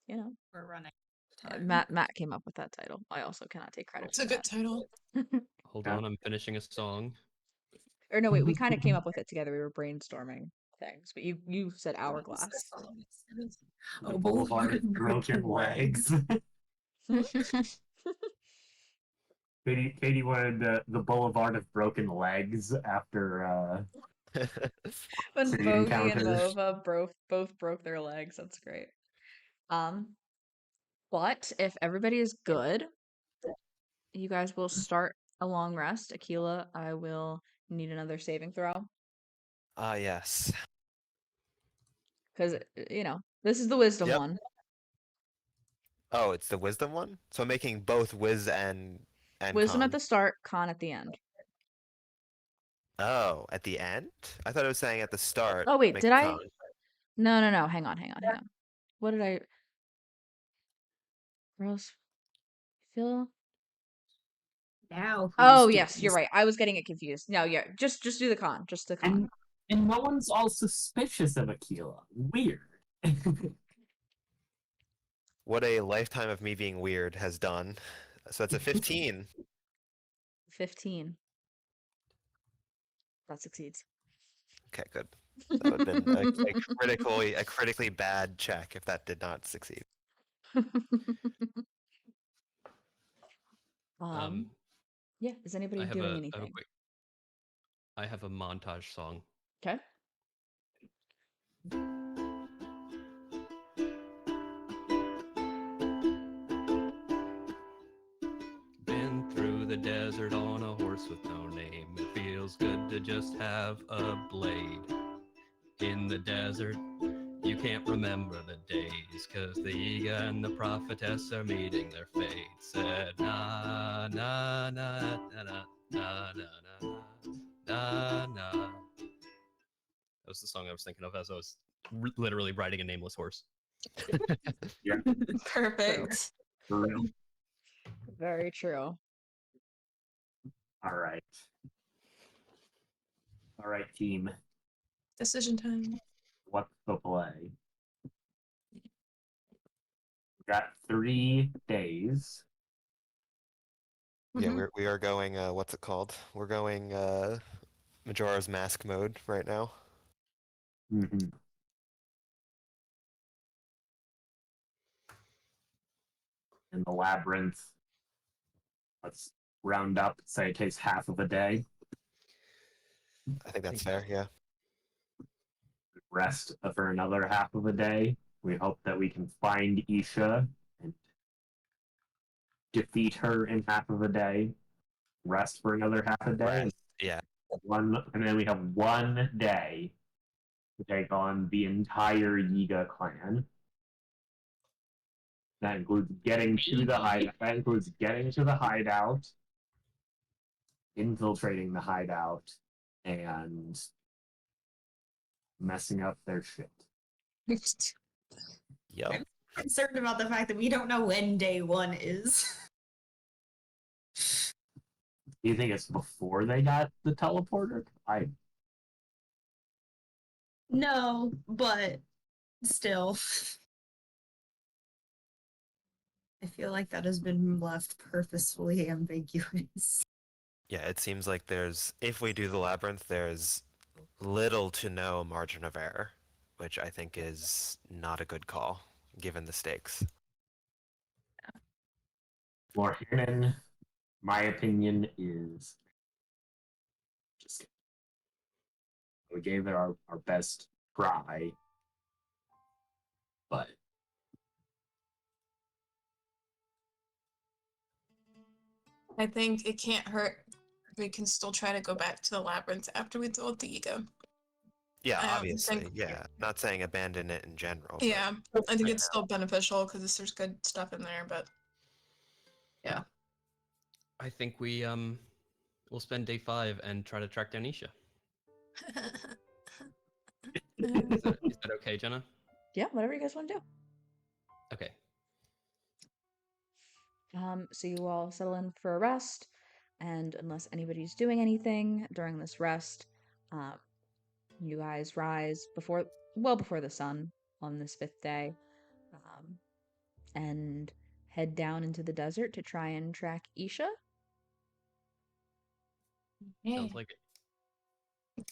you know, We're running. Time. Matt came up with that title. I also cannot take credit It's for a good title. that. Hold Yeah. on, I'm finishing a song. Or no, wait, we kind of came up with it together. We were brainstorming things, but you said Hourglass. The Boulevard of Broken Legs. Katie wanted the Boulevard of Broken Legs after When city Bogey and encounters. Mova both broke their legs. That's great. But if everybody is good, you guys will start a long rest. Aquila, I will need another saving throw Ah, yes. because this is the wisdom Yep. one. Oh, it's the wisdom one? So I'm making both whiz and Wisdom at con. the start, con at the end. Oh, at the end? I thought it was saying at the start. Oh wait, make did I? con. No. Hang on. What did I? Girls, feel. Now. Oh yes, you're right. I was getting it confused. No, yeah, just do the con, just the con. And no one's all suspicious of Aquila. Weird. What a lifetime of me being weird has done. So that's a 15. 15. That succeeds. Okay, good. That would have been a critically bad check if that did not succeed. Yeah. Is anybody doing anything? I have a montage song. Okay. Been through the desert on a horse with no name. It feels good to just have a blade. In the desert, you can't remember the days, 'cause the Yiga and the prophetess are meeting their fate. Said na na na na na na na na na. That was the song I was thinking of as I was literally riding a nameless horse. Yeah, Perfect. for real. Very true. All right. All right, team. Decision time. What's the play? We got 3 days. Yeah, Mhm. we are going what's it called? We're going Majora's Mask mode right now. Mm-hmm. In the labyrinth. Let's round up. Say it takes half of a day. I think that's fair, yeah. Rest for another half of a day. We hope that we can find Isha and defeat her in half of a day. Rest for another half a day. Rest, yeah. And then we have 1 day to take on the entire Yiga clan. That includes getting to the hideout. That includes getting to the hideout, infiltrating the hideout, and messing up their shit. Yep. Concerned about the fact that we don't know when day 1 is. Do you think it's before they got the teleporter? No, but still. I feel like that has been left purposefully ambiguous. Yeah, it seems like if we do the labyrinth, there's little to no margin of error, which I think is not a good call, given the stakes. For Hannon, my opinion is just we gave it our best try, but I think it can't hurt. We can still try to go back to the labyrinth after we deal with the ego. Yeah, I obviously, think- yeah. Not saying abandon it in general. but- Yeah, I think it's still beneficial because there's good stuff in there, but yeah. I think we'll spend day 5 and try to track down Isha. Is that okay, Jenna? Yeah, whatever you guys want to do. Okay. So you all settle in for a rest, and unless anybody's doing anything during this rest, you guys rise before the sun. on this 5th day, and head down into the desert to try and track Isha. Sounds like it.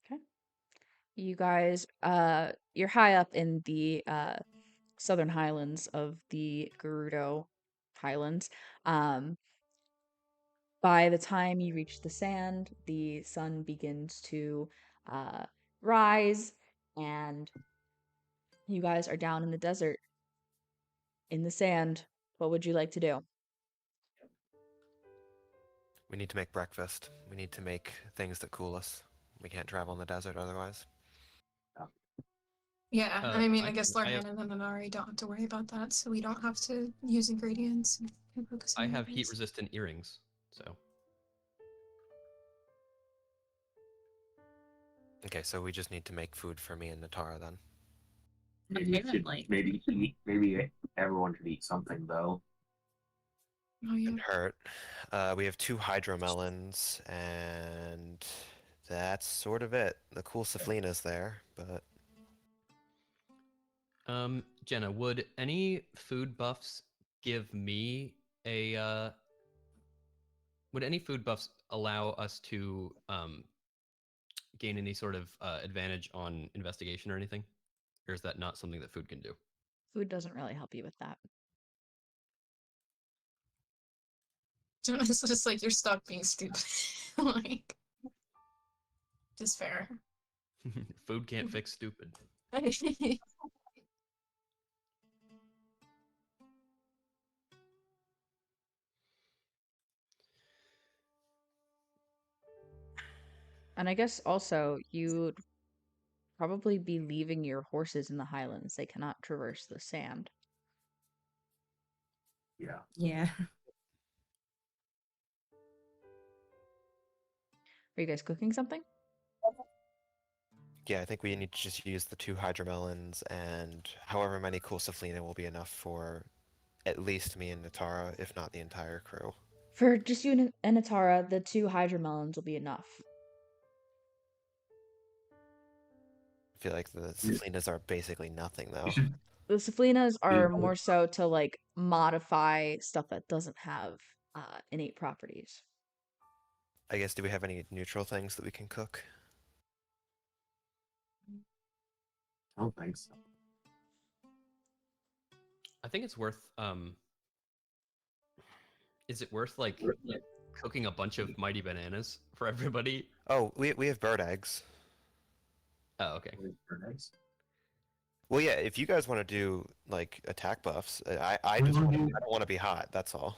Okay. You guys, you're high up in the southern highlands of the Gerudo Highlands. By the time you reach the sand, the sun begins to rise, and you guys are down in the desert in the sand. What would you like to do? We need to make breakfast. We need to make things that cool us. We can't travel in the desert otherwise. Yeah, and I mean, I guess I have, Lorhan and Nanari don't have to worry about that, so we don't have to use ingredients and focus on I have ingredients. heat-resistant earrings, so Okay, so we just need to make food for me and Natara then. Maybe everyone should eat something though. Oh yeah. It hurt. We have 2 hydromelons, and that's sort of it. The cool Saflina's there, but Jenna, would any food buffs give me a would any food buffs allow us to gain any sort of advantage on investigation or anything? Or is that not something that food can do? Food doesn't really help you with that. It's just like you're stuck being stupid. Like, just fair. Food can't fix stupid. And I guess also you'd probably be leaving your horses in the highlands. They cannot traverse the sand. Yeah. Yeah. Are you guys cooking something? yeah, I think we need to just use the 2 hydromelons, and however many cool Saflina will be enough for at least me and Natara, if not the entire crew. For just you and Atara, the 2 hydromelons will be enough. I feel like the Saflinas are basically nothing though. The Saflinas are Yeah. more so to like modify stuff that doesn't have innate properties. I guess, do we have any neutral things that we can cook? I don't think so. I think it's worth is it worth like cooking a bunch of mighty bananas for everybody? Oh, we have bird eggs. Oh, okay. Well, yeah, if you guys want to do like attack buffs, I We just wanna wanna, do- I don't want to be hot. That's all.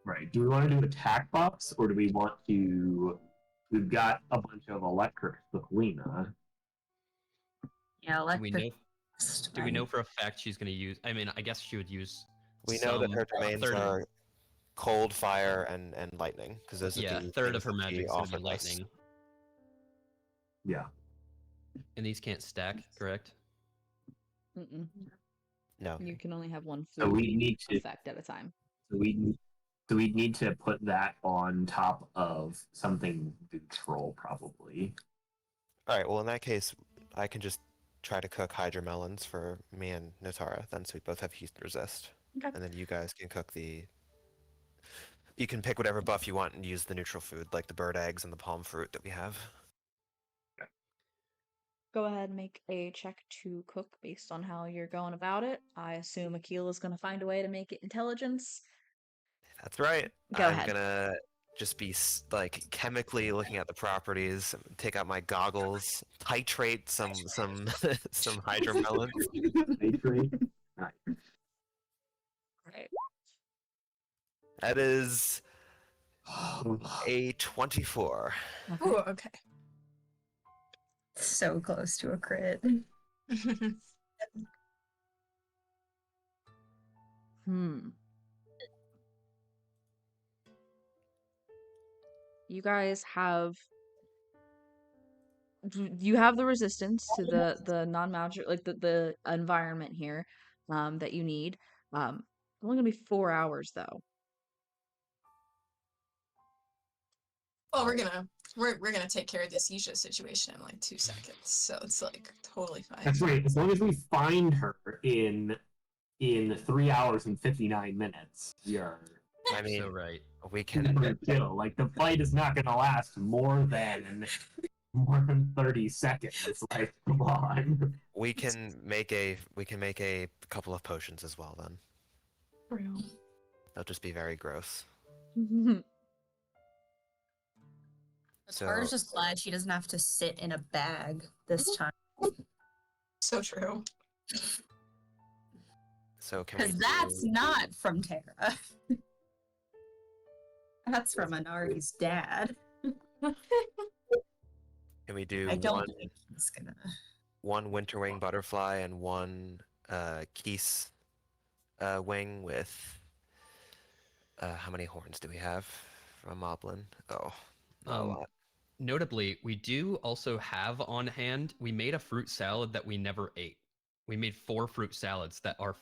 Right. Do we want to do attack buffs or do we want to? We've got a bunch of electric Saflina. Yeah, Do we know? electric. Do we know for a fact she's going to use? I mean, I guess she would use. We know that her a domains third of- are cold, fire, and lightning, because those yeah, are the a third of things her that she magic is going to be offered us. lightning, Yeah. and these can't stack, correct? Mm-mm. No. You can only have one So food we need to. effect at a time. So we need to put that on top of something neutral, probably. All right. Well, in that case, I can just try to cook hydromelons for me and Natara, then, so we both have heat resist, Okay. and then you guys can cook the. You can pick whatever buff you want and use the neutral food, like the bird eggs and the palm fruit that we have. Go ahead and make a check to cook based on how you're going about it. I assume Akil is going to find a way to make it intelligence. That's right. Go I'm ahead. gonna just be like chemically looking at the properties, take out my goggles, titrate some some hydromelons. Nitrate. Right. That is a 24. Ooh, okay. So close to a crit. You guys have you have the resistance to the non-magic, like the environment here that you need. It's only gonna be 4 hours though. Well, we're gonna we're gonna take care of this Isha situation in like 2 seconds, so it's like totally fine. That's right. As long as we find her in 3 hours and 59 minutes, you're I mean, So right. we can. super chill. Like the flight is not gonna last more than 30 seconds. Like, come on. We can make a couple of potions as well. Then Real. they'll just be very gross. Tara's just glad she doesn't have to sit in a bag this time. So true. So can we? Because that's not from Tara. That's from Anari's dad. Can we do I don't one think he's gonna. one winterwing butterfly and one geese wing with how many horns do we have from Moblin? Oh, not a lot. Notably, we do also have on hand, we made a fruit salad that we never ate. We made 4 fruit salads that are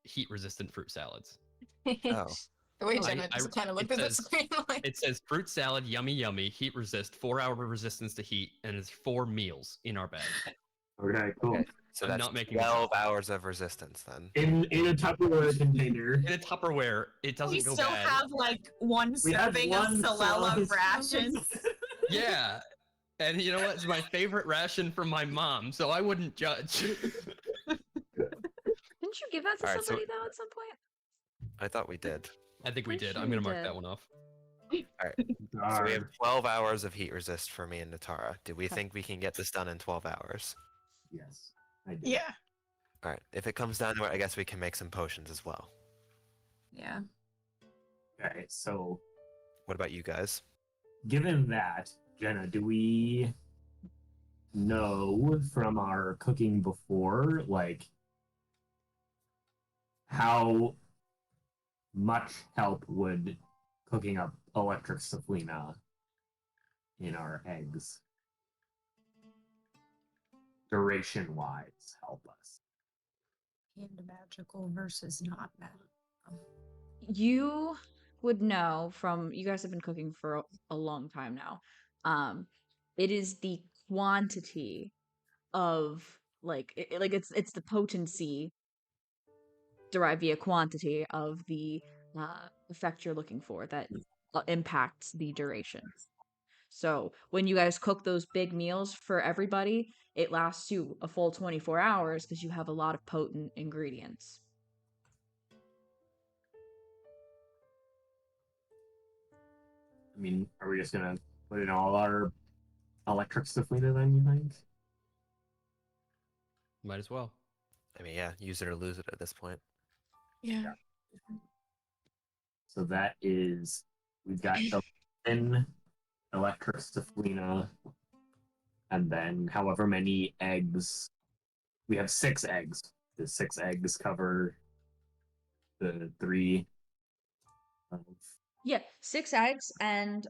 heat-resistant fruit salads. Oh, The way Oh, Jenna just kind of looked at the screen like. It says fruit salad, yummy, yummy, heat resist, 4-hour resistance to heat, and it's 4 meals in our bag. Okay, cool. okay. So I'm that's not making this 12 hours of resistance then. In a Tupperware container. In a Tupperware, it doesn't We go still bad. have like one We have serving one of Solella slice. rations. Yeah. And you know what? It's my favorite ration from my mom, so I wouldn't judge. Didn't you give that to Alright, so- somebody though at some point? I thought we did. I think we Pretty did. sure I'm gonna we mark did. that one off. So we have 12 hours of heat resist for me and Natara. Do we Okay. think we can get this done in 12 hours? Yes, I do. Yeah. All right. If it comes down to it, I guess we can make some potions as well. Yeah. Okay, so What about you guys? given that, Jenna, do we know from our cooking before, like, how much help would cooking up electric cephalina in our eggs, duration wise, help us? And magical versus not magical. You would know from you guys have been cooking for a long time now. It is the quantity of it's the potency derived via quantity of the effect you're looking for that impacts the duration. So when you guys cook those big meals for everybody, it lasts you a full 24 hours because you have a lot of potent ingredients. I mean, are we just gonna put in all our electric cephalina then, you think? Might as well. I mean, yeah, use it or lose it at this point. Yeah. So that is, we've got the 10 electric cephalina, and then however many eggs. We have 6 eggs. The 6 eggs cover the 3 of Yeah, 6 eggs, and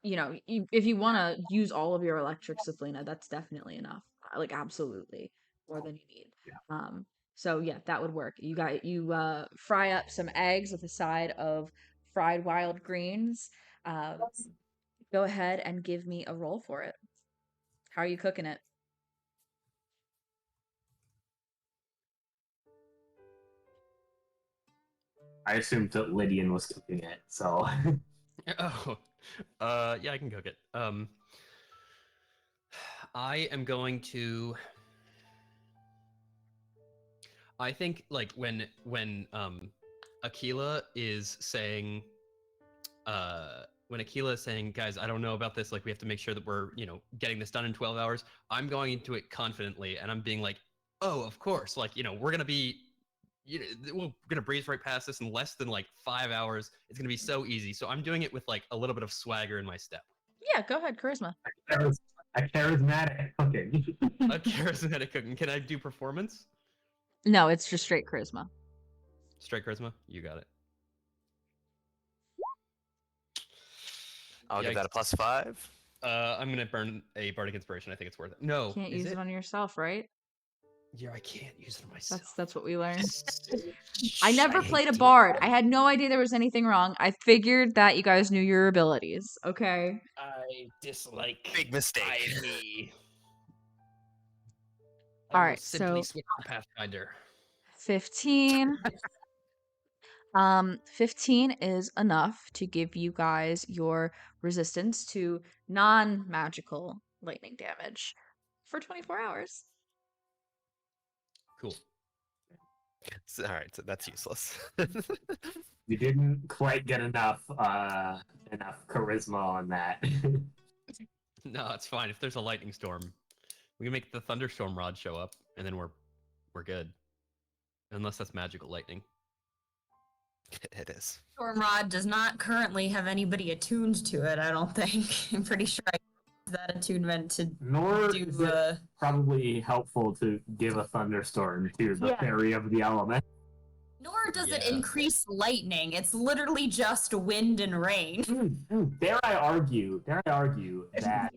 if you want to use all of your electric cephalina, that's definitely enough. Like absolutely more than you need. Yeah. So yeah, that would work. You fry up some eggs with a side of fried wild greens. Go ahead and give me a roll for it. How are you cooking it? I assumed that Lydian was cooking it, so Oh, yeah, I can cook it. I am going to. I think like when Aquila is saying, guys, I don't know about this. Like, we have to make sure that we're getting this done in 12 hours. I'm going into it confidently, and I'm being like, oh, of course. Like, we're gonna be. We're gonna breeze right past this in less than like 5 hours. It's gonna be so easy. So I'm doing it with like a little bit of swagger in my step. Yeah, go ahead, charisma. a charismatic cooking. A charismatic cooking. Can I do performance? No, it's just straight charisma. Straight charisma. You got it. I'll give Yikes. that a +5. I'm gonna burn a bardic inspiration. I think it's worth it. No, Can't is use it on yourself, right? Yeah, I can't use it myself. That's what we learned. I never played a bard. I had no idea there was anything wrong. I figured that you guys knew your abilities. Okay. I dislike Big mistake. me. All I will right, simply so- switch to Pathfinder. 15. 15 is enough to give you guys your resistance to non-magical lightning damage for 24 hours. Cool. All right, so that's useless. You didn't quite get enough charisma on that. No, it's fine. If there's a lightning storm, we can make the thunderstorm rod show up, and then we're good. Unless that's magical lightning. It is. Stormrod does not currently have anybody attuned to it, I don't think. I'm pretty sure I used that attunement to Nor do is it probably helpful to give a thunderstorm to the fairy of the element. Nor does it Yeah. increase lightning. It's literally just wind and rain. Dare I argue that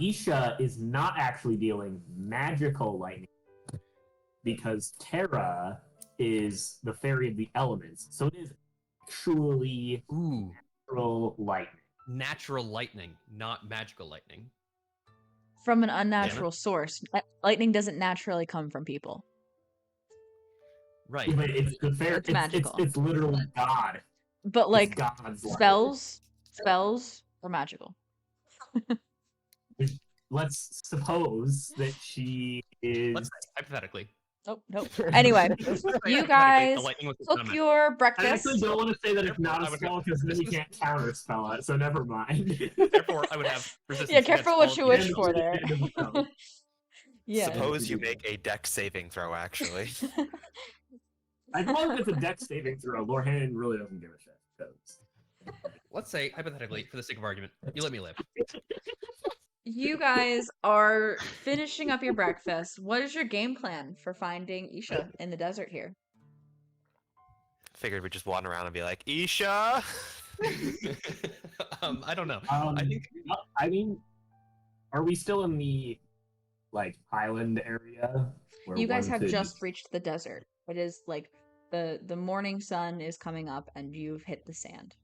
Isha is not actually dealing magical lightning because Terra is the fairy of the elements, so it is actually Ooh, natural lightning. natural lightning, not magical lightning. From an unnatural source. Lightning doesn't naturally come from people. Right. But it's the fairy. It's magical. It's literally God. But It's like God's spells are magical. Let's suppose that she is. Let's say, hypothetically. Oh, nope. Anyway, you guys cook your I breakfast. actually don't want to say that it's Therefore, not I a would spell have because then we resistance. can't counter spell it, so never mind. Therefore, I would have resistance. Yeah, careful what against you all of wish the for damage. there. Yeah. Suppose you make a deck saving throw, actually. As long as it's a dex saving throw, Lorhan really doesn't give a shit. 'cause- Let's say, hypothetically, for the sake of argument, you let me live. You guys are finishing up your breakfast. What is your game plan for finding Isha in the desert here? Figured we'd just wander around and be like, Isha! I don't know. I think mean, are we still in the like island area? Where You guys one have could- just reached the desert. It is like the morning sun is coming up and you've hit the sand.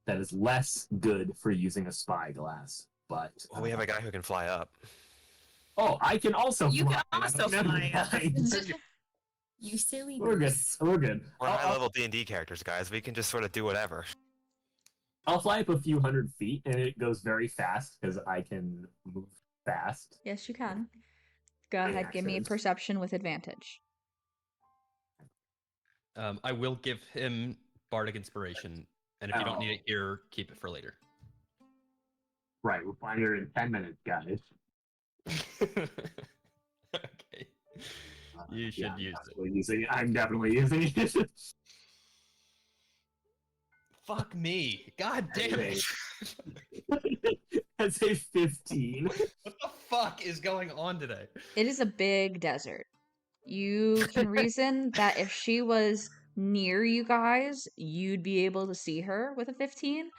that is less good for using a spyglass, but Well, we have a guy who can fly up. Oh, I can also. You fly. can also Never fly up. mind. You silly We're good. goose. We're good. We're I'll- high-level D&D characters, guys. We can just sort of do whatever. I'll fly up a few hundred feet, and it goes very fast because I can move fast. Yes, you can. Go Any ahead, give me actions? perception with advantage. I will give him bardic inspiration, and if you don't need it here, keep it for later. Right, we'll find her in 10 minutes, guys. Okay. You should use it. I'm definitely using it. Fuck me. God damn it. That's a 15. What the fuck is going on today? It is a big desert. You can reason that if she was near you guys, you'd be able to see her with a 15.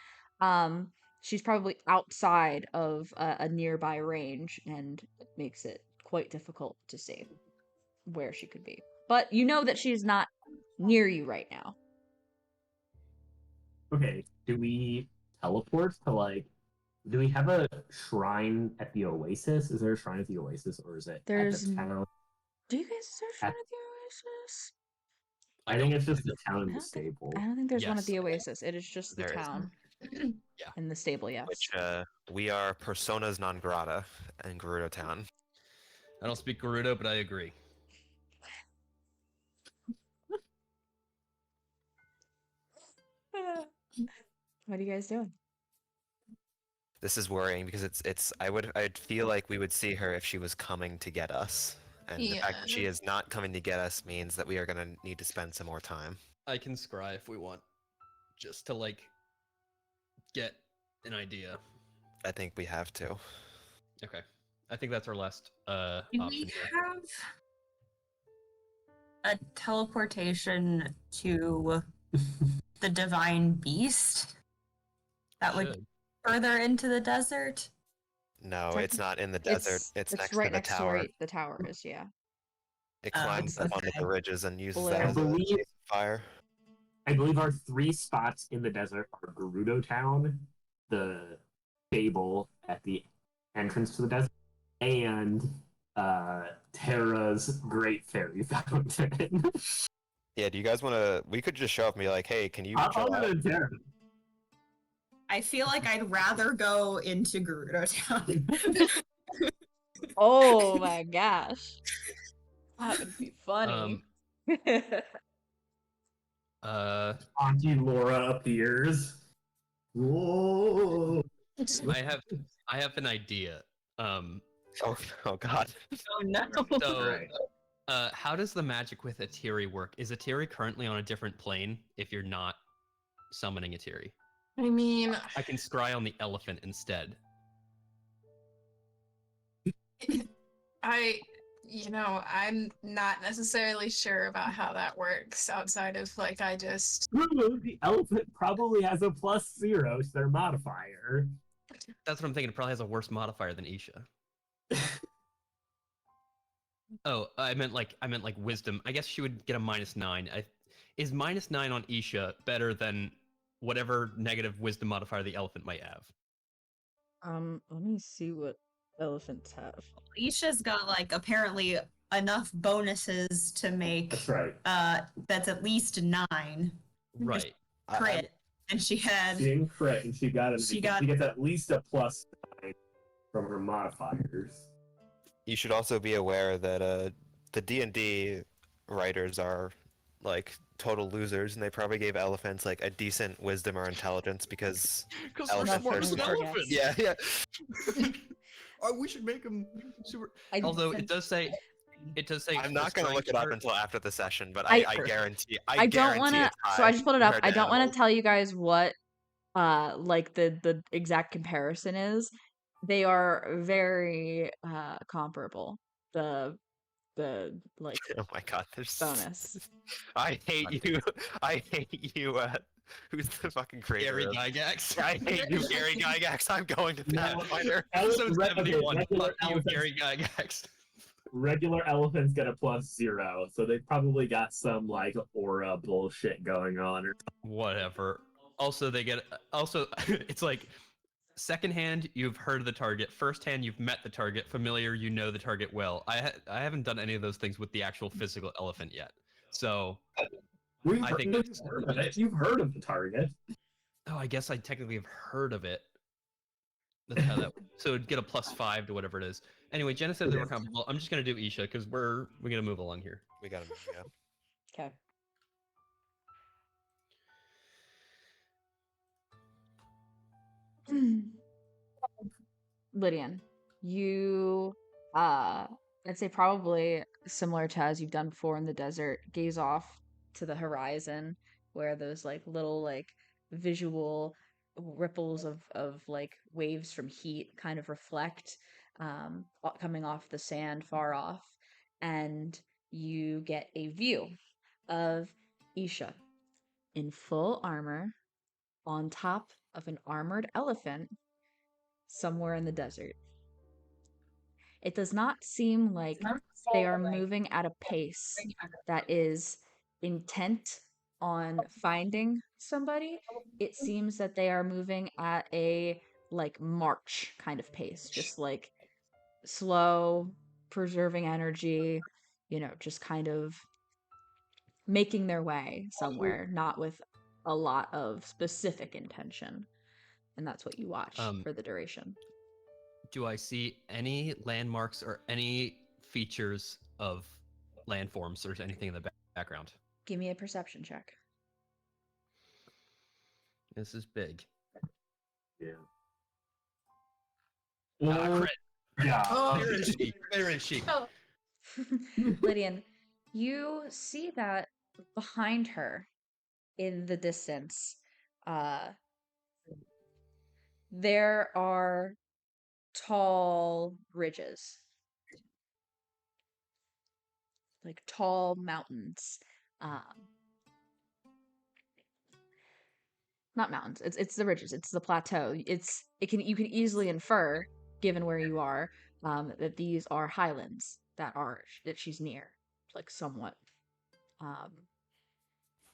She's probably outside of a nearby range, and it makes it quite difficult to see where she could be. But you know that she's not near you right now. Okay, do we teleport to like? Do we have a shrine at the Oasis? Is there a shrine at the Oasis, or is it There's at the town? Do you guys search At- one at the Oasis? I think it's just the the town I and the don't think- stable. I don't think there's one at Yes. the Oasis. It is just the There is. town. Yeah. And the stable, yes. Which, we are personas non grata in Gerudo Town. I don't speak Gerudo, but I agree. What are you guys doing? This is worrying because I'd feel like we would see her if she was coming to get us. And the fact that she is not coming to get us means that we are gonna need to spend some more time. I can scry if we want, just to like get an idea. I think we have to. Okay, I think that's our last Do option. we here. have a teleportation to the divine beast that would Should. further into the desert? No, Techni- it's not in the desert. It's it's next right to the next to tower. where the tower is. Yeah. It Oh, climbs it's up onto okay. the ridges and uses Blue. that I as a believe chase of fire. I believe our 3 spots in the desert are Gerudo Town, the stable at the entrance to the desert, and Terra's Great Fairy Fountain. Yeah, do you guys want to? We could just show up and be like, "Hey, can you I'll chill go out?" to Terra. I feel like I'd rather go into Gerudo Town. Oh my gosh, that would be funny. Auntie Laura appears. Whoa! I have an idea. Oh, oh God. Oh no. So Right. how does the magic with Atiri work? Is Atiri currently on a different plane if you're not summoning Atiri? I mean, I can scry on the elephant instead. I'm not necessarily sure about how that works outside of like The elephant probably has a +0 to their modifier. That's what I'm thinking. It probably has a worse modifier than Isha. Oh, I meant like wisdom. I guess she would get a -9. Is -9 on Isha better than whatever negative wisdom modifier the elephant might have? Let me see what elephants have. Isha's got like apparently enough bonuses to make That's right. that's at least 9 Right. crit, and she had She didn't crit, and she She gets at least a +9 from her modifiers. You should also be aware that the D&D writers are like total losers, and they probably gave elephants like a decent wisdom or intelligence because Because elephants are smart as an smart. elephant. Yeah, yeah. Oh, we should make them super. I- Although it does say I'm not gonna scrying look it up her- until after the session, but I- I guarantee I don't guarantee want to. it's high So I just pulled it up. compared I to don't want animals. to tell you guys what, like the exact comparison is. They are very comparable. The like Oh my God, there's bonus. I hate you. I hate you. Who's the fucking creator? Gary of- Gygax. I hate you, Gary Gygax. I'm going to No. Pathfinder. Episode Re- 71. regular Fuck you, elephants- Gary Gygax. Regular elephants get a +0, so they probably got some like aura bullshit going on. Or Whatever. Also, they get. Also, it's like second hand, you've heard of the target. First hand, you've met the target. Familiar, you know the target well. I haven't done any of those things with the actual physical elephant yet. So, We've I heard, think you've heard of it. You've heard of the target. oh, I guess I technically have heard of it. That's how that. So it'd get a +5 to whatever it is. Anyway, Jenna said they were comparable. I'm just gonna do Isha because we're gonna move along here. We got him. Yeah. Okay. Lydian, you I'd say probably similar to as you've done before in the desert, gaze off to the horizon where those like little like visual ripples of like waves from heat kind of reflect coming off the sand far off, and you get a view of Isha in full armor on top of an armored elephant somewhere in the desert. It does not seem like they are moving at a pace that is intent on finding somebody. It seems that they are moving at a like march kind of pace, just like slow, preserving energy, just kind of making their way somewhere, not with a lot of specific intention. And that's what you watch for the duration. Do I see any landmarks or any features of landforms or anything in the background? Give me a perception check. This is big. Yeah. Crit. Yeah. Oh. Where is she? Where is she? Lydian, you see that behind her in the distance, there are tall ridges, like tall mountains. Not mountains. It's the ridges. It's the plateau. You can easily infer given where you are, that these are highlands that she's near, like somewhat. Um,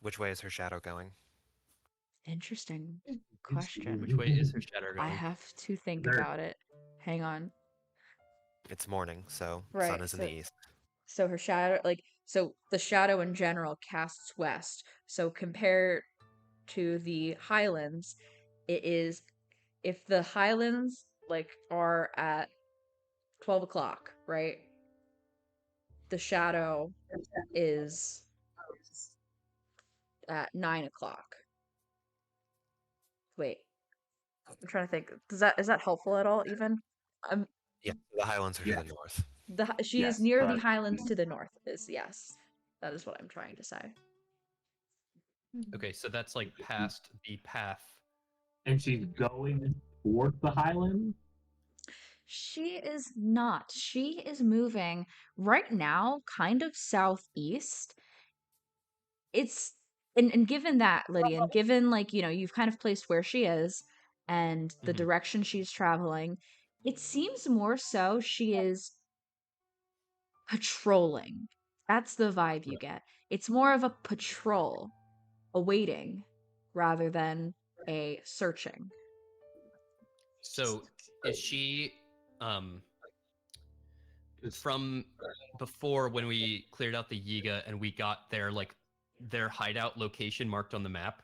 Which way is her shadow going? Interesting It's- question. Which way is her shadow I going? have to think There- about it. Hang on. It's morning, so sun Right. is in the east. So her shadow, so the shadow in general casts west. So compared to the highlands, it is if the highlands are at 12 o'clock, right? The shadow is at 9 o'clock. Wait, I'm trying to think. Is that helpful at all? Even um, Yeah, the highlands are to Yeah. the north. she is Yes, near the but highlands to the north. Is yes, that is what I'm trying to say. Okay, so that's like past the path. and she's going towards the highland. She is not. She is moving right now, kind of southeast. It's and given that, Lydian, given you've kind of placed where she is and the Mhm. direction she's traveling, it seems more so she is patrolling. That's the vibe you get. It's more of a patrol, a waiting, rather than a searching. So is she um from before when we cleared out the Yiga and we got their hideout location marked on the map?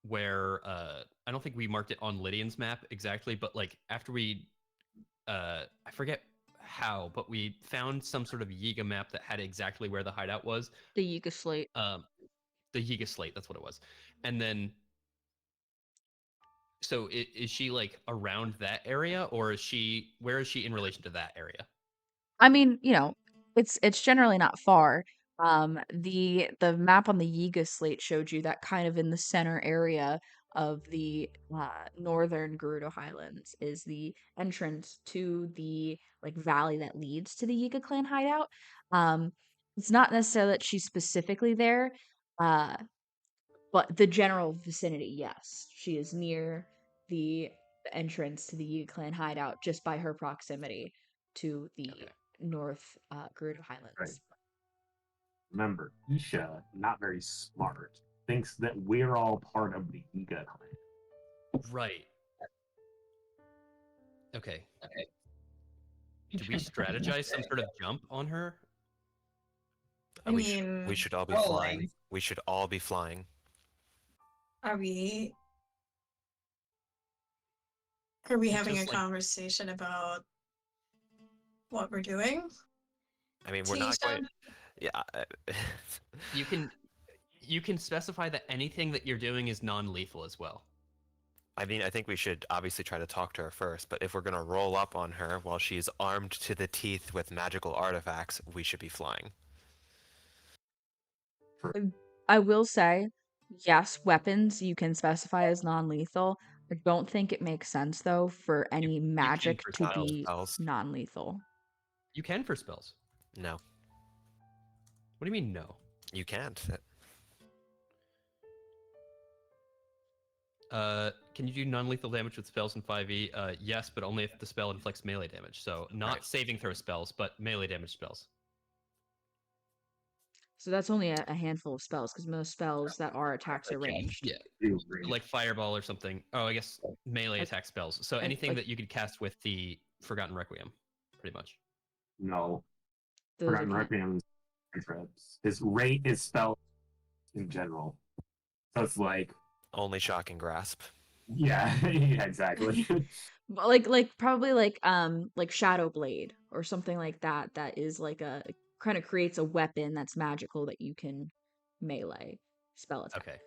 Where I don't think we marked it on Lydian's map exactly, but like after we I forget how, but we found some sort of Yiga map that had exactly where the hideout was. The Yiga Slate. The Yiga slate, that's what it was. And then so is she like around that area, or where is she in relation to that area? I mean, it's generally not far. The map on the Yiga slate showed you that kind of in the center area of the northern Gerudo Highlands is the entrance to the valley that leads to the Yiga clan hideout. Um, it's not necessarily that she's specifically there, uh, but the general vicinity, yes, she is near the entrance to the Yiga clan hideout just by her proximity to the Okay. North Gerudo Right. Highlands. Remember, Isha, not very smart, thinks that we're all part of the Iga clan. Right. Okay. Do we strategize some sort of jump on her? I we mean, should all be rolling. flying. We should all be flying. Are we? Are we having a Just like conversation about what we're doing? I mean, we're not Tisha? going. Yeah. you can specify that anything that you're doing is non-lethal as well. I mean, I think we should obviously try to talk to her first, but if we're gonna roll up on her while she's armed to the teeth with magical artifacts, we should be flying. I will say, yes, weapons you can specify as non-lethal. I don't think it makes sense though for any You can magic for to Not all be spells. non-lethal. You can for spells. No, What do you mean no? you can't. Can you do non-lethal damage with spells in 5e? Yes, but only if the spell inflicts melee damage. So not Right. saving throw spells, but melee damage spells. So that's only a handful of spells because most spells that are attacks are ranged. Yeah, like fireball or something. Oh, I guess melee Like- attack spells. So like- anything like- that you could cast with the Forgotten Requiem, pretty much. No, Those are Forgotten can- Requiem trips. His rate is spell in general. So it's like, Only shocking grasp. yeah, yeah, exactly. But probably Shadow Blade or something like that. That is kind of creates a weapon that's magical that you can melee spell attack. Okay.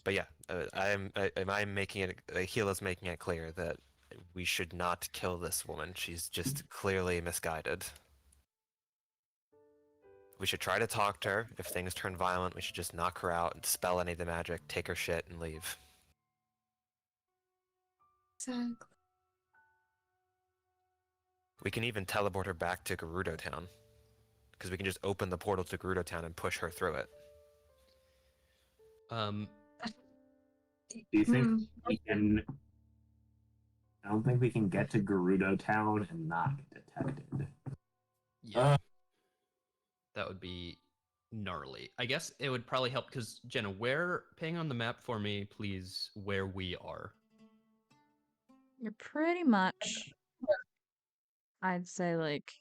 But yeah, I'm making it. Gila's making it clear that we should not kill this woman. She's just clearly misguided. We should try to talk to her. If things turn violent, we should just knock her out and dispel any of the magic, take her shit, and leave. Exactly. We can even teleport her back to Gerudo Town. Because we can just open the portal to Gerudo Town and push her through it. Do you think Mm, we can? I don't think we can get to Gerudo Town and not get detected. Yeah, that would be gnarly. I guess it would probably help because Jenna, where ping on the map for me, please, where we are. You're pretty much, I'd say, like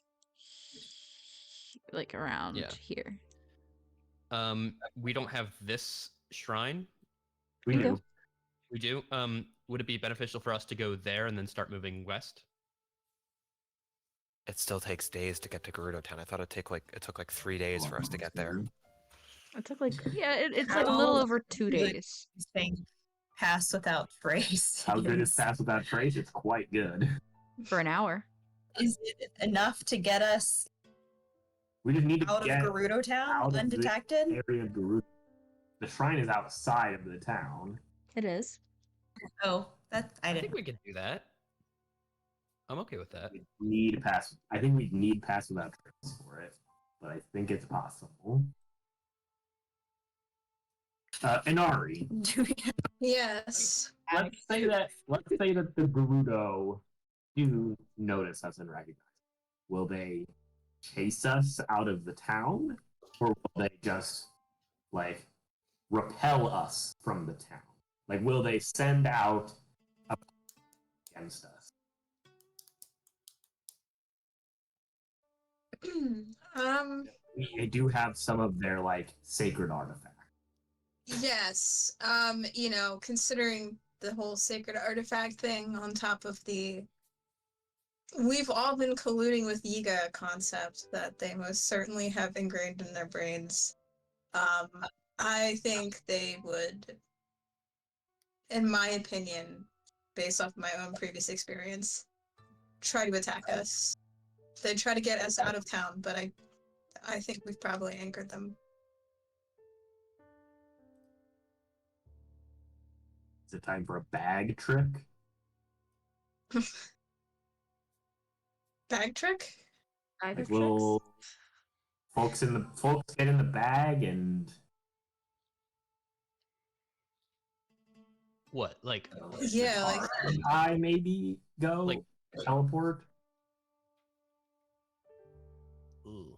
around Yeah. here. We don't have this shrine. We You do. do. We do. Would it be beneficial for us to go there and then start moving west? It still takes days to get to Gerudo Town. I thought it took like 3 days for us to get there. It took it's like a little over 2 days. Thing pass without trace. How good is Pass Without Trace? It's quite good. For an hour. Is it enough to get us We just need to out of get Gerudo Town out of the undetected? area of Gerudo. The shrine is outside of the town. It is. Oh, that I I didn't. think we could do that. I'm okay with that. We need Pass. I think we need Pass Without Trace for it, but I think it's possible. Inari. Do we have yes. Let's say that the Gerudo do notice us and recognize us. Will they chase us out of the town, or will they just like repel us from the town? Like, will they send out a against us? We do have some of their like sacred artifacts. Yes. Considering the whole sacred artifact thing on top of we've all been colluding with Yiga concept that they most certainly have ingrained in their brains. I think they would, in my opinion, based off my own previous experience, try to attack us. They'd try to get us out of town, but I think we've probably angered them. Is it time for a bag trick? Bag trick? Bag Like of little tricks? folks get in the bag and What? Like, Yeah, like I maybe go Like- teleport. ooh,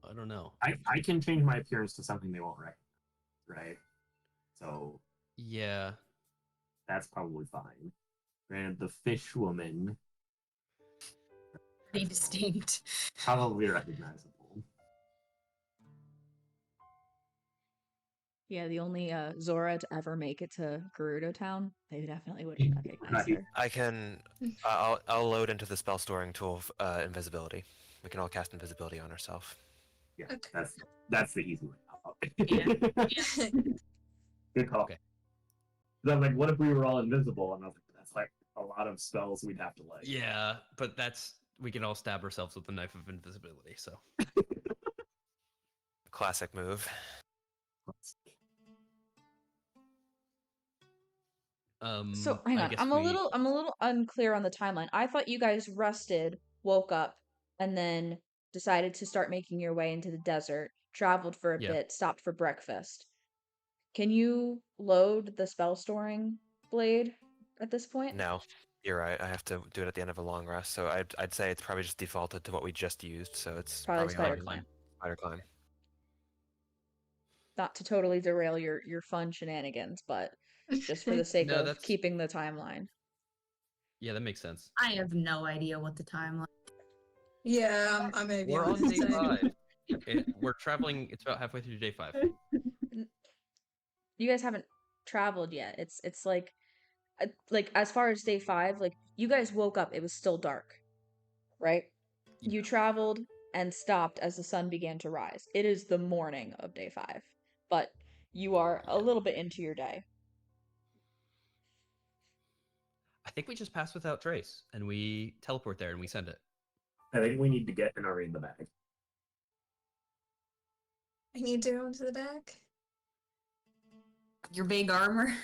I don't know. I can change my appearance to something they won't recognize, right? So Yeah. that's probably fine. Granted, the fish woman pretty distinct? probably recognizable. Yeah, the only Zora to ever make it to Gerudo Town, they definitely wouldn't recognize Right. her. I can. I'll load into the spell storing tool of invisibility. We can all cast invisibility on ourselves. Yeah, Okay. that's the easy way out. Yeah. Good call. Okay. Then like, what if we were all invisible? And I was like, that's like a lot of spells we'd have to like. Yeah, but we can all stab ourselves with the knife of invisibility. So Classic move. So hang I on, guess I'm a little unclear on the timeline. I thought you guys rested, woke up, and then decided to start making your way into the desert, traveled for a Yeah. bit, stopped for breakfast. Can you load the spell storing blade at this point? No, you're right. I have to do it at the end of a long rest. So I'd say it's probably just defaulted to what we just used. So it's Probably probably spider on climb. spider climb. Not to totally derail your fun shenanigans, but just for the sake No, of that's- keeping the timeline. yeah, that makes sense. I have no idea what the timeline. yeah, I may be We're on the day same. 5. We're traveling. It's about halfway through day 5. You guys haven't traveled yet. It's like as far as day 5, like you guys woke up, it was still dark, right? You traveled and stopped as the sun began to rise. It is the morning of day 5, but you are a little bit into your day. I think we just pass without trace, and we teleport there, and we send it. I think we need to get Inari in the bag. I need to go into the back. Your big armor.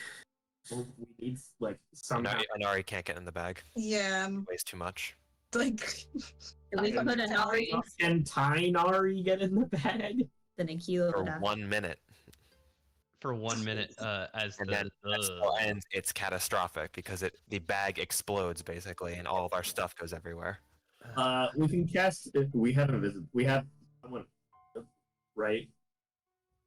Well, we need like somehow. Inari can't get in the bag. Yeah, Weighs too much. like We put Inari Can Tainari get in the bag? than a kilo For down. 1 minute. for 1 minute as And the then that spell ends, it's catastrophic because the bag explodes basically, and all of our stuff goes everywhere. We can cast if we have invisible. We have someone, right?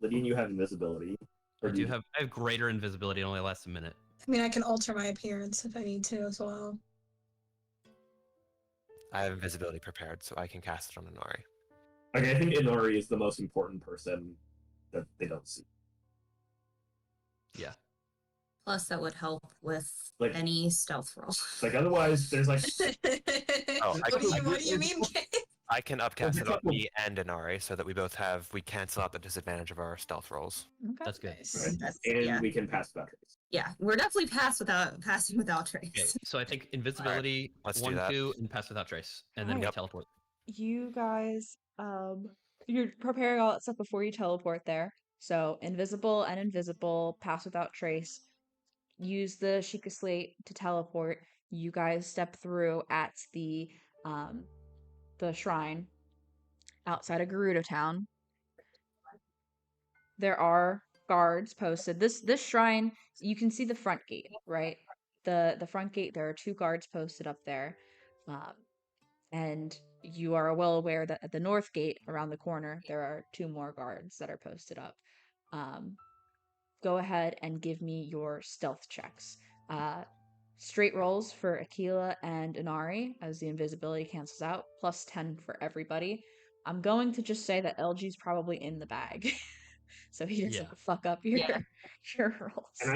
Lydian, you have invisibility. I do have greater invisibility. It only lasts a minute. I mean, I can alter my appearance if I need to as well. I have invisibility prepared, so I can cast it on Inari. Okay, I think Inori is the most important person that they don't see. Yeah. Plus, that would help with Like- any stealth roll. Like otherwise, there's like Oh, I What do you mean? I can upcast it on me and Inari so that we cancel out the disadvantage of our stealth rolls. Okay. That's good. right? That's, and yeah. we can pass without trace. Yeah, we're definitely passing without trace. Okay, so I think invisibility, let's do 1, that. 2, and pass without trace, and then we Alright. teleport. You guys, you're preparing all that stuff before you teleport there. So invisible and invisible, pass without trace. Use the Sheikah Slate to teleport. You guys step through at the shrine outside of Gerudo Town. There are guards posted. This shrine, you can see the front gate, right? The front gate, there are 2 guards posted up there. And you are well aware that at the north gate around the corner, there are 2 more guards that are posted up. Go ahead and give me your stealth checks. Straight rolls for Aquila and Inari as the invisibility cancels out, plus 10 for everybody. I'm going to just say that LG's probably in the bag, so he doesn't Yeah. fuck up your rolls. And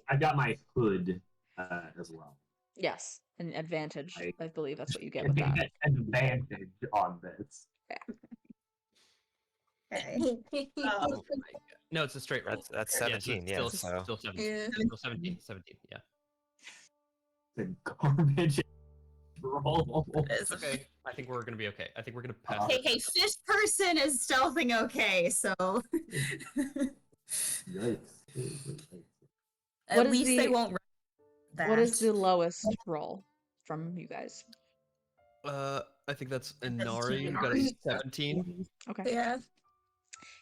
I've got my hood as well. Yes, an advantage. I- I believe that's what you get I with think that. that's an advantage on this. Okay. Oh my god. No, it's a straight roll. That's Yeah, so 17, it's yeah. still, So still 17. Yeah. Still 17, yeah. The garbage roll. It's Okay, I think we're gonna be okay. I think we're gonna pass. Hey, it. fish person is stealthing okay, so Yikes. at What is least they the- won't. That. What is the lowest roll from you guys? I think that's Inari. You got a 17. Okay. Yeah.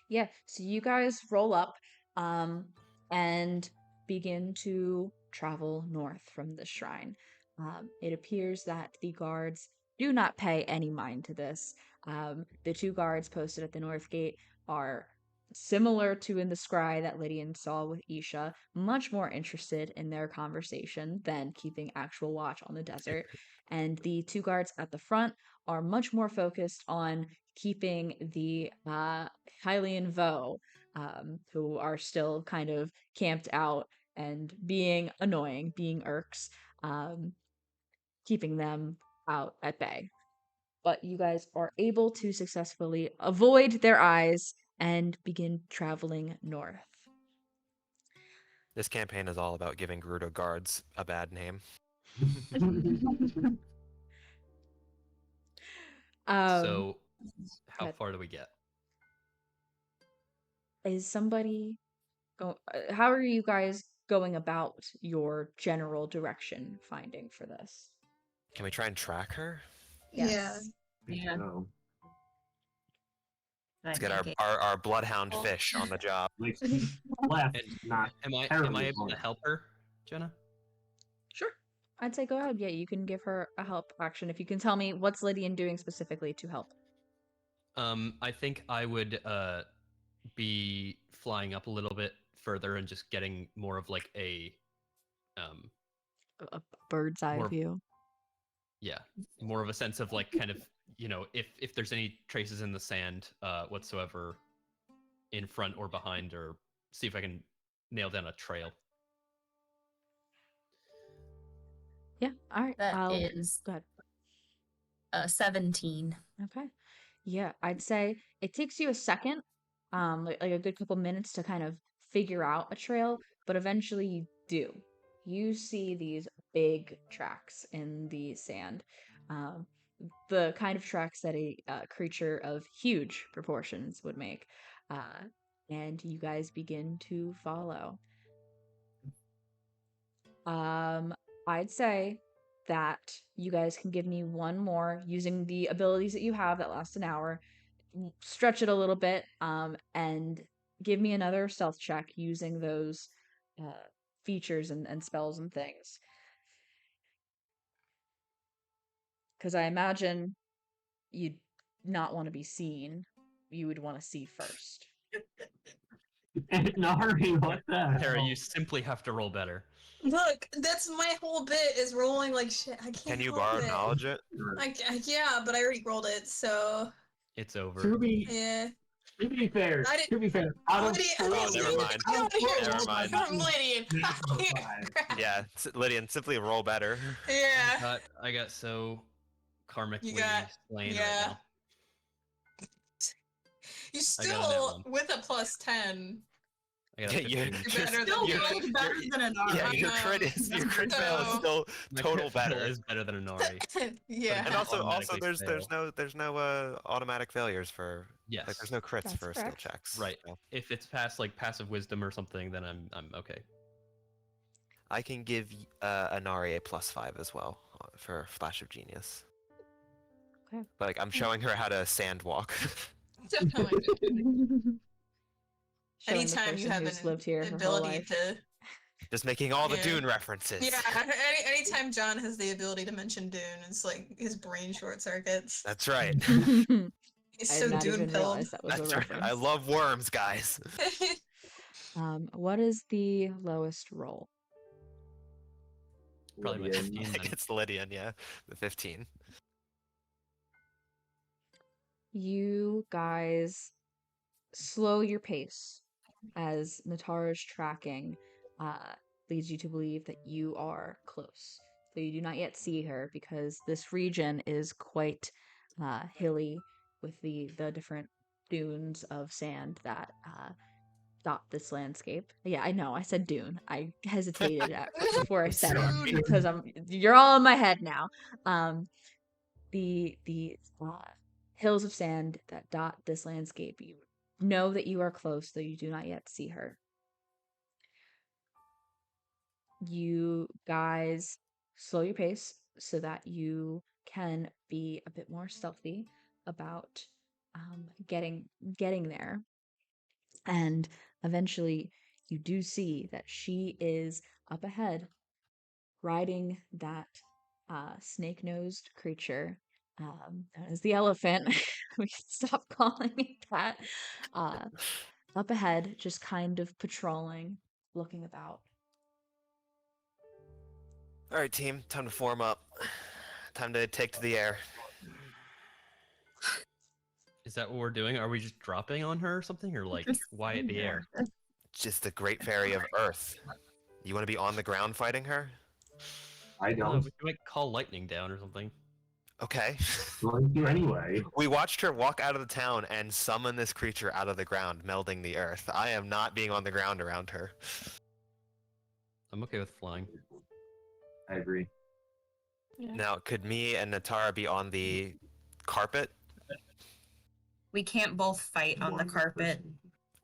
Yeah, so you guys roll up and begin to travel north from the shrine. It appears that the guards do not pay any mind to this. The 2 guards posted at the north gate are similar to in the scry that Lydian saw with Isha, much more interested in their conversation than keeping actual watch on the desert. And the 2 guards at the front are much more focused on keeping the Hylian Vo, who are still kind of camped out and being annoying, being irks, keeping them out at bay. But you guys are able to successfully avoid their eyes and begin traveling north. this campaign is all about giving Gerudo guards a bad name. So, how but- far do we get? Is somebody go? How are you guys going about your general direction finding for this? Can we try and track her? Yeah. Yeah. No. Let's get our bloodhound fish on the job. Like left, And not Am I terribly able to far. help her, Jenna? Sure. I'd say go ahead. Yeah, you can give her a help action if you can tell me what's Lydian doing specifically to help. I think I would be flying up a little bit further and just getting more of like a A bird's eye More- view. yeah, more of a sense of like kind of, if there's any traces in the sand whatsoever in front or behind, or see if I can nail down a trail. Yeah. All right. That is Go ahead. 17. Okay. Yeah, I'd say it takes you a second, like a good couple minutes to kind of figure out a trail, but eventually you do. You see these big tracks in the sand, the kind of tracks that a creature of huge proportions would make, and you guys begin to follow. I'd say that you guys can give me one more using the abilities that you have that last an hour, stretch it a little bit, and give me another stealth check using those features and spells and things. Because I imagine you'd not want to be seen. You would want to see first. Nari, what the Tara, hell? you simply have to roll better. Look, that's my whole bit is rolling like shit. I can't Can you help borrow it. knowledge it? Yeah, but I already rolled it, so It's over. To be yeah. fair, I didn't- to be fair, out of Lydian, Oh, never mind. Come here. Never mind. I'm Lydian. Natural five. Yeah, Lydian, simply roll better. Yeah. I got so karmically You got- slain yeah. right now. You I got a net still one. with a +10. I got a Yeah, 15. You're better Still than rolled better than an Yeah, Ari. your crit fail is so- still My total crit fail better. is better than an Nori. Yeah. And also automatically there's no automatic failures for Yes. like there's no crits That's for skill correct. checks. Right. So If it's past like passive wisdom or something, then I'm okay. I can give Anari a +5 as well for Flash of Genius. Okay. Like I'm showing her how to sand walk. Definitely. Showing the Anytime you person have who's an lived here her whole ability life. to Just making all the Yeah. Dune references. Yeah, anytime John has the ability to mention Dune, it's like his brain short circuits. That's right. He's I so did not Dune even pilled. realize that was That's a right. reference. I love worms, guys. What is the lowest roll? Probably my Lydian. 15 I think then. it's Lydian, yeah. The 15. You guys slow your pace as Natara's tracking leads you to believe that you are close. So you do not yet see her because this region is quite hilly with the different dunes of sand that dot this landscape. Yeah, I know. I said dune. I hesitated before I said it Dude. because you're all in my head now. The hills of sand that dot this landscape. You know that you are close, though you do not yet see her. You guys slow your pace so that you can be a bit more stealthy about getting there. And eventually, you do see that she is up ahead, riding that snake-nosed creature known as the elephant. We can stop calling it that. Up ahead, just kind of patrolling, looking about. All right, team, time to form up. Time to take to the air. Is that what we're doing? Are we just dropping on her or something, or like why at the air? Just the great fairy of Earth. You want to be on the ground fighting her? I No, don't. we can like call lightning down or something. Okay. Going to anyway. We watched her walk out of the town and summon this creature out of the ground, melding the earth. I am not being on the ground around her. I'm okay with flying. I agree. Now, could me and Natara be on the carpet? We can't both fight on the One carpet. person.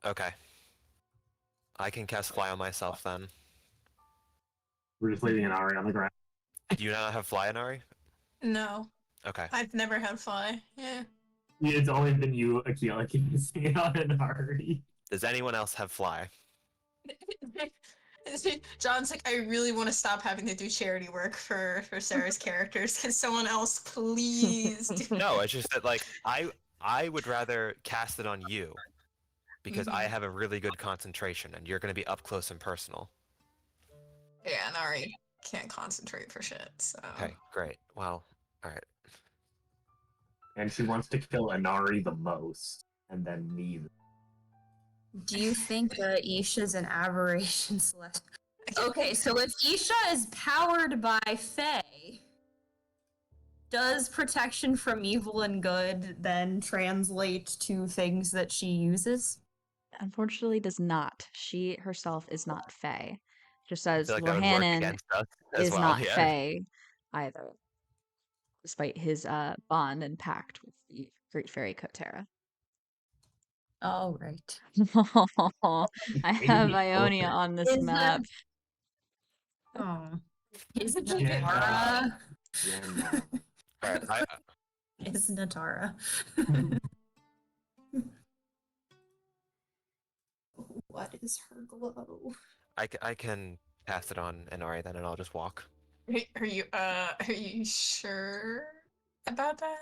Okay. I can cast fly on myself then. We're just leaving an Ari on the ground. Do you not have fly, Anari? No, Okay. I've never had fly. Yeah. It's only been you, Akila, can see it on an Ari. Does anyone else have fly? John's like, I really want to stop having to do charity work for Sarah's characters. Can someone else please do No, it's just that like I would rather cast it on you because I have a really good concentration and you're going to be up close and personal. Yeah, and Ari can't concentrate for shit, so. Okay, great. Well, all right. And she wants to kill Anari the most, and then me. Do you think that Isha's an aberration celestial? Okay, so if Isha is powered by Fae, does protection from evil and good then translate to things that she uses? Unfortunately, does not. She herself is not Fae. Just as I feel like that would work Lorhanan against us as is well. not Yeah. Fae either, despite his bond and pact with the Great Fairy Kotera. Oh, right. I have Ionia on this Is map. Oh. Is Yeah. Natara? Yeah, no. All right. Is Natara? What is her glow? I can cast it on Inari then, and I'll just walk. Are you sure about that?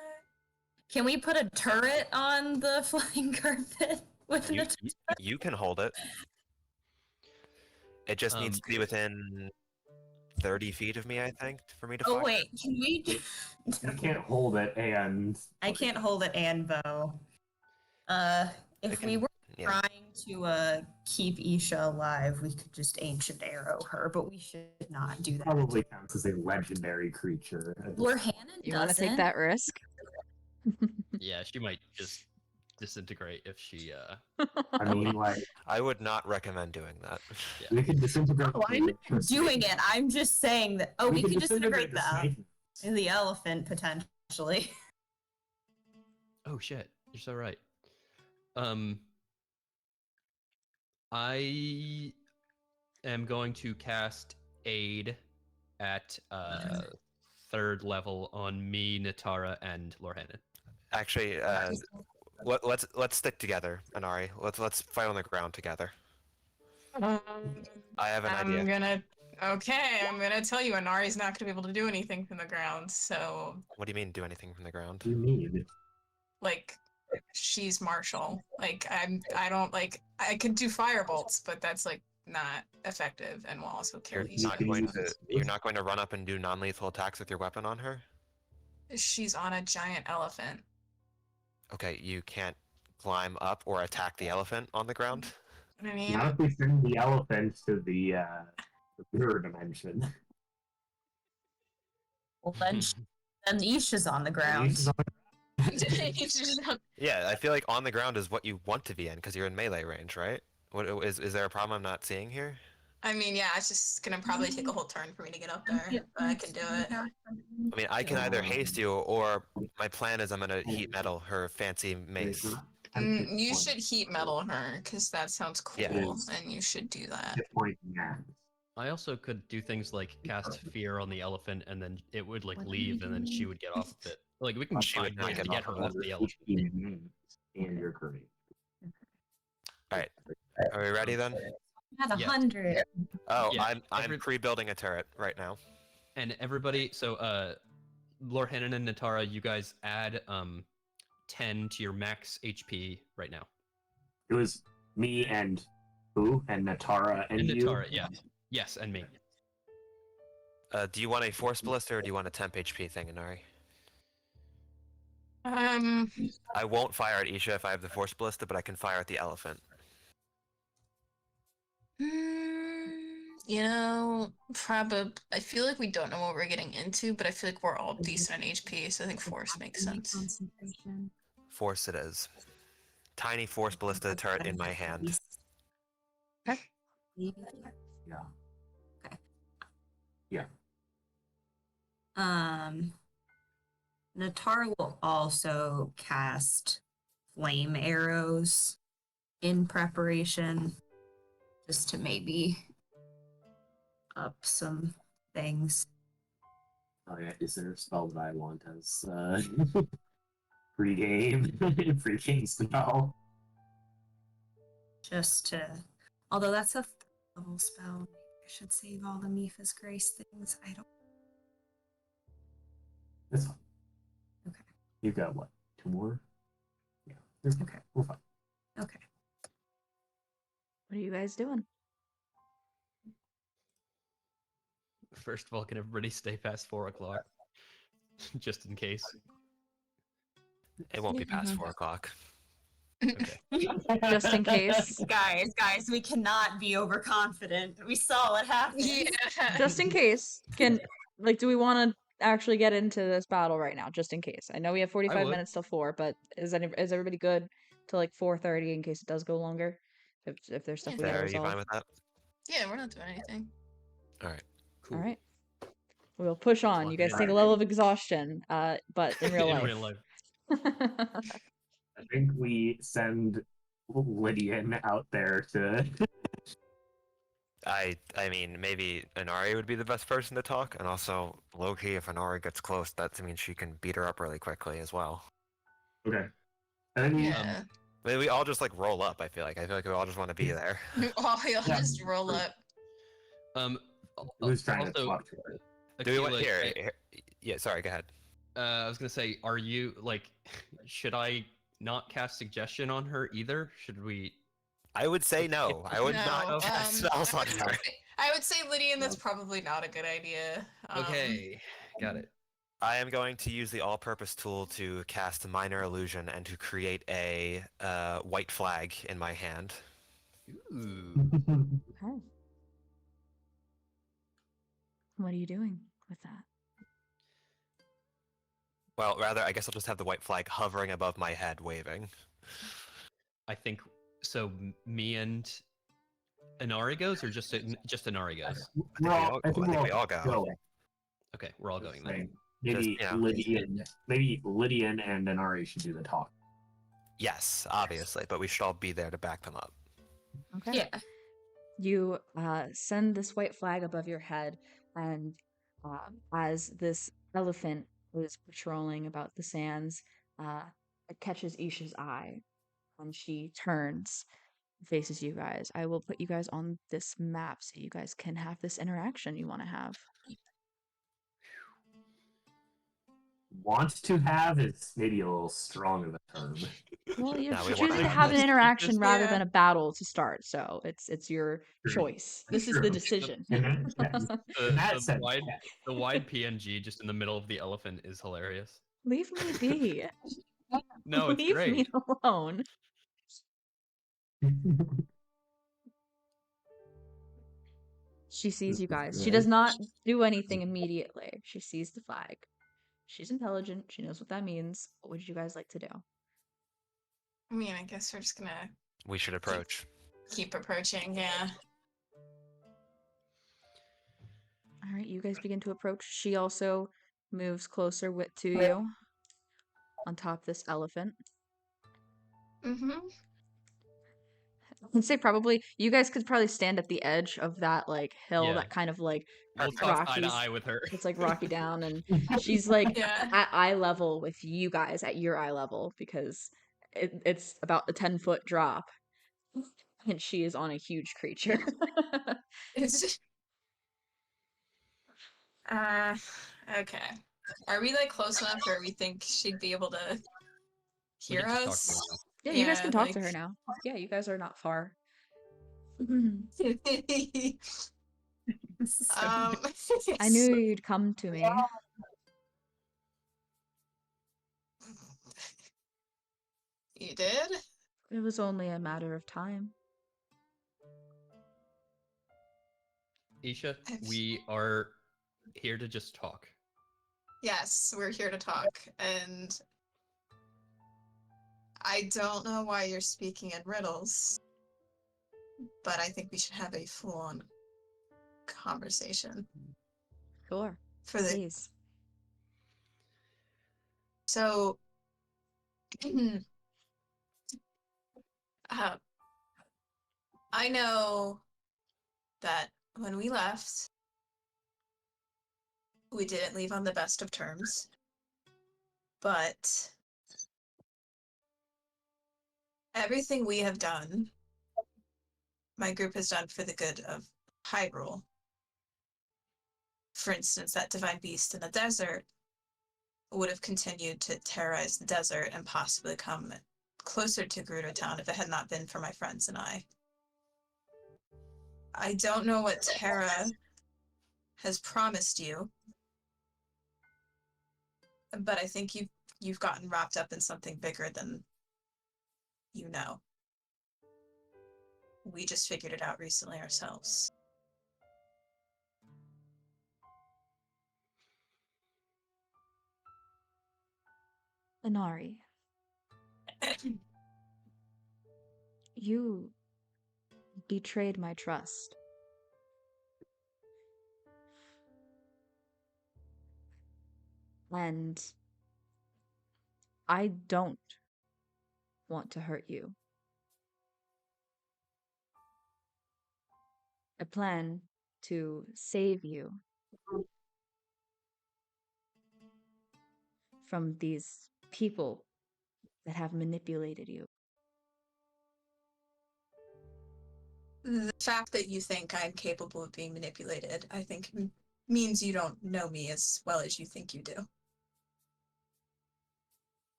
Can we put a turret on the flying carpet with You, an you, you can hold it. It just needs to be within 30 feet of me, I think, for me to fire. Oh wait, can we? You can't hold it, and I can't hold it and bow. If we can- were yeah. trying to keep Isha alive, we could just ancient arrow her, but we should not do that. probably counts as a legendary creature. Lord Hannon You want to doesn't. take that risk? Yeah, she might just disintegrate if she. I mean, like, I would not recommend doing that. Yeah. we could disintegrate. Oh, I'm not doing it. I'm just saying that. Oh, we could disintegrate the the snake. the elephant potentially. Oh shit! You're so right. I am going to cast Aid at third level on me, Natara, and Lorhanan. Actually, let's stick together, Inari. Let's fight on the ground together. I have an idea. I'm gonna tell you, Inari's not gonna be able to do anything from the ground. So, What do you mean, do anything from the ground? You need. like, she's Marshall. Like, I don't like. I could do fire bolts, but that's like not effective and will also kill You're you. not going to run up and do non-lethal attacks with your weapon on her? She's on a giant elephant. Okay, you can't climb up or attack the elephant on the ground? I mean, Not if we send the elephant to the mirror dimension. Well, then Isha's on the ground. Yeah, I feel like on the ground is what you want to be in because you're in melee range, right? What is there a problem I'm not seeing here? I mean, yeah, it's just gonna probably take a whole turn for me to get up there, but I can do it. I mean, I can either haste you or my plan is I'm gonna heat metal her fancy mace. You should heat metal her, because that sounds cool, Yeah. and you should do that. Hit point max. I also could do things like cast fear on the elephant, and then it would like leave, and then she would get off of it. Like we can She would find not ways to get get her off the elephant. And your curry. Alright. Are we ready then? I have Yeah. 100. Oh, Yeah, I'm pre-building a turret right now. And everybody, so Lorhanan and Natara, you guys add 10 to your max HP right now. It was me and who? And Natara and, And you? Natara, yeah. Yes, and me. Do you want a force ballista or do you want a temp HP thing, Inari? I won't fire at Isha if I have the force ballista, but I can fire at the elephant. You know, probably. I feel like we don't know what we're getting into, but I feel like we're all decent in HP, so I think force makes sense. Force it is. Tiny force ballista turret in my hand. Okay. Yeah. Yeah. Natara will also cast flame arrows in preparation, just to maybe up some things. Oh yeah, is there a spell that I want as pre-game? Pre-game spell. Just to, although that's a level spell, maybe I should save all the Mipha's Grace things. I don't. That's fine. Okay. You've got what? 2 more? Yeah. Okay. We're fine. Okay. What are you guys doing? First of all, can everybody stay past 4 o'clock? Just in case. It won't be past 4 o'clock. Okay. Just in case. Guys, we cannot be overconfident. We saw what happened. Yeah. Just in case. Do we want to actually get into this battle right now? Just in case. I know we have 45 would. minutes till 4, but is everybody good to like 4:30 in case it does go longer? If there's stuff we gotta Sarah, are you resolve. fine with that? Yeah, we're not doing anything. Alright. Cool. All right. We'll push on. Lock You it guys in. take a level of exhaustion, but in real life. In real life. I think we send Lydian out there to. I mean, maybe Inari would be the best person to talk, and also, low-key, if Inari gets close, that means she can beat her up really quickly as well. Okay. And then you, Yeah. Maybe we all just like roll up. I feel like we all just want to be there. Oh, you'll Yeah. just roll up. Who's trying to also, talk to her? Do we want Akila, here? Yeah, sorry. Go ahead. I was gonna say, are you like, should I not cast suggestion on her either? Should we? I would say If- no. if- I would No, not cast spells on her. I would say, Lydian, that's probably not a good idea. Okay, got it. I am going to use the all-purpose tool to cast minor illusion and to create a white flag in my hand. Ooh. Okay. What are you doing with that? Well, rather, I guess I'll just have the white flag hovering above my head, waving. I think so. Me and Inari goes, or just Inari goes? I think we all go. Okay, we're all going then. Maybe Just, yeah. Lydian and Inari should do the talk. Yes, obviously, but we should all be there to back them up. Okay. Yeah. You send this white flag above your head, and as this elephant is patrolling about the sands, it catches Isha's eye, and she turns, faces you guys. I will put you guys on this map so you guys can have this interaction you want to have. Want to have is maybe a little strong of a term. Well, you're No, we wanna choosing to have have an this. interaction rather Yeah. than a battle to start, so it's your True. choice. This is True. the decision. And then, The, in that the sense, wide, yeah. the wide PNG just in the middle of the elephant is hilarious. Leave me be. No, it's Leave great. me alone. She sees you guys. She does not do anything immediately. She sees the flag. She's intelligent. She knows what that means. What would you guys like to do? I mean, I guess we're just gonna We should approach. keep approaching, yeah. All right, you guys begin to approach. She also moves closer to you on top of this elephant. Mm-hmm. I can say probably you guys could probably stand at the edge of that like hill Yeah. that kind of like We'll talk eye to Rockies. eye with her. It's like rocky down, and she's like Yeah. at eye level with you guys at your eye level because it's about a 10-foot drop, and she is on a huge creature. It's just... okay. Are we like close enough where we think she'd be able to We hear can just talk us? to her Yeah, you guys Yeah, can talk to like- her now. Yeah, you guys are not far. I knew you'd come to me. You did? It was only a matter of time. Isha, we are here to just talk. Yes, we're here to talk, and I don't know why you're speaking in riddles, but I think we should have a full-on conversation. Sure, For the please. so, I know that when we left, we didn't leave on the best of terms, but everything we have done, my group has done for the good of Hyrule. For instance, that divine beast in the desert would have continued to terrorize the desert and possibly come closer to Gerudo Town if it had not been for my friends and I. I don't know what Terra has promised you, but I think you've gotten wrapped up in something bigger than you know. We just figured it out recently ourselves. Inari, you betrayed my trust. And I don't want to hurt you. I plan to save you from these people that have manipulated you. The fact that you think I'm capable of being manipulated, I think, means you don't know me as well as you think you do.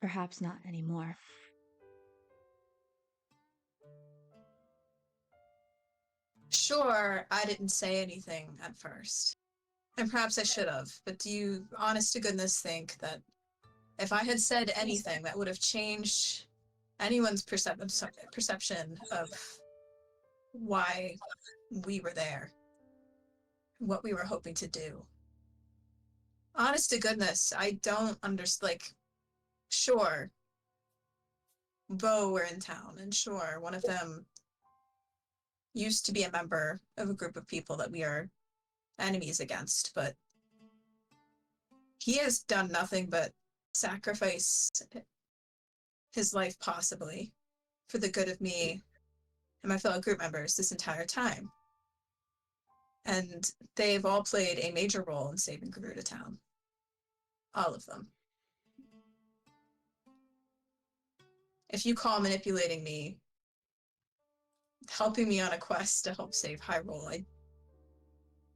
Perhaps not anymore. Sure, I didn't say anything at first. And perhaps I should have, but do you, honest to goodness, think that if I had said anything that would have changed anyone's perception of why we were there, what we were hoping to do? Honest to goodness, I don't understand. Like, sure, Bo were in town, and sure, one of them used to be a member of a group of people that we are enemies against, but he has done nothing but sacrifice his life, possibly, for the good of me and my fellow group members this entire time. And they've all played a major role in saving Garuda Town. All of them. If you call manipulating me helping me on a quest to help save Hyrule,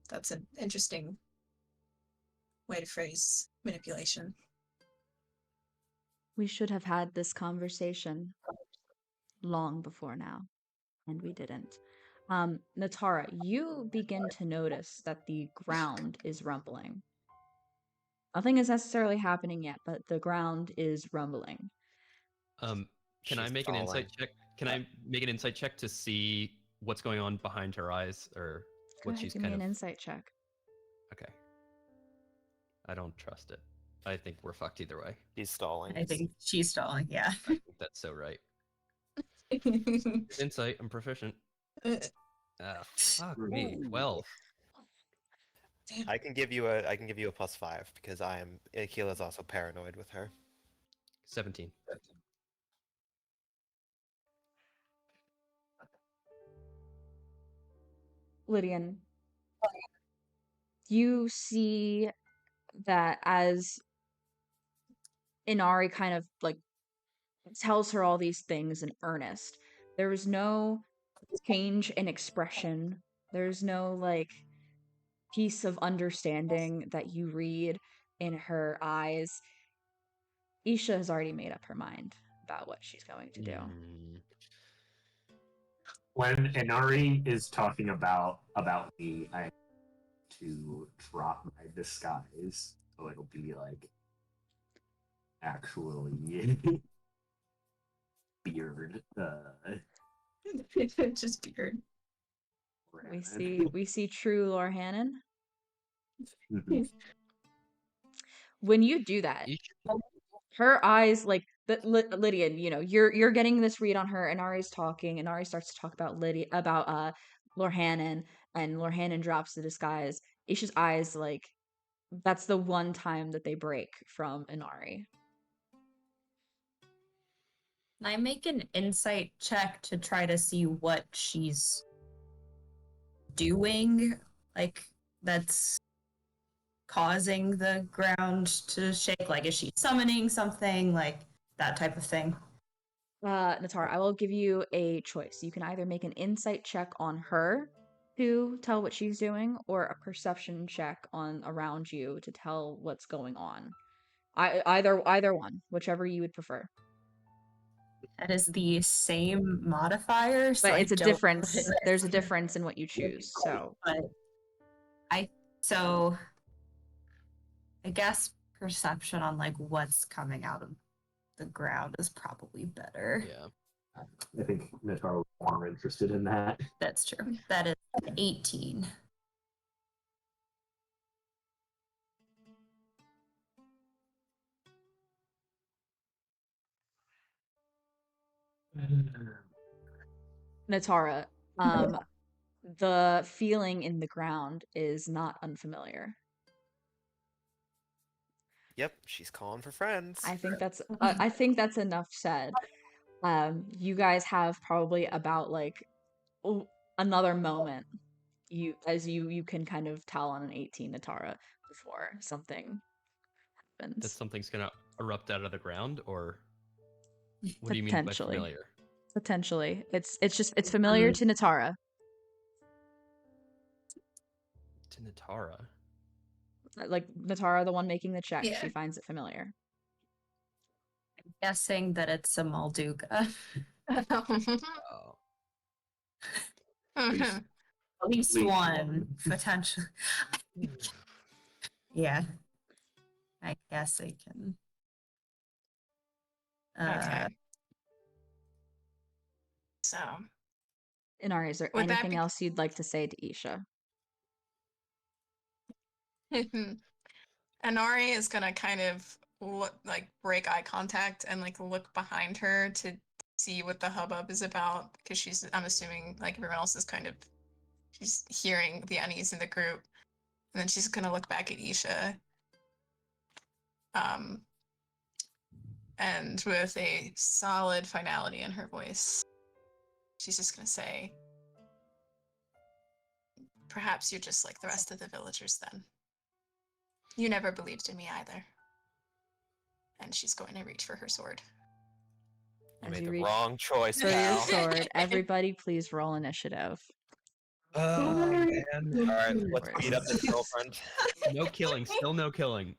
that's an interesting way to phrase manipulation. We should have had this conversation long before now, and we didn't. Natara, you begin to notice that the ground is rumbling. Nothing is necessarily happening yet, but the ground is rumbling. Can I She's make an insight stalling. check? Can I make an insight check to see what's going on behind her eyes, or Go what ahead, she's give me kind an of? insight check. Okay. I don't trust it. I think we're fucked either way. She's stalling. I think she's stalling. Yeah. I think that's so right. Insight, I'm proficient. Ah, fuck me. 12. Damn. I can give you a +5 because Akila's also paranoid with her. 17. Lydian, you see that as Inari kind of like tells her all these things in earnest, there is no change in expression. There's no like piece of understanding that you read in her eyes. Isha has already made up her mind about what she's going to do. Mm. When Inari is talking about me, I have to drop my disguise, so it'll be like actually beard. Just beard. We see true Lorhannon. Mhm. When you do that, her eyes like Lydian, you know, you're getting this read on her, and Ari's talking, and Ari starts to talk about Lorhannon, and Lorhannon drops the disguise. Isha's eyes like that's the one time that they break from Inari. I make an insight check to try to see what she's doing, like that's causing the ground to shake. Like, is she summoning something? Like that type of thing. Natara, I will give you a choice. You can either make an insight check on her to tell what she's doing, or a perception check on around you to tell what's going on. Either one, whichever you would prefer. That is the same modifier, so But it's I a don't difference. There's a difference in what you choose. So But I guess perception on like what's coming out of the ground is probably better. Yeah. I think Natara was more interested in that. That's true. That is 18. Natara, the feeling in the ground is not unfamiliar. Yep, she's calling for friends. I think that's enough said. You guys have probably about like another moment you can kind of tell on an 18 Natara before something That happens. something's gonna erupt out of the ground, or what do you mean by Potentially. familiar? Potentially. It's familiar to Natara. To Natara. Like Natara, the one making the check, Yeah. she finds it familiar. Guessing that it's a Molduga. Oh. At least Least one, one. potentially. Yeah. I guess I can. Okay. So, Inari, is there Would that anything be- else you'd like to say to Isha? Anari is gonna kind of break eye contact and like look behind her to see what the hubbub is about because I'm assuming like everyone else is she's hearing the unease in the group, and then she's gonna look back at Isha, and with a solid finality in her voice, she's just gonna say, "Perhaps you're just like the rest of the villagers then. You never believed in me either." And she's going to reach for her sword. You As made you the reach wrong choice, for your pal. sword, everybody please roll initiative. Oh man. All right, let's Where beat is up this this? girlfriend. No killing. Still no killing.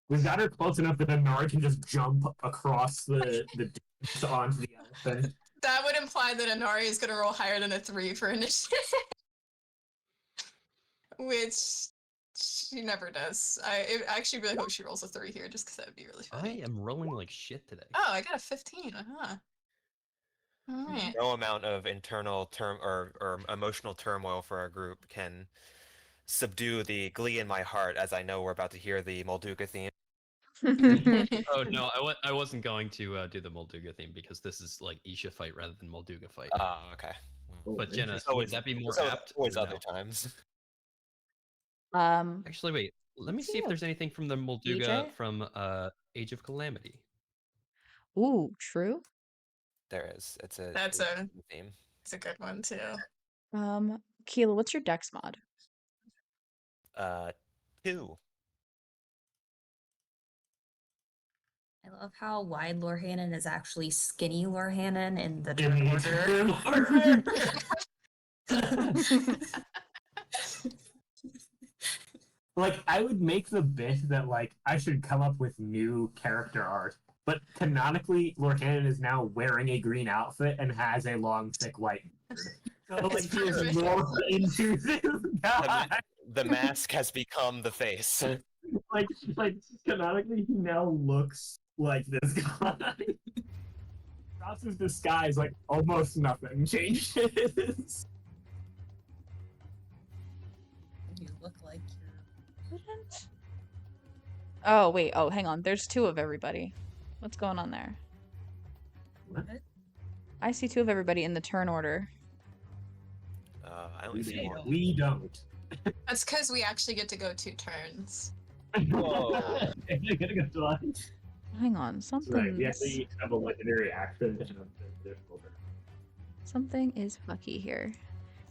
We've got her close enough that Anari can just jump across the dunes onto the elephant. That would imply that Anari is going to roll higher than a 3 for initiative. Which she never does. I actually really hope she rolls a 3 here, just because that would be really I funny. am rolling like shit today. Oh, I got a 15. Alright. No amount of internal or emotional turmoil for our group can subdue the glee in my heart as I know we're about to hear the Molduga theme. Oh no, I wasn't going to do the Molduga theme because this is like Isha fight rather than Molduga fight. Okay. But Jenna, There's always- would that be more there's apt? always or other no? times. Actually, wait. Let me Let's see see if what there's anything from the Molduga DJ? from Age of Calamity. Ooh, true. There is. It's a That's it's a theme. it's a good one too. Keela, what's your dex mod? 2. I love how wide Lorhannon is actually skinny Lorhannon in the In the turn order. Like, I would make the bit that, like, I should come up with new character art, but canonically, Lord Hannon is now wearing a green outfit and has a long, thick white beard. So, like, he is perfect. more into this guy. The mask has become the face. Like, canonically, he now looks like this guy. Drops his disguise, like, almost nothing changes. You look like you're. Oh, wait. Oh, hang on. There's 2 of everybody. What's going on there? What? I see 2 of everybody in the turn order. I only see one. We don't. That's because we actually get to go 2 turns. Whoa. You're gonna go to line. Hang on. That's right. Something. We actually have a legendary action. Something is fucky here.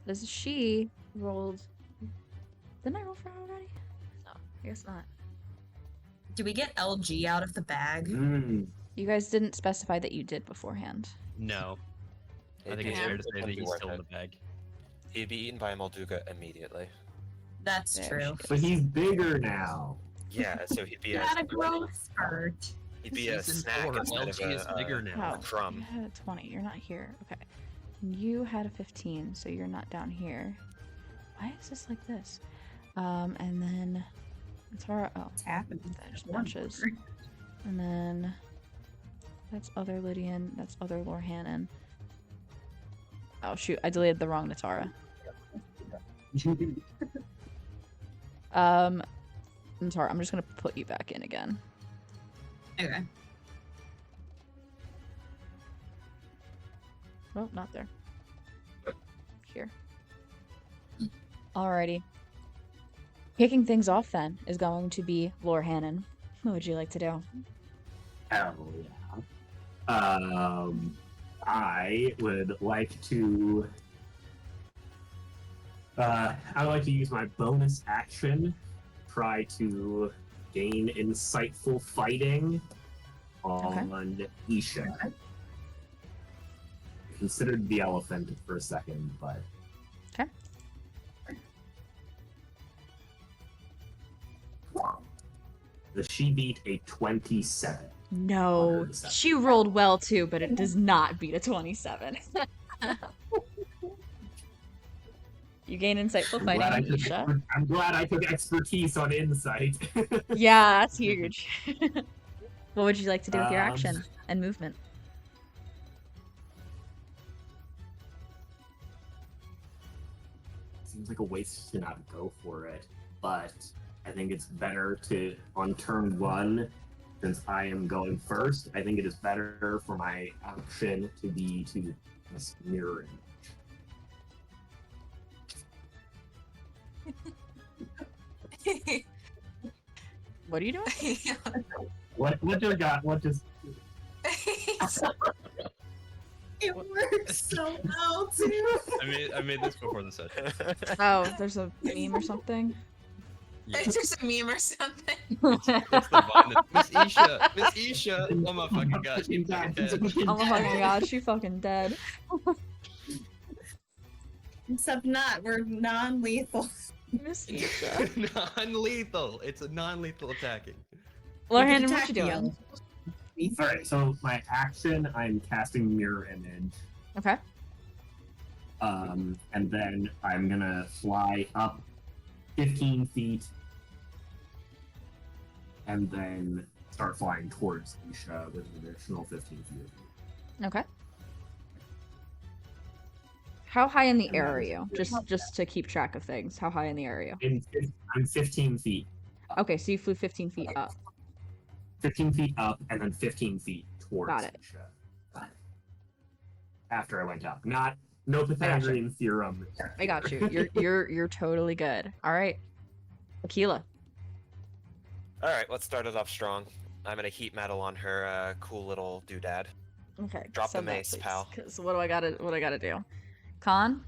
Because she rolled. Didn't I roll for her already? No, I guess not. Do we get LG out of the bag? You guys didn't specify that you did beforehand. No. I It'd think be- it's fair to it say would that be he's worth still in it. the bag. He'd be eaten by a Molduga immediately. That's There true. she But he's bigger now. Yeah, so he'd be Not a growth spurt. he'd be a Season snack 4, instead of LG is bigger a now. Oh, crumb. you had a 20. You're not here. Okay. You had a 15, so you're not down here. Why is this like this? And then Tara. Oh, What's happening? there's bunches. And then that's other Lydian. That's other Lorhannon. Oh shoot! I deleted the wrong Natara. Natara, I'm just gonna put you back in again. Okay. Oh, not there. Here. Alrighty. Kicking things off then is going to be Lorhannon. What would you like to do? Hell yeah. I would like to. I would like to use my bonus action, try to gain insightful fighting on Isha. considered the elephant for a second, but Okay. She beat a 27. No, she rolled well too, but it does not beat a 27. You gain insightful fighting, Isha. I'm glad I took expertise on insight. Yeah, that's huge. What would you like to do with your action and movement? Seems like a waste to not go for it, but I think it's better to, on turn 1, since I am going first, I think it is better for my action to be to mirror image. What are you doing? What just got? What just? It works so well too. I made this before the session. Oh, there's a meme or something? Yeah. It's just a meme or something. It's the vine that- Miss Isha! Oh my fucking god, she's fucking dead. Oh my fucking god, she fucking dead. Except not. We're non-lethal. Miss Isha. Non-lethal. It's a non-lethal attacking. Lorhan, what you doing? All right. So my action, I'm casting mirror image, Okay. and then I'm gonna fly up 15 feet, and then start flying towards Isha with an additional 15 feet. Okay. How high in the air are you? Just to keep track of things. How high in the air are you? I'm 15 feet. Okay, so you flew 15 feet up. 15 feet up, and then 15 feet towards Got it. Isha. After I went up, no Pythagorean theorem. I got you. You're totally good. All right, Aquila. All right, let's start it off strong. I'm gonna heat metal on her cool little doodad. Okay. Drop the send that, mace, please, pal. 'cause what do I gotta do? Con.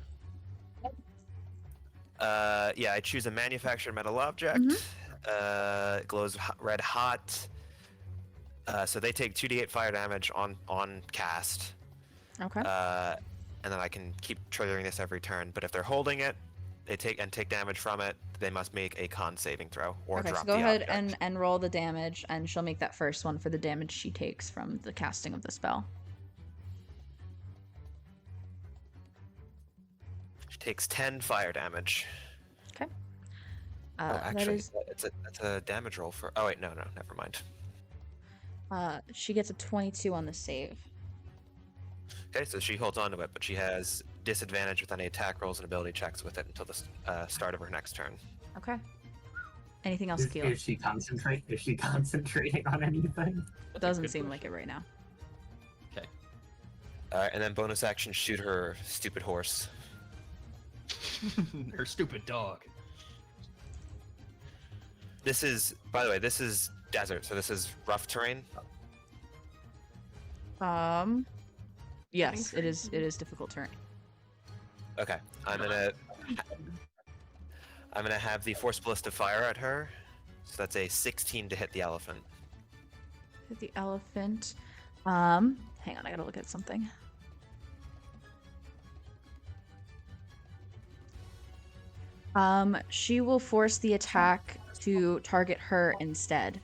Yeah, I choose a manufactured metal object. It glows red hot. So they take 2d8 fire damage on cast. Okay. And then I can keep triggering this every turn. But if they're holding it, they take damage from it. They must make a con saving throw or Okay, drop so go the ahead object. and roll the damage, and she'll make that first one for the damage she takes from the casting of the spell. She takes 10 fire damage. Okay. Oh, That actually, is, that's a damage roll for. Oh wait, no, never mind. she gets a 22 on the save. Okay, so she holds on to it, but she has disadvantage with any attack rolls and ability checks with it until the start of her next turn. Okay. Anything else, Keela? Is she concentrating on anything? Doesn't seem like it right now. And then bonus action, shoot her stupid horse. Her stupid dog. This is, by the way, this is desert, so this is rough terrain. Yes, it is difficult terrain. Okay, I'm gonna have the force ballista fire at her. So that's a 16 to hit the elephant. Hit the elephant. Hang on, I gotta look at something. She will force the attack to target her instead.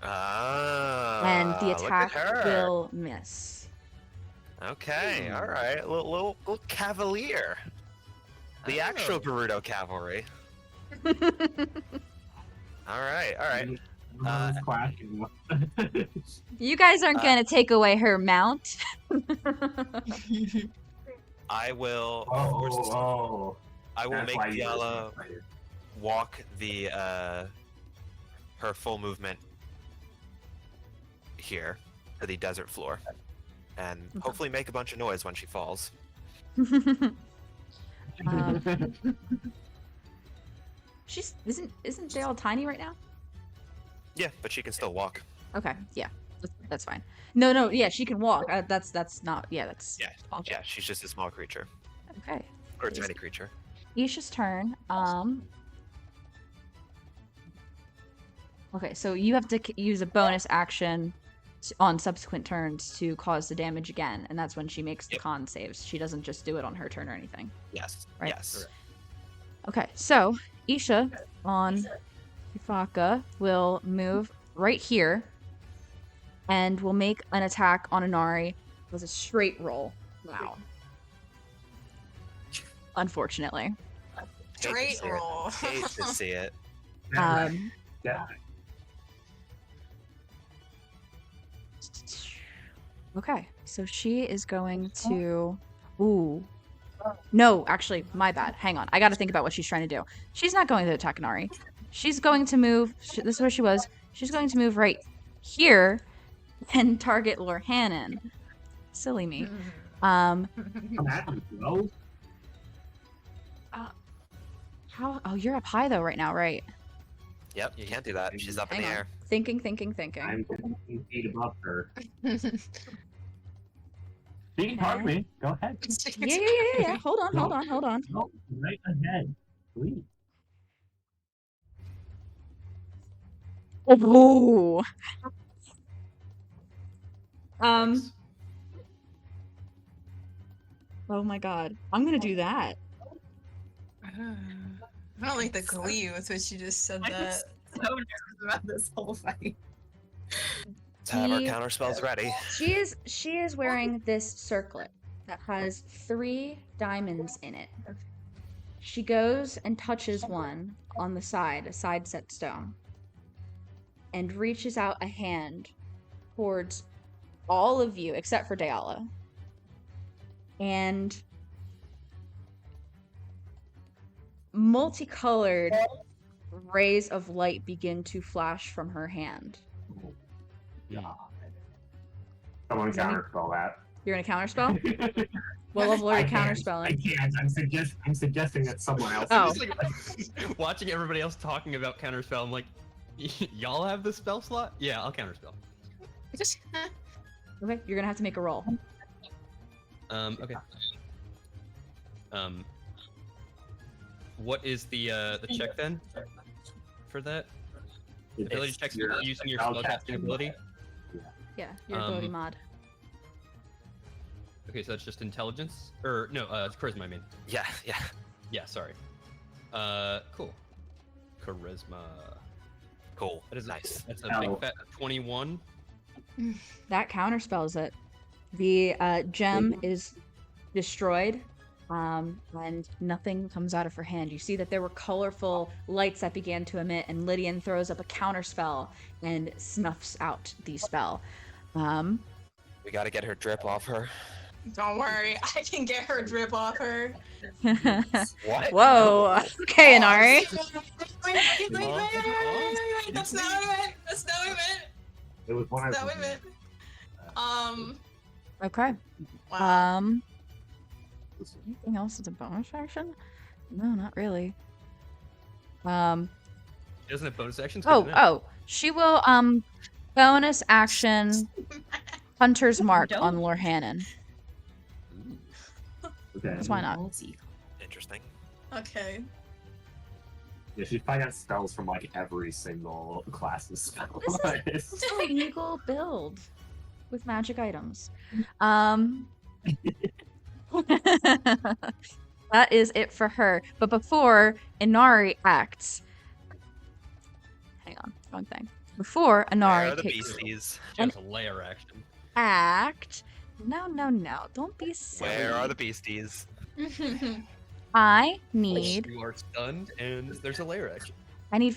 Ah, And the look at attack her. will miss. Okay, all right, a little cavalier. The actual Gerudo cavalry. All right. You guys aren't gonna take away her mount. I will. I will That's make why you Diala walk the her full movement here to the desert floor, and hopefully make a bunch of noise when she falls. She's isn't they all tiny right now? Yeah, but she can still walk. Okay, yeah, that's fine. No, yeah, she can walk. That's not. Yeah, that's Yeah, okay. yeah, she's just a small creature Okay. or a tiny creature. Isha's turn. Okay, so you have to use a bonus action on subsequent turns to cause the damage again, and that's when she makes the Yep. con saves. She doesn't just do it on her turn or anything. Yes. Right. Yes. Okay, so Isha on Ifaka will move right here and will make an attack on Inari with a straight roll. Wow. Straight Hate Unfortunately. to see it. roll. Hate to see it. Yeah. Okay, so she is going to. Ooh. No, actually, my bad. Hang on. I got to think about what she's trying to do. She's not going to attack Inari. She's going to move. This is where she was. She's going to move right here and target Lorhannon. Silly me. Come at me, bro. How? Oh, you're up high though right now, right? Yep. You can't do that. She's up in Hang the on. air. Thinking. I'm 15 feet above her. She can target me. Go ahead. Yeah. Hold on. No, right ahead. Please. Oh. Thanks. Oh my god. I'm gonna do that. I don't like the glee with which you just said I'm that. so nervous about this whole fight. Let's have our He- counter spells ready. She is wearing this circlet that has 3 diamonds in it. She goes and touches one on the side, a side set stone, and reaches out a hand towards all of you except for Dayala. And multicolored rays of light begin to flash from her hand. God. Someone counterspell that. You're gonna counterspell? What level are I you can't. counterspelling? I can't. I'm suggesting that someone else. Oh. Just, like, watching everybody else talking about counterspell, I'm like, y'all have the spell slot? Yeah, I'll counterspell. Okay, you're gonna have to make a roll. Okay. What is the check then? For that? Ability checks using your spellcasting ability? Yeah, your ability mod. Okay, so that's just intelligence? Or, no, it's charisma, I mean. Yeah. Yeah. Yeah, sorry. Cool. Charisma. Cool. That is Nice. That's a big fat 21. That counterspells it. The gem is destroyed, and nothing comes out of her hand. You see that there were colorful lights that began to emit, and Lydian throws up a counterspell and snuffs out the spell. We gotta get her drip off her. Don't worry, I can get her drip off her. What? Whoa. Okay, Inari. Wait. That's not what I meant. That's not what I meant. It was one That's I not what I meant. Okay. Wow. Anything else as a bonus action? No, not really. Um. She doesn't have bonus actions? Oh. She will bonus action Hunter's Mark on Lorhannon. Okay. That's why not. Interesting. Okay. Yeah, she's probably got spells from like every single class's spell. It's a legal build with magic items. That is it for her. But before Inari acts, hang on, wrong thing. Before Where Inari are the takes beasties? She has a layer action. act, no, don't be silly. Where are the beasties? I need You are stunned, and there's a layer action. I need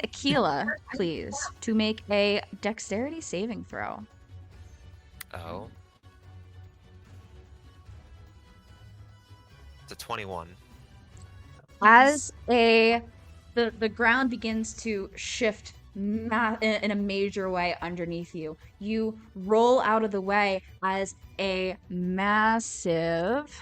Aquila, please, to make a dexterity saving throw. Oh. It's a 21. As the ground begins to shift in a major way underneath you, you roll out of the way as a massive.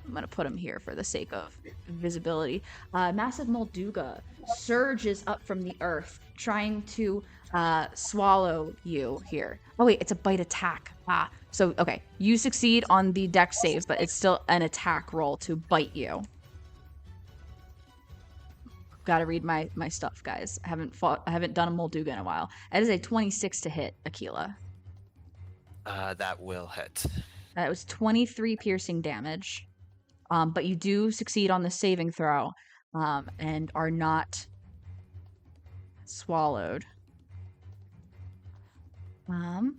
I'm gonna put him here for the sake of visibility. Massive Molduga surges up from the earth, trying to swallow you here. Oh wait, it's a bite attack. So okay, you succeed on the dex save, but it's still an attack roll to bite you. Gotta read my stuff, guys. I haven't done a Molduga in a while. That is a 26 to hit, Aquila. That will hit. That was 23 piercing damage. But you do succeed on the saving throw, and are not swallowed. No,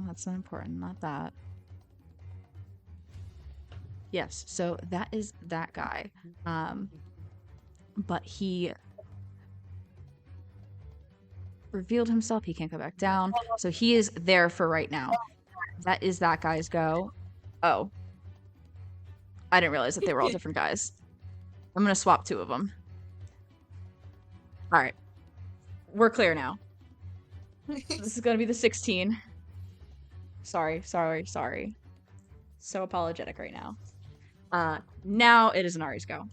that's not important. Not that. Yes, so that is that guy. But he revealed himself. He can't go back down. So he is there for right now. That is that guy's go. Oh. I didn't realize that they were all different guys. I'm going to swap 2 of them. All right. We're clear now. This is going to be the 16. Sorry. So apologetic right now. Now it is Inari's go.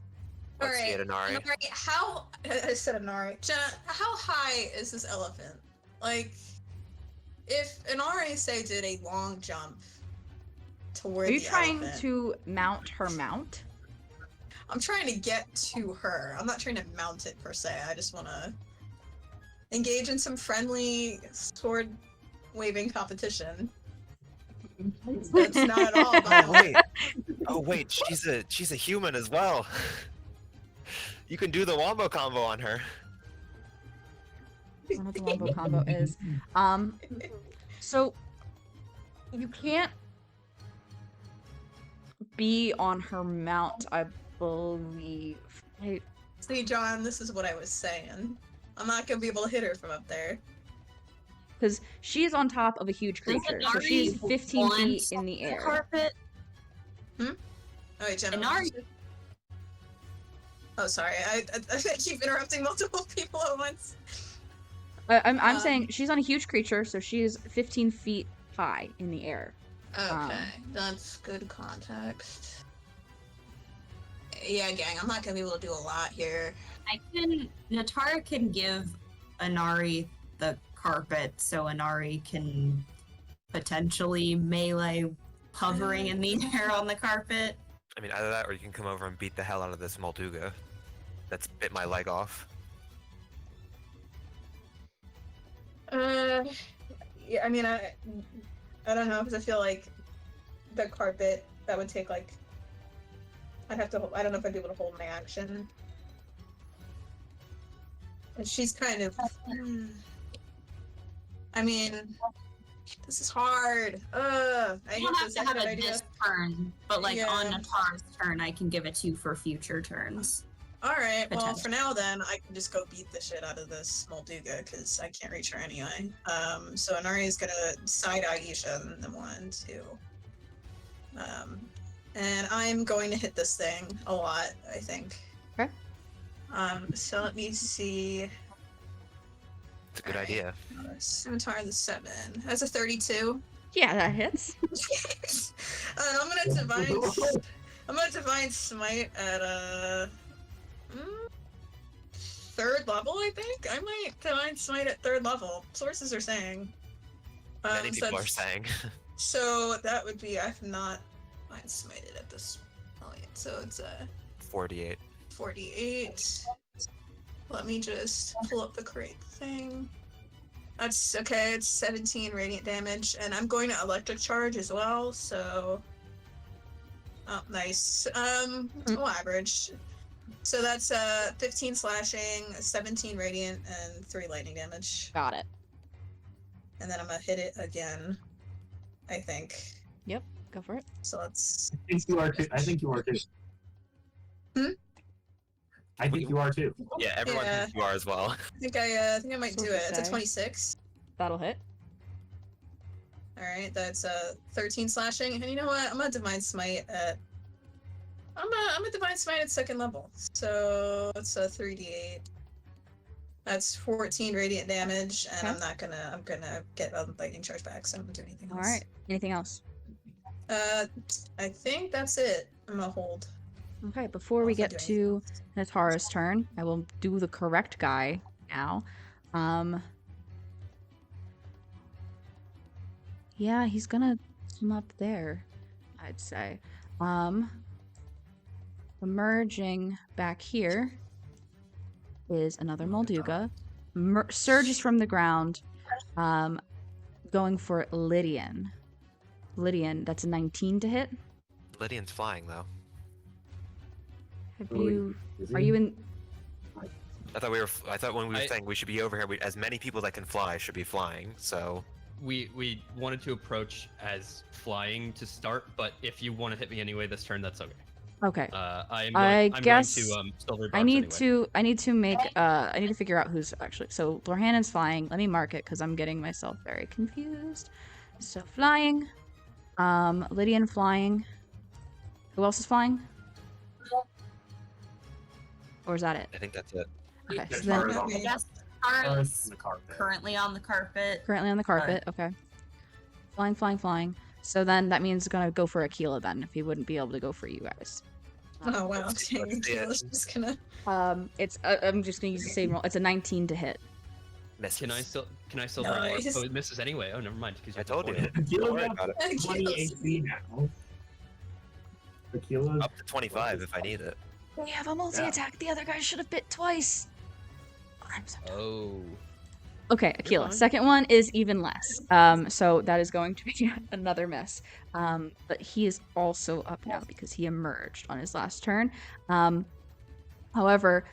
Let's see it, Inari. Inari, how I said Inari. Jenna, how high is this elephant? Like, if Inari say did a long jump toward Are you the trying elephant, to mount her mount? I'm trying to get to her. I'm not trying to mount it per se. I just want to engage in some friendly sword waving competition. That's not at all. Oh wait. Oh wait, she's a human as well. You can do the wombo combo on her. I don't know what the wombo combo is. So you can't be on her mount, I believe. See, John, this is what I was saying. I'm not gonna be able to hit her from up there. Because she's on top of a huge creature, so she's 15 feet in the air. Carpet. Oh wait, Jenna. Inari. Oh, sorry. I keep interrupting multiple people at once. I'm saying she's on a huge creature, so she is 15 feet high in the air. Okay, that's good context. Yeah, gang, I'm not gonna be able to do a lot here. Natara can give Inari the carpet so Inari can potentially melee hovering in the air on the carpet. I mean, either that or you can come over and beat the hell out of this Molduga that's bit my leg off. Yeah, I mean, I don't know, because I feel like the carpet, that would take, like, I don't know if I'd be able to hold my action. And she's kind of, I mean, this is hard. I You don't hate have this. to I have had it an idea. this turn, but like Yeah. on Natara's turn, I can give it to you for future turns. Alright, well, Potential. for now then, I can just go beat the shit out of this Molduga, because I can't reach her anyway. So Inari is gonna side-eye Isha in 1, 2. And I'm going to hit this thing a lot, I think. Okay. So let me see. It's a good idea. Scimitar the 7. That's a 32. Yeah, that hits. I'm gonna divine smite at 3rd level, I think. I might divine smite at 3rd level. Sources are saying. Many so people are saying. So that would be, I've not divine smited at this point. So it's a 48. 48. Let me just pull up the correct thing. That's okay, it's 17 radiant damage, and I'm going to electric charge as well, so. Oh, nice. We'll average. So that's 15 slashing, 17 radiant, and 3 lightning damage. Got it. And then I'm gonna hit it again, I think. Yep, go for it. So let's. I think you are too. I think you are too. Yeah, everyone Yeah. thinks you are as well. I think I might do it. It's a 26. That'll hit. Alright, that's 13 slashing. And you know what? I'm gonna divine smite at. I'm gonna divine smite at 2nd level. So it's a 3d8. That's 14 radiant damage, and Okay. I'm gonna get a lightning charge back, so I'm gonna do anything else. Alright. Anything else? I think that's it. I'm gonna hold. Okay, before we Also get do to Natara's turn, I will do the correct guy now. Yeah, he's gonna come up there, I'd say. Let's Emerging back here is another Molduga. Surges from the ground, going for Lydian. Lydian, that's a 19 to hit. Lydian's flying though. Are you in? I thought when we were saying we should be over here, as many people that can fly should be flying. So We wanted to approach as flying to start, but if you want to hit me anyway this turn, that's okay. Okay. I'm guess going to silver I dart need anyway. I need to figure out who's actually. So Lorhanon's flying. Let me mark it because I'm getting myself very confused. So flying, Lydian flying. Who else is flying? Or is that it? I think that's it. Okay. So There's then, Tara's on the- Yes, Tara's Tara's on the carpet. currently on the carpet. currently on the carpet. Okay. Flying, flying, flying. So then that means it's gonna go for Aquila then, if he wouldn't be able to go for you guys. Oh wow, dang, see it. Akila's just gonna. It's I'm just gonna use the same roll. It's a 19 to hit. Misses. Can I still Nice. Oh, it misses anyway. Oh, never mind. Because I told you. Akila's Don't worry got about it. 20 Akila's- AC now. Akila's Up to 25 if I need it. They have a multi-attack. The other guy should have bit twice. I'm so dumb. Oh. Okay, Aquila. fine. Second one is even less. So that is going to be another miss. But he is also up now because he emerged on his last turn. However,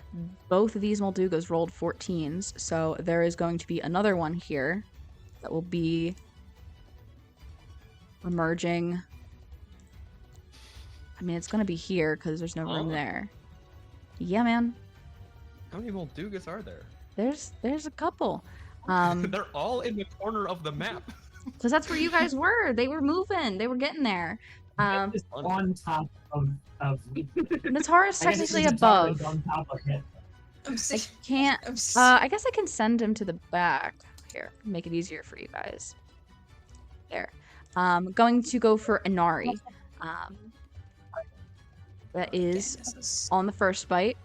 both of these Moldugas rolled 14s, so there is going to be another one here that will be emerging. I mean, it's going to be here because there's no room Oh. there. Yeah, man. How many Moldugas are there? There's a couple. They're all in the corner of the map. Because that's where you guys were. They were moving. They were getting there. is on top of Natara's I guess it's technically just above. on top of it. I'm I sick. can't. I'm s- I guess I can send him to the back. Here, make it easier for you guys. There. Going to go for Inari. That is Dang, this is- on the first bite.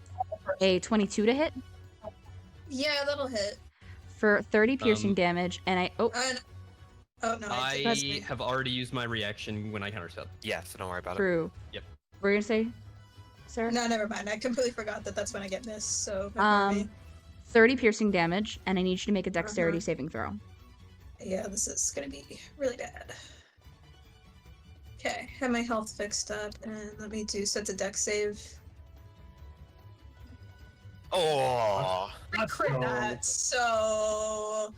A 22 to hit Yeah, that'll hit. for 30 piercing Um, damage, and I oh Oh no, I I did. have already used my reaction when I counterspell. Yeah, so don't worry about it. true. Yep. We're gonna say, Sarah. No, never mind. I completely forgot that that's when I get missed. So ignore me. 30 piercing damage, and I need you to make a dexterity Uh-huh. saving throw. Yeah, this is gonna be really bad. Okay, have my health fixed up, and let me do set a dex save. Oh, I crit so- that, so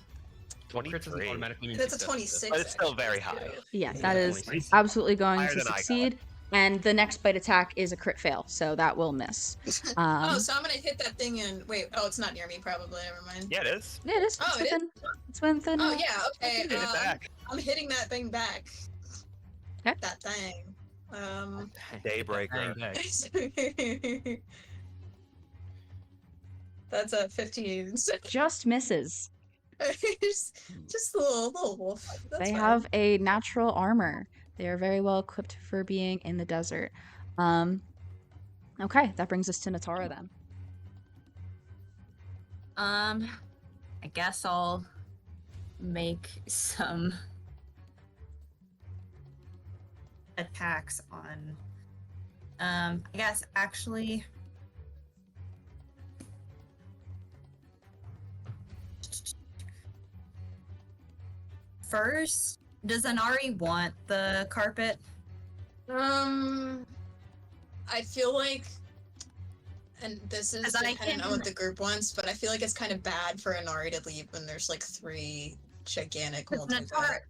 Crit doesn't 23. automatically mean that's a success. 26. But it's still actually, very too. high. Yeah, Yeah. that is Nice. absolutely going Higher to than I got. succeed. And the next bite attack is a crit fail, so that will miss. Oh, so I'm gonna hit that thing and wait. Oh, it's not near me. Probably. Never mind. Yeah, it is. Yeah, it is. Oh, It's it is? within. It's within. Oh yeah. Okay. Hit it back. I'm hitting that thing back. Okay. That thing. Daybreaker. Dang, dang. That's a 15. Just misses. just a little wolf. That's They fine. have a natural armor. They are very well equipped for being in the desert. Okay, that brings us to Natara then. I guess I'll make some attacks on. I guess actually. First, does Anari want the carpet? I feel like, and this is 'Cause I dependent on can- what the group wants, but I feel like it's kind of bad for Inari to leave when there's like 3 gigantic multi-pack.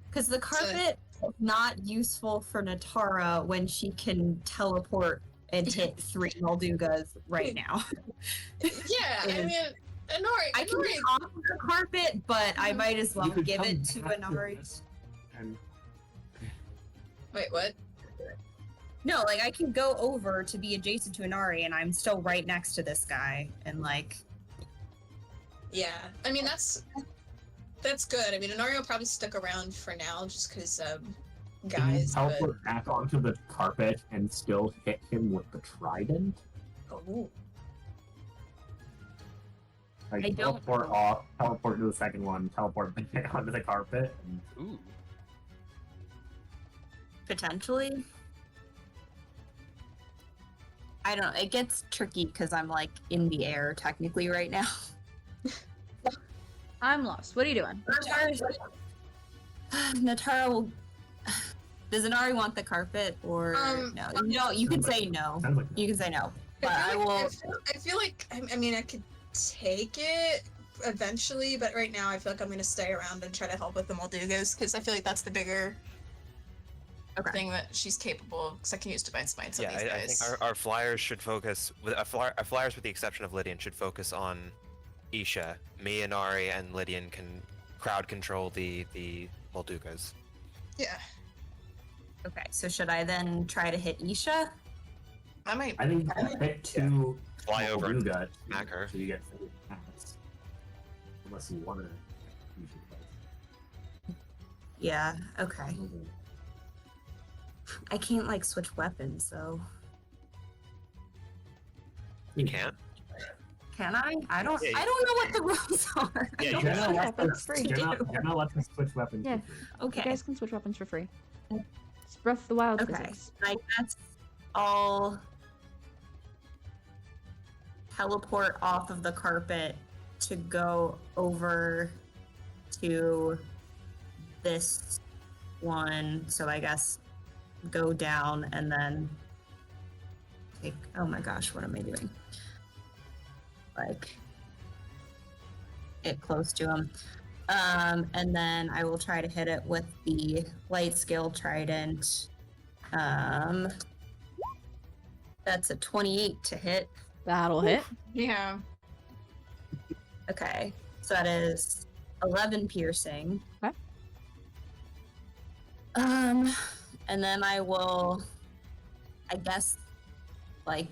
Because the carpet is not useful for Natara when she can teleport and hit 3 Moldugas right now. Yeah, I is- mean, Inari. I can Inari- conquer the carpet, but I might as well You could give come it to back Inari. this and Wait, what? No, like I can go over to be adjacent to Inari, and I'm still right next to this guy, and like Yeah, I mean that's good. I mean, Inari will probably stick around for now just because Can you guys. But teleport back onto the carpet and still hit him with the trident? oh, Like I don't teleport know. off, teleport to the second one, teleport back onto the carpet. And Ooh. potentially. I don't. It gets tricky because I'm like in the air technically right now. I'm lost. What are you doing? Natara will. Does Inari want the carpet or no? No, you can say no. Sounds like You can say no. But I will. I feel like I mean I could take it eventually, but right now I feel like I'm gonna stay around and try to help with the Moldugos because I feel like that's the bigger thing that she's capable of. Because I can use Divine Smites on Yeah, these I guys. think our flyers should focus. Our flyers, with the exception of Lydian, should focus on Isha. Me and Ari and Lydian can crowd control the Moldugas. Yeah, Okay, so should I then try to hit Isha? I might. I think you can pick two Fly over and Molduga smack her. so you get 4 attacks. Unless you want to. Yeah. Okay. I can't like switch weapons though. You can't. Can I? I don't. Yeah, I don't know what the rules are. I Yeah, don't You're know not what allowed weapons to, to you're do. not allowed to switch weapons. Yeah. for free. Okay. You guys can switch weapons for free. It's Breath of the Wild Okay. physics. I guess I'll teleport off of the carpet to go over to this one. So I guess go down and then take. Oh my gosh, what am I doing? Like get close to him. And then I will try to hit it with the light skill trident. That's a 28 to hit. That'll hit. Yeah. Okay, so that is 11 piercing. Okay. And then I will, I guess, like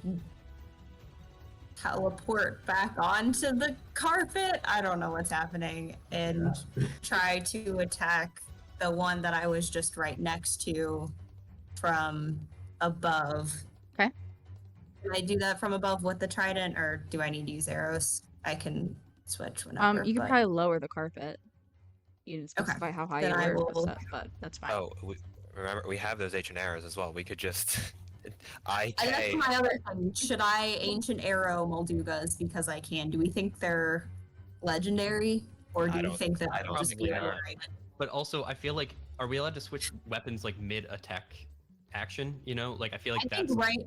teleport back onto the carpet. I don't know what's happening, and try to attack the one that I was just right next to from above. Okay. Can I do that from above with the trident, or do I need to use arrows? I can switch whenever. You could but- probably lower the carpet. You didn't Okay. specify how high Then you I were, will- but that's fine. Oh, remember we have those ancient arrows as well. We could just And that's IK. my other thing. Should I ancient arrow Moldugas because I can? Do we think they're legendary, or do I we don't- think that I they'll don't just think be they are. overrated? But also, I feel like, are we allowed to switch weapons like mid-attack action? You know, like I feel like I think that's right.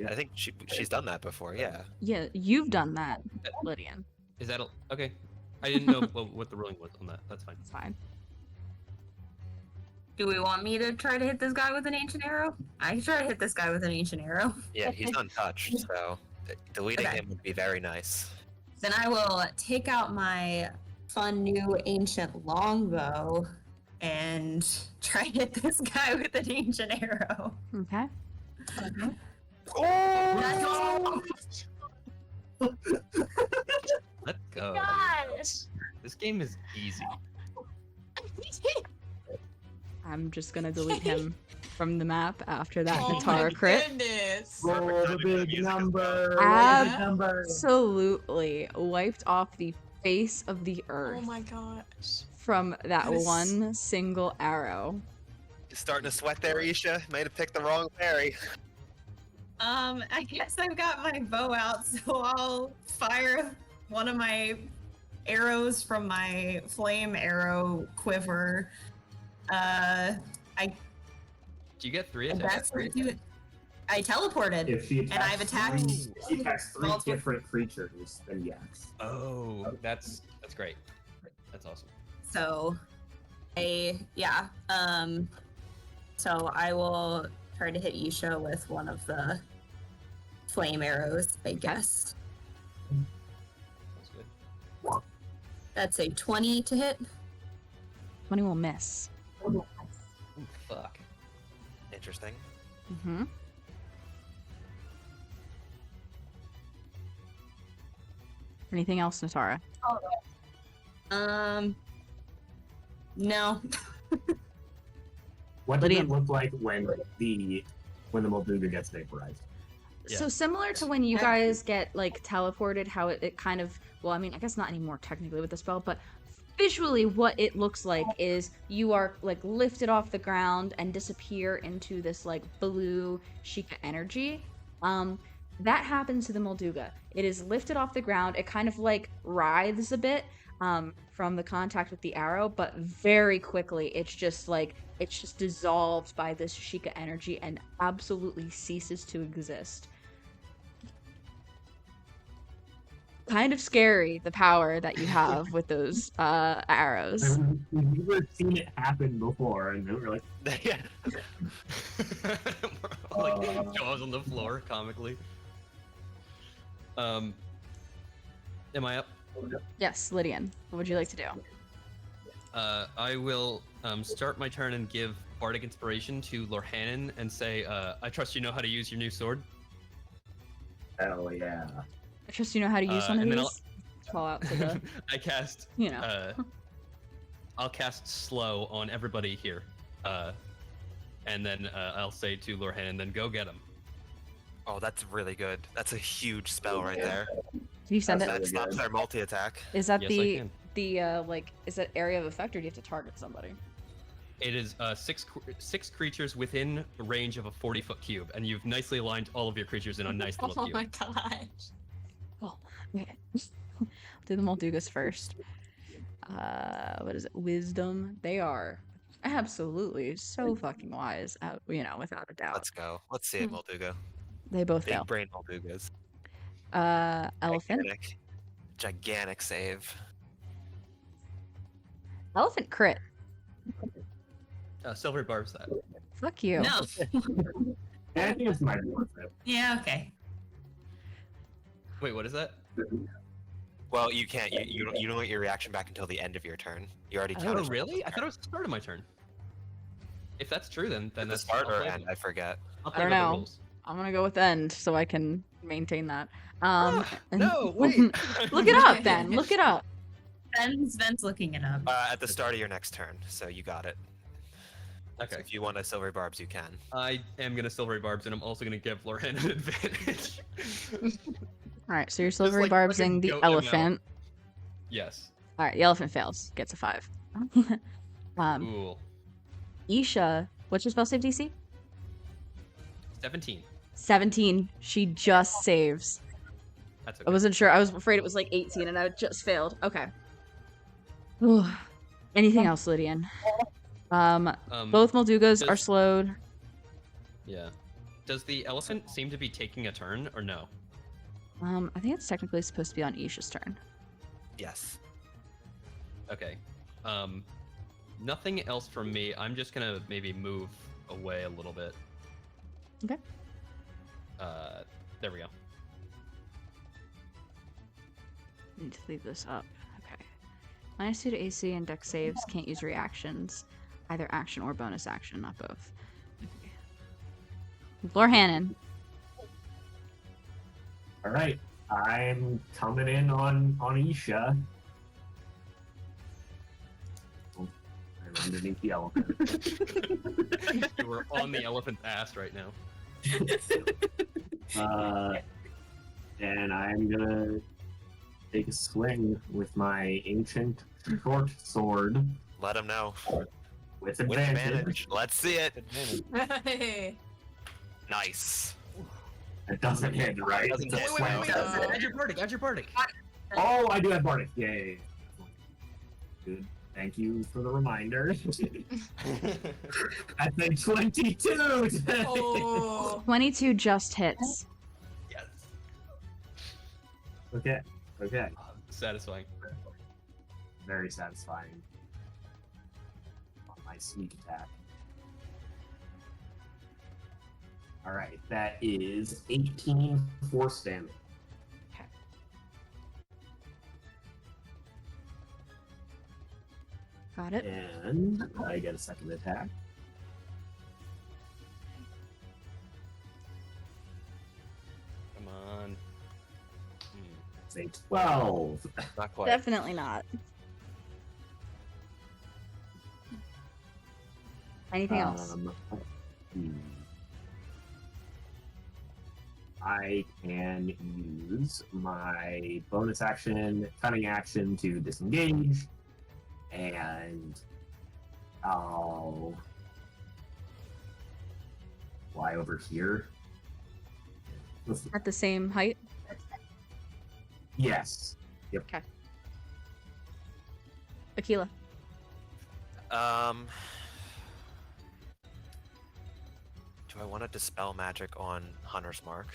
I think she's done that before. Yeah. Yeah, you've done that, Lydian. is that okay? I didn't know what the ruling was on that. That's fine. It's fine. Do we want me to try to hit this guy with an ancient arrow? I can try to hit this guy with an ancient arrow. Yeah, he's untouched, so deleting Okay. him would be very nice. Then I will take out my fun new ancient longbow and try to hit this guy with an ancient arrow. Okay. Oh! Let's go. This game is easy. I'm just gonna delete him from the map after that Oh Natara my crit. goodness. Roll the big number. Absolutely wiped off the face of the earth Oh my gosh. from that That is- one single arrow. Starting to sweat there, Isha. Might have picked the wrong fairy. I guess I've got my bow out, so I'll fire one of my arrows from my flame arrow quiver. Do you get 3 And attacks? that's what do it. I teleported. If she And I've attacked- if she attacks three Multiple- different creatures, then yes. Oh, that's great. That's awesome. So, so I will try to hit Isha with one of the flame arrows, I guess. That's good. That's a 20 to hit. 20 will miss. Ooh, fuck. Interesting. Mm-hmm. Anything else, Natara? No. What does Lydian. it look like when the Molduga gets vaporized? Yeah. So similar to when you Okay. guys get like teleported, how it kind of, well, I mean, I guess not anymore technically with the spell, but visually what it looks like is you are like lifted off the ground and disappear into this like blue Sheikah energy. That happens to the Molduga. It is lifted off the ground. It kind of like writhes a bit from the contact with the arrow, but very quickly it's just dissolved by this Sheikah energy and absolutely ceases to exist. Kind of scary, the power that you have with those arrows. We've never seen it happen before, and then we're like, Yeah. Like jaws on the floor comically. Am I up? Yes, Lydian, what would you like to do? I will start my turn and give Bardic Inspiration to Lorhanan and say, I trust you know how to use your new sword. hell yeah. I trust you know how to use one of and then these. Fall out to the, I cast, you know. I'll cast Slow on everybody here. And then I'll say to Lorhanan, then go get him. Oh, that's really good. That's a huge spell right there. Can you send That's it? really That stops good. their multi-attack. Is that Yes, I can. is that area of effect, or do you have to target somebody? It is six creatures within range of a 40-foot cube, and you've nicely aligned all of your creatures in a nice little Oh cube. my gosh. Oh, okay. Do the Moldugas first. What is it? Wisdom. They are absolutely so fucking wise. Without a doubt. Let's go. Let's see it, Molduga. They both Big fail. brain Moldugas. Elephant. Gigantic save. Elephant crit. Silver barbs that. Fuck you. No. I think it's my worth it. Yeah, okay. Wait, what is that? Well, you can't. You don't get your reaction back until the end of your turn. You already Oh, counted. Oh, your really? I turn. thought it was the start of my turn. If that's true, then At the that's start I'll or play end. by- I forget. I'll I play don't by the know. rules. I'm gonna go with end so I can maintain that. And- No, wait. Look it up then. Look it up. Ben's looking it up. At the start of your next turn, so you got it. So Okay. if you want a silver barbs, you can. I am gonna silvery barbs, and I'm also gonna give Lorraine an advantage. All right, so you're silvery like, barbsing fucking the goat them out. elephant. Yes. All right, the elephant fails. Gets a 5. Ooh. Isha, what's your spell save DC? 17. 17. She just saves. That's okay. I wasn't sure. I was afraid it was like 18 and I just failed. Okay. Ooh. Anything else, Lydian? Both Moldugas are does- slowed. Yeah. Does the elephant seem to be taking a turn, or no? I think it's technically supposed to be on Isha's turn. Yes. Okay. Nothing else from me. I'm just gonna maybe move away a little bit. Okay. There we go. Need to leave this up. Okay. -2 to AC and dex saves. Can't use reactions. Either action or bonus action, not both. Okay. Lorhanan. All right, I'm coming in on Isha. Oh, I'm underneath the elephant. You were on the elephant's ass right now. And I'm gonna take a swing with my ancient short sword Let him know. with With advantage. advantage. Let's see it. Hey. Nice. It doesn't hit, right? Doesn't It's a hit, swing. no. Add your bardic. Add your bardic. Oh, I do have Bardic. Yay. Good. Thank you for the reminder. I think 22 today. Oh. 22 just hits. Yes. Okay. Okay. Satisfying. Very satisfying. On my sneak attack. Alright, that is 18 force damage. Got it. And I get a second attack. Come on. It's a 12. Not quite. Definitely not. Anything else? I can use my bonus action, cunning action to disengage, and I'll fly over here. At the same height? Yes. Aquila. Do I want to dispel magic on Hunter's Mark?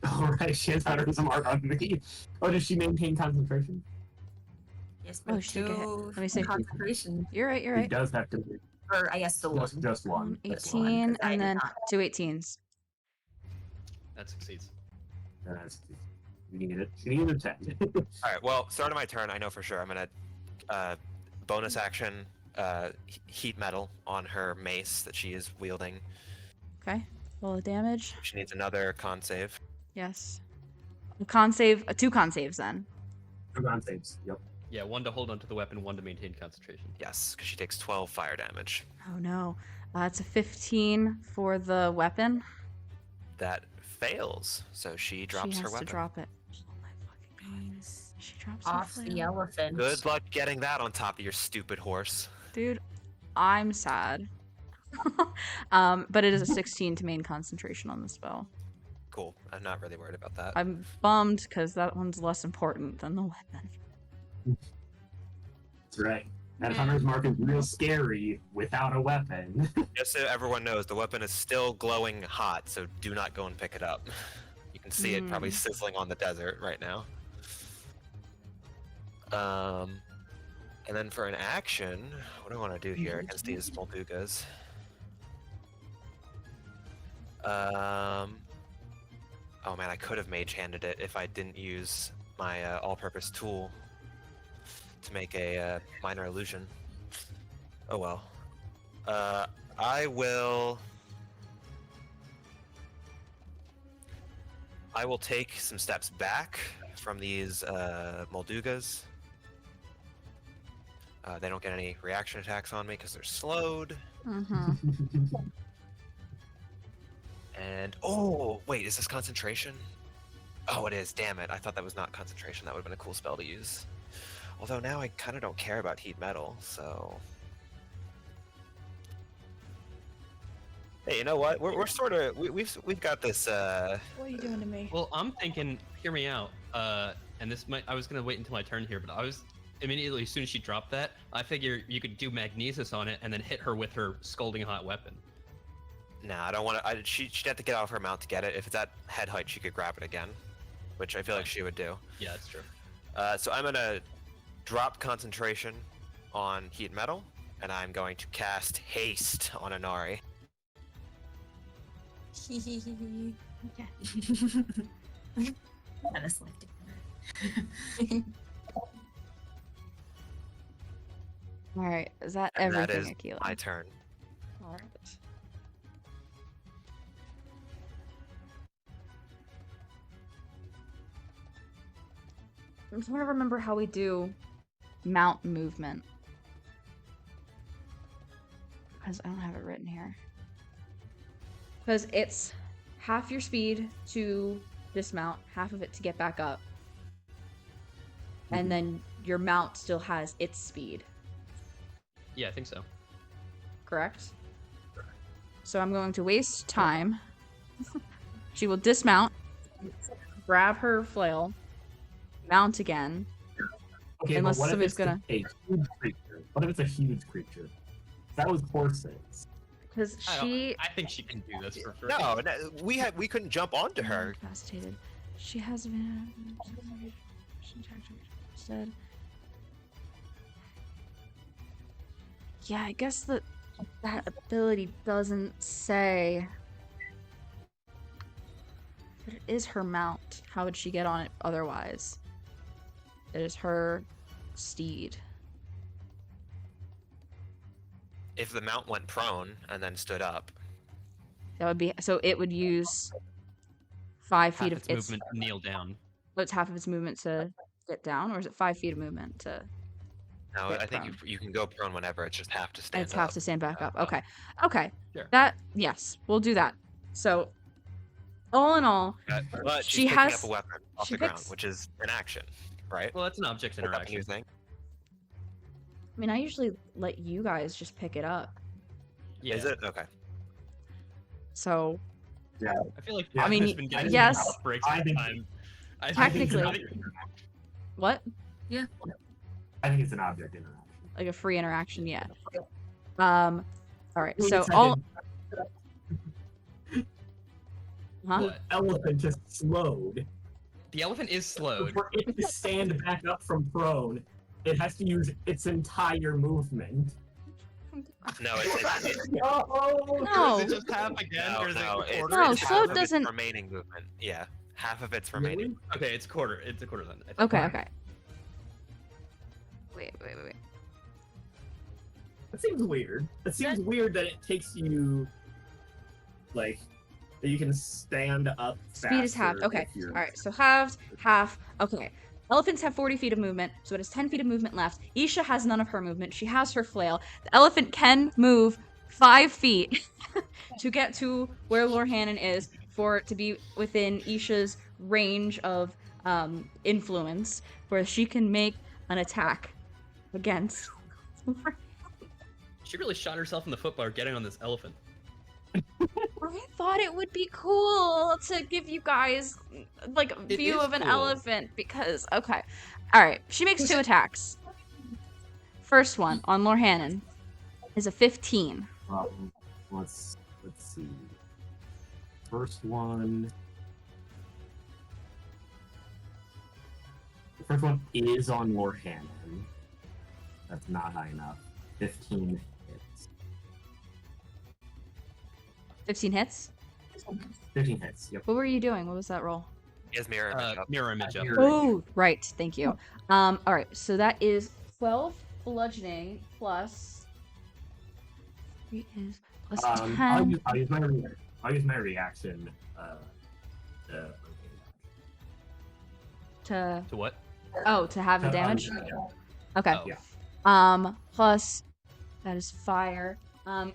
Alright, she has Hunter's Mark on me. Oh, does she maintain concentration? Yes, Oh, but she did get hit. two Let me see. concentration, You're right, you're She right. does have to or I guess the one. just one. That's one. 18 'cause I and did then not. 2 18s. That succeeds. That's, you need it. She needs a 10. All right. Well, start of my turn. I know for sure. I'm gonna bonus action heat metal on her mace that she is wielding. Okay. Roll the damage. She needs another con save. Yes. A con save, 2 con saves then. Con saves. Yep. Yeah, 1 to hold onto the weapon, 1 to maintain concentration. Yes, because she takes 12 fire damage. Oh no. It's a 15 for the weapon. That fails, so she drops she her has weapon. to drop it. Oh my fucking god. She drops Off her the flail. elephant. Good luck getting that on top of your stupid horse. Dude, I'm sad. But it is a 16 to main concentration on the spell. Cool. I'm not really worried about that. I'm bummed because that one's less important than the weapon. That's right. That Hunter's Mark is real scary without a weapon. Just so everyone knows, the weapon is still glowing hot, so do not go and pick it up. You can see it probably sizzling on the desert right now. And then for an action, what do I want to do here against these Moldugas? Oh man, I could have mage-handed it if I didn't use my all-purpose tool to make a minor illusion. Oh well. I will take some steps back from these Moldugas. They don't get any reaction attacks on me because they're slowed. Mm-hmm. And oh wait, is this concentration? Oh, it is. Damn it! I thought that was not concentration. That would have been a cool spell to use. Although now I kind of don't care about heat metal, so. Hey, you know what? We're sort of we've got this. What are you doing to me? Well, I'm thinking, hear me out. And this might, I was gonna wait until my turn here, but I was immediately, as soon as she dropped that, I figure you could do magnesis on it and then hit her with her scalding hot weapon. Nah, I don't want to. She'd have to get off her mount to get it. If it's at head height, she could grab it again, which I feel like she would do. Yeah, that's true. So I'm gonna drop concentration on heat metal, and I'm going to cast haste on Inari. Okay. Kind of selective. All right, is that And everything, that is Aquila? my turn. All right. I'm trying to remember how we do mount movement. Because I don't have it written here. Because it's half your speed to dismount, half of it to get back up. And then your mount still has its speed. Yeah, I think so. Correct? So I'm going to waste time. She will dismount, grab her flail, mount again. Okay, Unless but what if somebody's it's gonna- a huge creature? What if it's a huge creature? That was horses. Because I she think she can do this for free. No, we couldn't jump onto her. incapacitated. She has been said. Yeah, I guess that ability doesn't say. But it is her mount. How would she get on it otherwise? It is her steed. If the mount went prone and then stood up, That would be so. It would use 5 feet Half of its movement to kneel down. It's half of its movement to get down, or is it 5 feet of movement to? no, Get I think prone. you can go prone whenever. It's just have to stand It's up. half to stand back up. Okay, okay. Sure. That yes, we'll do that. So, all in all, But she she's picking has- up a weapon off she the ground, picks- which is an action, right? Well, that's an object Pick up a new interaction. thing. I mean, I usually let you guys just pick it up. Yeah. Is it okay? So, Yeah. I feel like I mean, has been getting yes. outbreaks I all the think- time. I think- Technically. I think it's an object interaction. What? I think it's an object interaction. Like a free interaction, yeah. All right. Wait a So second. all. Huh? What? Elephant just slowed. The elephant is slowed. For it to stand back up from prone, it has to use its entire movement. No, it's Oh No. Is it just half again, no, or is no, it it's, quarter? No, it's slow half of doesn't- its remaining movement. Yeah, half of its remaining. Really? Okay, it's quarter. It's a quarter then. I think. Okay. Okay. Wait. That seems weird. It seems weird that it takes you, like, that you can stand up. Speed is halved. faster Okay. if you're- All right. So halved, half. Okay. Elephants have 40 feet of movement, so it has 10 feet of movement left. Isha has none of her movement. She has her flail. The elephant can move 5 feet to get to where Lorhannon is for it to be within Isha's range of influence, where she can make an attack against. She really shot herself in the foot by getting on this elephant. I thought it would be cool to give you guys like a It view is of an cool. elephant because okay. Alright, she makes 2 attacks. First one on Lorhannon is a 15. Let's see. First one. The first one is on Lorhannon. That's not high enough. 15 hits. 15 hits? 15 hits. Yep. What were you doing? What was that roll? He has mirror image up. Mirror image up. Mirror- Oh, right. Thank you. Alright, so that is 12 bludgeoning plus 3 is plus 10. I'll use my reaction. To To what? to have the damage? Okay. Oh. Yeah. Plus that is fire. What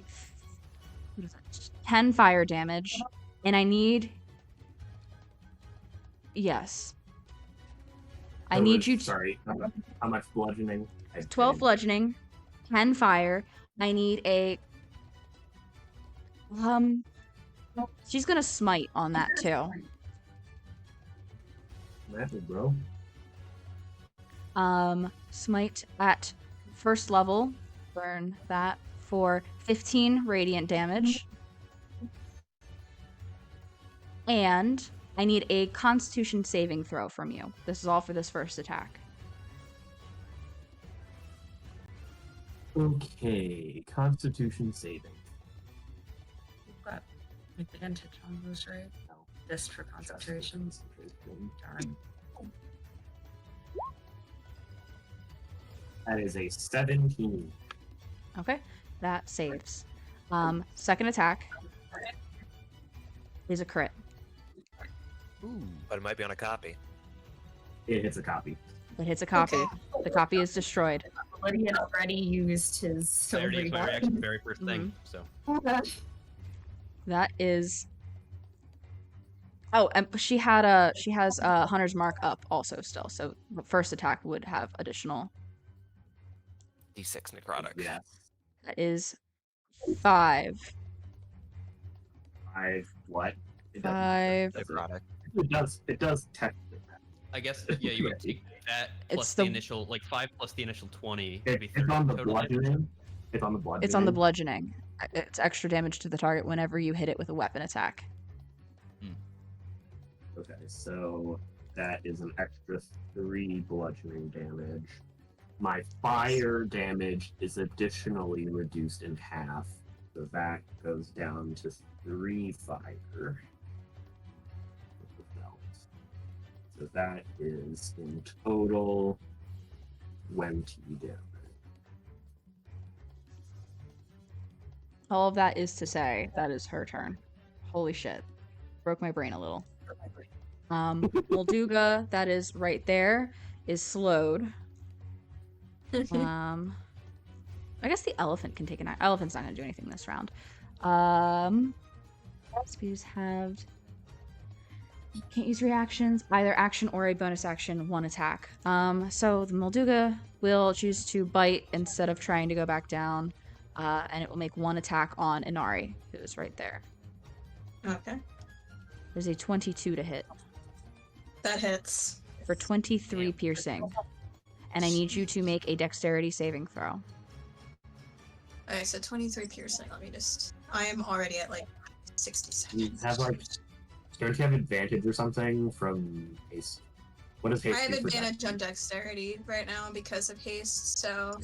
is that? 10 fire damage. And I need yes. I So need it's- you to Sorry. How much bludgeoning? 12 bludgeoning, 10 fire. I need a she's gonna smite on that too. Method, bro. Smite at first level. Burn that for 15 radiant damage. And I need a constitution saving throw from you. This is all for this first attack. Okay. Constitution saving. You've got advantage on those, right? No. Just for concentration. Darn. That is a 17. Okay, that saves. Second attack is a crit. Ooh. But it might be on a copy. It hits a copy. It hits a copy. Okay. The copy is destroyed. Lydian already used his I already silvery used my weapon. reaction the very first thing. So That is. Oh, and she has a hunter's mark up also still. So the first attack would have additional. D6 necrotic. Yeah. That is 5. 5 what? It doesn't- 5. Necrotic. It does technically. I guess yeah, you would take that plus It's the the- initial 5 plus the initial 20. Would be It's 30 on the total damage. bludgeoning. It's on the bludgeoning. It's on the bludgeoning. It's extra damage to the target whenever you hit it with a weapon attack. Okay, so that is an extra 3 bludgeoning damage. My fire damage is additionally reduced in half, so that goes down to 3 fire. So that is in total 20 damage. All of that is to say, that is her turn. Holy shit. Broke my brain a little. Molduga, that is right there, is slowed. I guess the elephant can take an act. Elephant's not gonna do anything this round. Speed is halved. Can't use reactions, either action or a bonus action, 1 attack. So the Molduga will choose to bite instead of trying to go back down. And it will make 1 attack on Inari, who is right there. Okay. There's a 22 to hit That hits. for 23 piercing. And I need you to make a dexterity saving throw. Okay, so 23 piercing. Let me just. I am already at like 60 You seconds. have like, don't you have advantage or something from haste? What does haste I have do for advantage on dex? dexterity right now because of haste, so.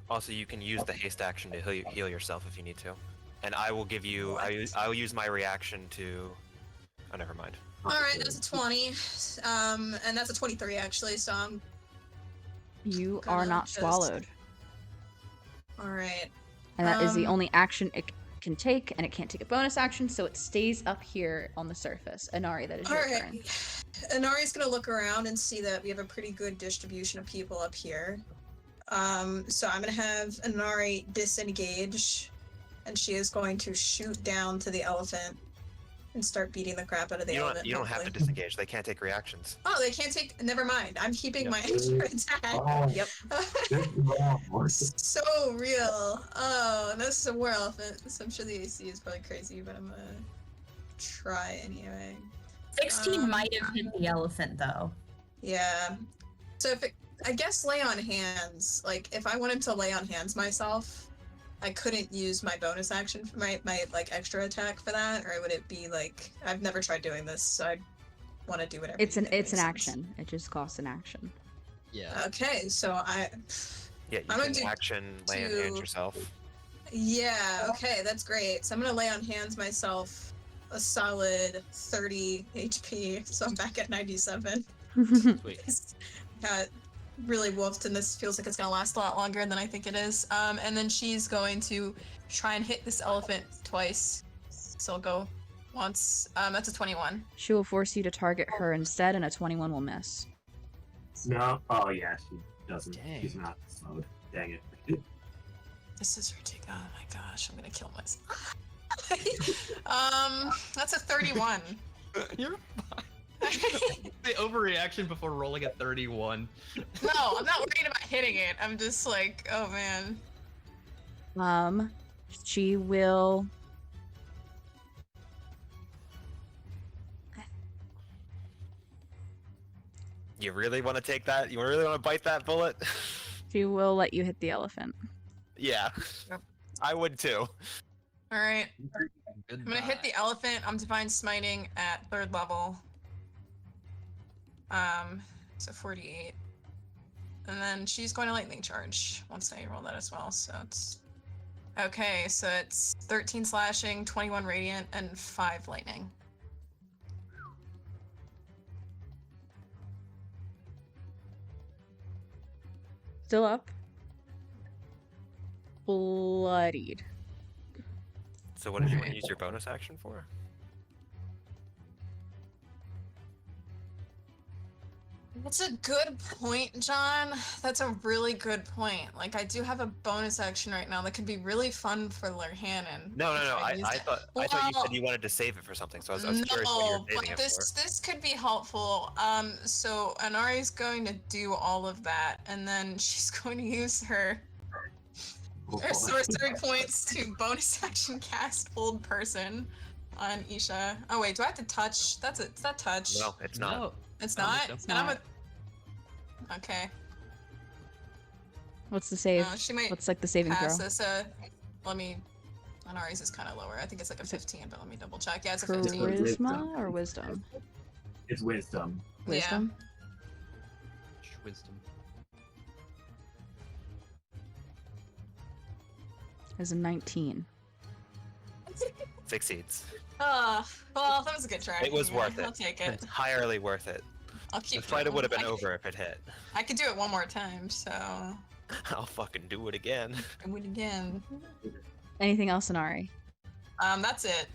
Also, you can use the haste action to heal yourself if you need to. And I will give you. I will use my reaction to. Oh, never mind. Alright, that's a 20. And that's a 23 actually, so I'm. You Gonna are not just- swallowed. Alright. And that is the Um, only action it can take, and it can't take a bonus action, so it stays up here on the surface. Inari, that is your turn. Alright. Inari's gonna look around and see that we have a pretty good distribution of people up here. So I'm gonna have Inari disengage, and she is going to shoot down to the elephant and start beating the crap out of the elephant. You don't have to hopefully. disengage. They can't take reactions. Oh, they can't take. Never mind. I'm keeping Yep. my extra attack. Oh, Yep. So real. Oh, and this is a war elephant, so I'm sure the AC is probably crazy, but I'm gonna try anyway. 16 might have hit the elephant though. Yeah. So if it, I guess lay on hands. Like if I wanted to lay on hands myself, I couldn't use my bonus action for my like extra attack for that, or would it be like I've never tried doing this, so I want to do whatever. It's you an think it's an makes sense. action. It just costs an action. Yeah. Okay, so Yeah, you I'm gonna can do action lay on hands yourself. yeah, okay, that's great. So I'm gonna lay on hands myself a solid 30 HP, so I'm back at 97. Sweet. Got really wolfed, and this feels like it's gonna last a lot longer than I think it is. And then she's going to try and hit this elephant twice. So I'll go once. That's a 21. She will force you to target her instead, and a 21 will miss. No. Oh yeah, she doesn't. Dang. She's not slowed. Dang it. This is ridiculous. Oh my gosh, I'm gonna kill myself. That's a 31. You're fine. The overreaction before rolling a 31. No, I'm not worried about hitting it. I'm just like, oh man. She will. You really want to take that? You really want to bite that bullet? She will let you hit the elephant. Yeah. Yep. I would too. All right. I'm gonna hit the elephant. I'm divine smiting at 3rd level. So 48. And then she's going to lightning charge once I roll that as well. So it's okay. So it's 13 slashing, 21 radiant, and 5 lightning. Still up. Bloodied. So what did you want to use your bonus action for? That's a good point, John. That's a really good point. Like, I do have a bonus action right now that could be really fun for Lerhannon. No. if I used it. thought you Well, said you wanted to save it for something. So I was curious what you were saving but it this could be helpful. So Anari's going to do all of that, and then she's going to use her sorcery points to bonus action cast Hold Person on Isha. Oh wait, do I have to touch? It's that touch. for. No, it's not. No. It's No, not. it's And I'm not. okay. What's the save? She might What's like the saving throw? pass this. Let me. Anari's is kind of lower. I think it's like a 15, but let me double check. Yeah, it's a 15. Charisma or wisdom? It's wisdom. Wisdom. Wisdom. Is a 19. Succeeds. Well, that was a good try. It was Yeah, worth it. I'll take it. Entirely worth it. I'll keep. The fight going. would have been I- over if it hit. I could do it one more time, so I'll fucking do it again. I would again. Anything else, Inari? That's it.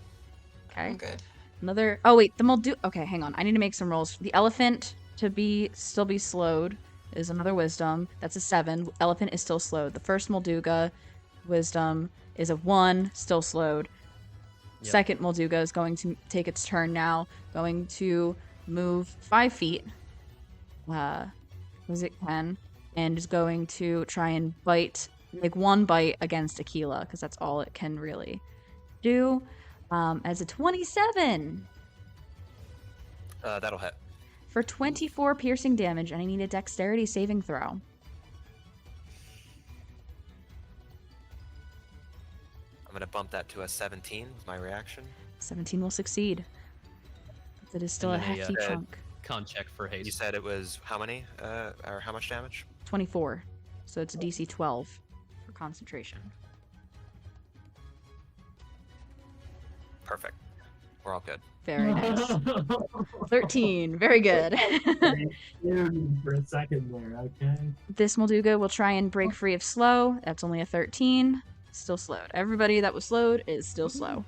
I'm Okay. good. Another. Oh wait, the Moldu. Okay, hang on. I need to make some rolls. The elephant to still be slowed is another wisdom. That's a 7. Elephant is still slowed. The first Molduga wisdom is a 1, still slowed. Yep. Second Molduga is going to take its turn now. Going to move 5 feet. Was it 10? And is going to try and bite, like one bite against Aquila, because that's all it can really do. As a 27. That'll hit. For 24 piercing damage, and I need a dexterity saving throw. I'm gonna bump that to a 17 with my reaction. 17 will succeed. It is still a And then hefty chunk. Con check for haste. You said it was how many? Or how much damage? 24. So it's a DC 12 for concentration. Perfect. We're all good. Very nice. 13. Very good. For a second there, okay. This Molduga will try and break free of slow. That's only a 13. Still slowed. Everybody that was slowed is still slow.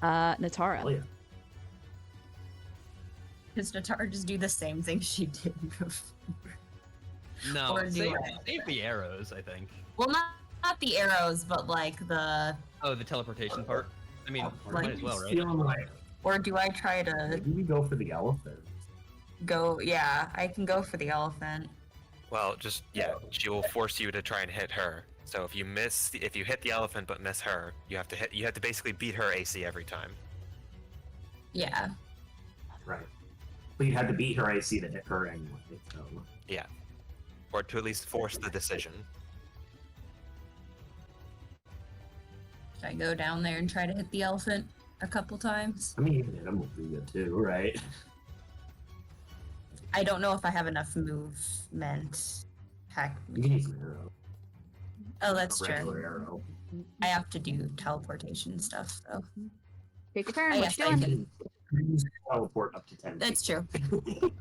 Natara. Oh, yeah. Does Natara just do the same thing she did before? No, Or do save, I? save the arrows, I think. Well, not the arrows, but like the. Oh, the teleportation part? I mean, Like- might as well, right? Feeling like Or do I try to maybe we go for the elephant. go? Yeah, I can go for the elephant. Well, just yeah, she will force you to try and hit her. So if you hit the elephant but miss her, you have to basically beat her AC every time. Yeah. Right. But you had to beat her AC to hit her anyway, so. Or to at least force the decision. Should I go down there and try to hit the elephant a couple times? I mean, even hit him will be good too, right? I don't know if I have enough movement. Heck. You can use an arrow. Oh, that's a regular true. arrow. I have to do teleportation stuff, though. Take your turn. I What guess you I doing? can. Use teleport up to 10 That's feet. true.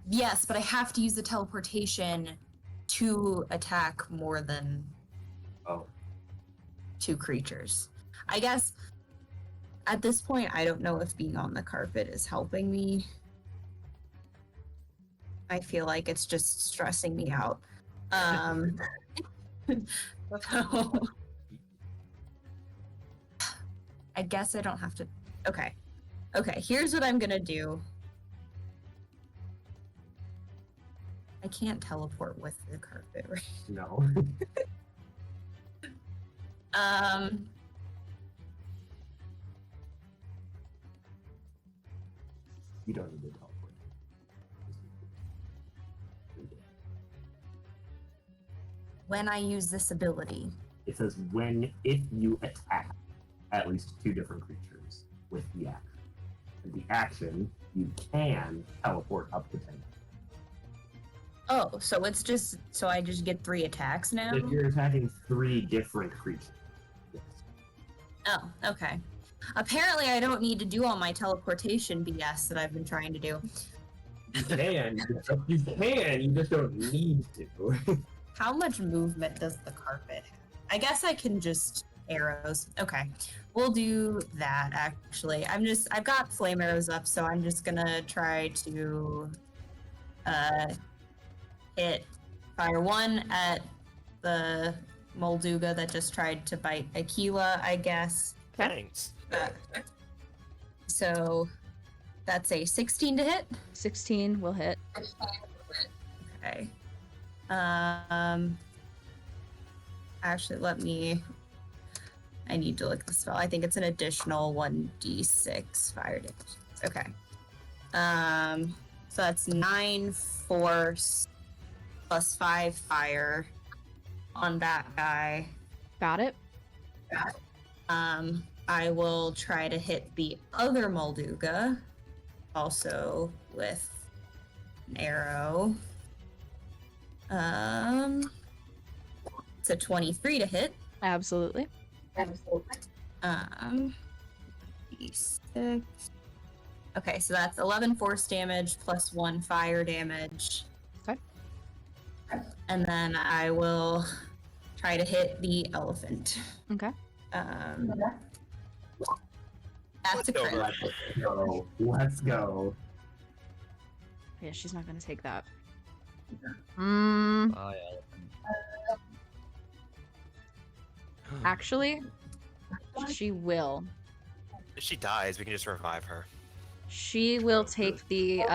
Yes, but I have to use the teleportation to attack more than Oh, 2 creatures. I guess at this point, I don't know if being on the carpet is helping me. I feel like it's just stressing me out. So, I guess I don't have to. Okay. Okay, here's what I'm gonna do. I can't teleport with the carpet, right? no. You don't need to teleport. When I use this ability. It says if you attack at least 2 different creatures with the action. And the action, you can teleport up to 10. Oh, so it's just so I just get 3 attacks now? If you're attacking 3 different creatures. Yes. Oh, okay. Apparently I don't need to do all my teleportation BS that I've been trying to do. You can, you just don't need to. How much movement does the carpet have? I guess I can just arrows. Okay. We'll do that actually. I've got flame arrows up, so I'm just gonna try to hit fire 1 at the Molduga that just tried to bite Aquila, I guess. Thanks. So that's a 16 to hit. 16 will hit. Okay. Actually, I need to look at the spell. I think it's an additional 1d6 fire damage. Okay. So that's 9 force plus 5 fire on that guy. Got it. I will try to hit the other Molduga, also with an arrow. It's a 23 to hit. Absolutely. D6. Okay, so that's 11 force damage plus 1 fire damage. Okay. And then I will try to hit the elephant. Okay. That's a crit. Let's go. Let's go. Yeah, she's not gonna take that. Bye, elephant. Actually, she will. If she dies, we can just revive her. She will take the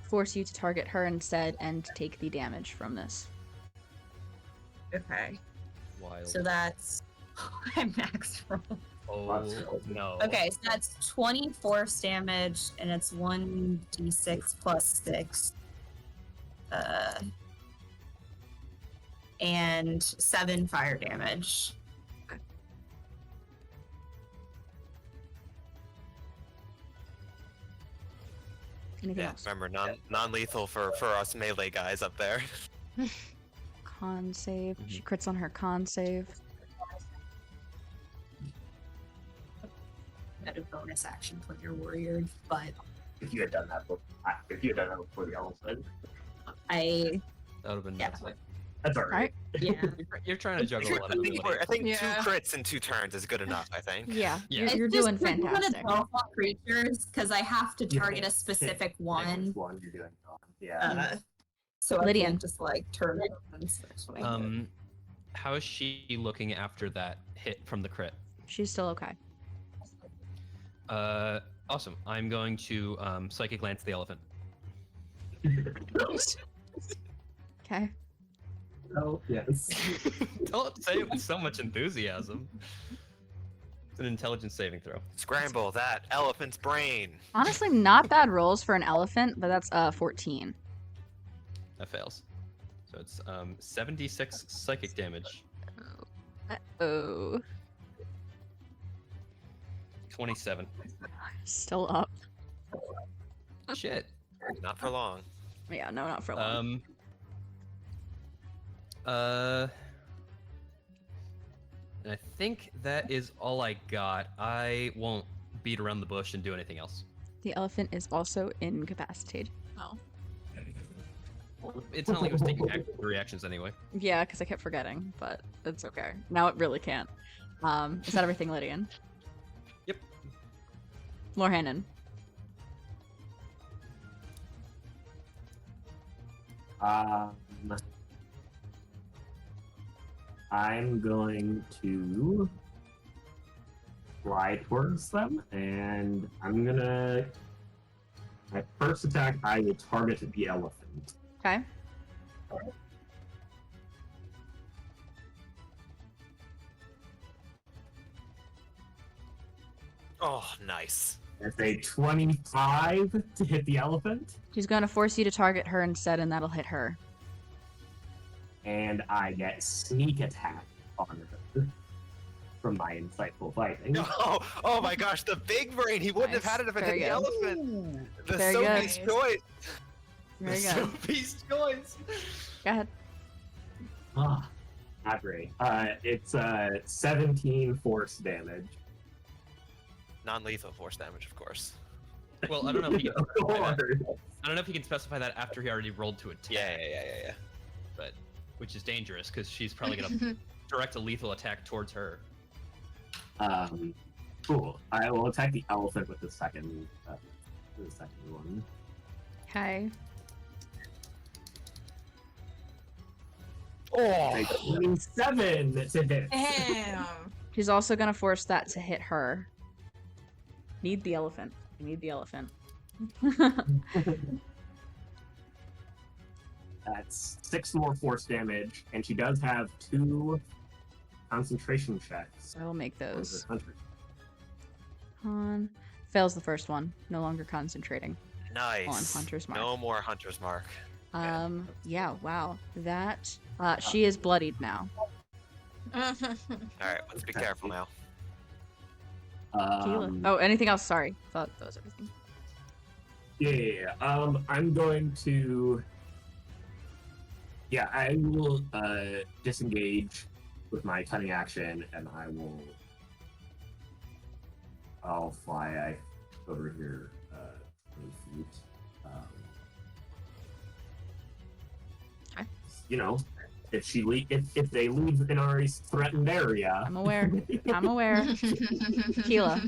force you to target her instead and take the damage from this. Okay. Wild. So that's my max roll. Oh no. Okay, so that's 20 force damage, and it's 1d6 plus 6. And 7 fire damage. Anything Yeah, else? remember non-lethal for us melee guys up there. Con save. She crits on her con save. At a bonus action for your warrior, but If you had done that before the elephant, I That would have been Yeah. nuts. that's alright. Alright. yeah. You're trying to juggle a lot of I think Yeah. 2 crits in 2 turns is good enough. I think. Yeah, Yeah. you're It's doing just 'cause I'm gonna fantastic. draw for creatures because I have to You target a can't specific pick one. which one you're doing it on. Yeah. So I Lydian. can't just like turn it and switch my How is she looking after that hit from the crit? She's still okay. Awesome. I'm going to psychic glance the elephant. Okay. Oh yes. Don't say it with so much enthusiasm. It's an intelligence saving throw. Scramble that elephant's brain. Honestly, not bad rolls for an elephant, but that's 14. That fails. So it's 76 psychic damage. Oh. 27. Still up. Shit. Not for long. Yeah, no, not for long. And I think that is all I got. I won't beat around the bush and do anything else. The elephant is also incapacitated. Oh. It's not like it was taking active reactions anyway. Yeah, because I kept forgetting, but it's okay. Now it really can't. Is that everything, Lydian? Yep. Lorhannon. I'm going to fly towards them, and I'm gonna. My first attack, I will target the elephant. Okay. Oh, nice. It's a 25 to hit the elephant, She's going to force you to target her instead, and that'll hit her. and I get sneak attack on her from my insightful fighting. Oh my gosh, the big brain. He wouldn't have Nice. had it if it Very hit the good. elephant. The Very Sophie's good. choice. Very The good. Sophie's choice. Go ahead. Ah, not great. It's 17 force damage. Non-lethal force damage, of course. Well, I don't know if he can Of specify that. course. I don't know if he can specify that after he already rolled to attack. Yeah. But which is dangerous because she's probably gonna direct a lethal attack towards her. Cool. I will attack the elephant with the second one. Okay. Oh, A 27 to hit. Damn. She's also going to force that to hit her. Need the elephant. You need the elephant. That's 6 more force damage, and she does have 2 concentration checks. I will make on those. her hunter. Fails the first one. No longer concentrating. nice. On Hunter's Mark. No more Hunter's Mark. Yeah, wow. That, she is bloodied now. All right, let's be careful now. Keela. Oh, anything else? Sorry. Thought that was everything. Yeah. I'm going to. Yeah, I will disengage with my cunning action, and I'll fly over here 20 feet. Okay. You know, if they leave an already threatened area. I'm aware. I'm aware. Keela.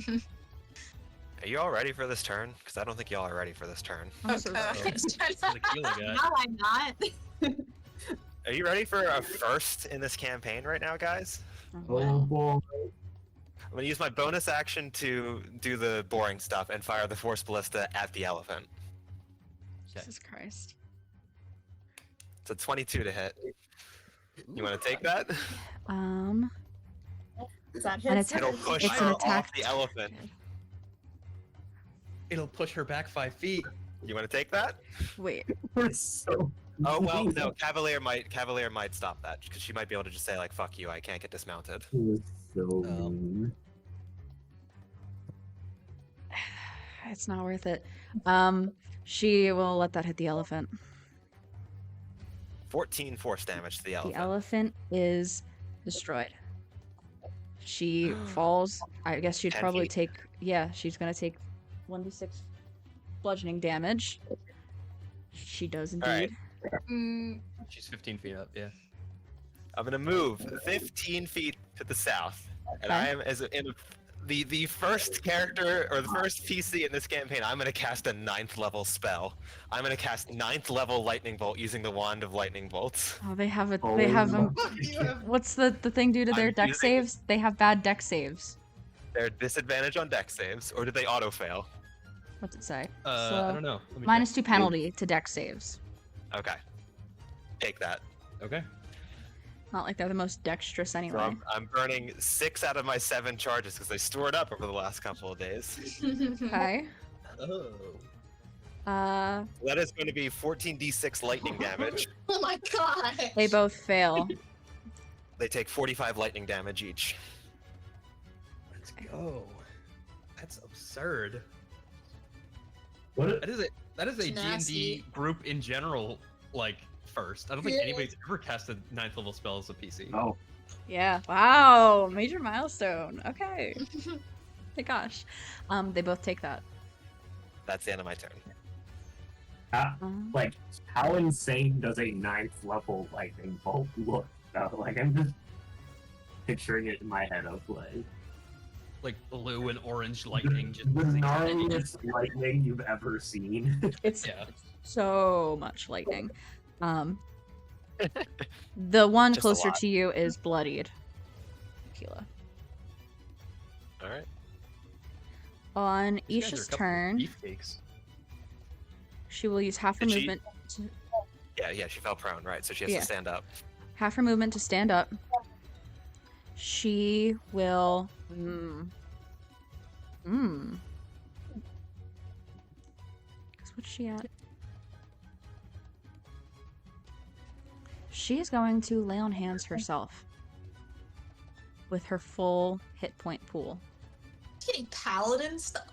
Are you all ready for this turn? Because I don't think y'all are ready for this turn. I'm so Okay. sorry. The Keela guy. No, I'm not. Are you ready for a first in this campaign right now, guys? Oh boy. I'm gonna use my bonus action to do the boring stuff and fire the Force Ballista at the elephant. Jesus Christ. It's a 22 to hit. You want to take that? Is that And his? it's- It'll push It's her an off attack. the elephant. It'll push her back 5 feet. You want to take that? Wait. We're so. Oh well, no. Cavalier might stop that because she might be able to just say like, "Fuck you, I can't get dismounted." We're so mean. It's not worth it. She will let that hit the elephant. 14 force damage to the elephant. The elephant is destroyed. She falls. I guess she'd 10 probably feet. take. Yeah, she's gonna take 1d6 bludgeoning damage. She does indeed. Alright. Mm, She's 15 feet up. Yeah. I'm gonna move 15 feet to the south, and Okay. I am the first character or the first PC in this campaign. I'm gonna cast a 9th level spell. I'm gonna cast 9th level lightning bolt using the wand of lightning bolts. Oh, they have a. Oh They have my you have What's the thing do to their I'm deck using- saves? They have bad deck saves. They're disadvantage on deck saves, or do they auto fail? What's it say? I don't know. Let me Minus 2 penalty to deck saves. Okay, take that. check. Okay. Not like they're the most dexterous So anyway. I'm burning 6 out of my 7 charges because they stored up over the last couple of days. Okay. Oh. That is going to be 14d6 lightning damage. Oh my god! They both fail. They take 45 lightning damage each. Let's go. That's absurd. What? That is a Nasty. D&D group in general, like, first. I don't think Yeah. anybody's ever cast a 9th level spell as a PC. Oh, Yeah. Wow. Major milestone. Okay. My gosh. They both take that. That's the end of my turn. like, how insane does a 9th level lightning bolt look? Like, I'm just picturing it in my head of Like blue and orange lightning. Just the gnarliest lightning you've ever seen. It's Yeah. so much lightning. The one Just a closer lot. to you is bloodied. Tequila. All right. On These guys are a Isha's couple of turn, beefcakes. she will use half her Did she- movement. Yeah, she fell prone, right? So she has Yeah. to stand up. Half her movement to stand up. She will. What's she at? She is going to lay on hands herself with her full hit point pool. Getting paladin stuff.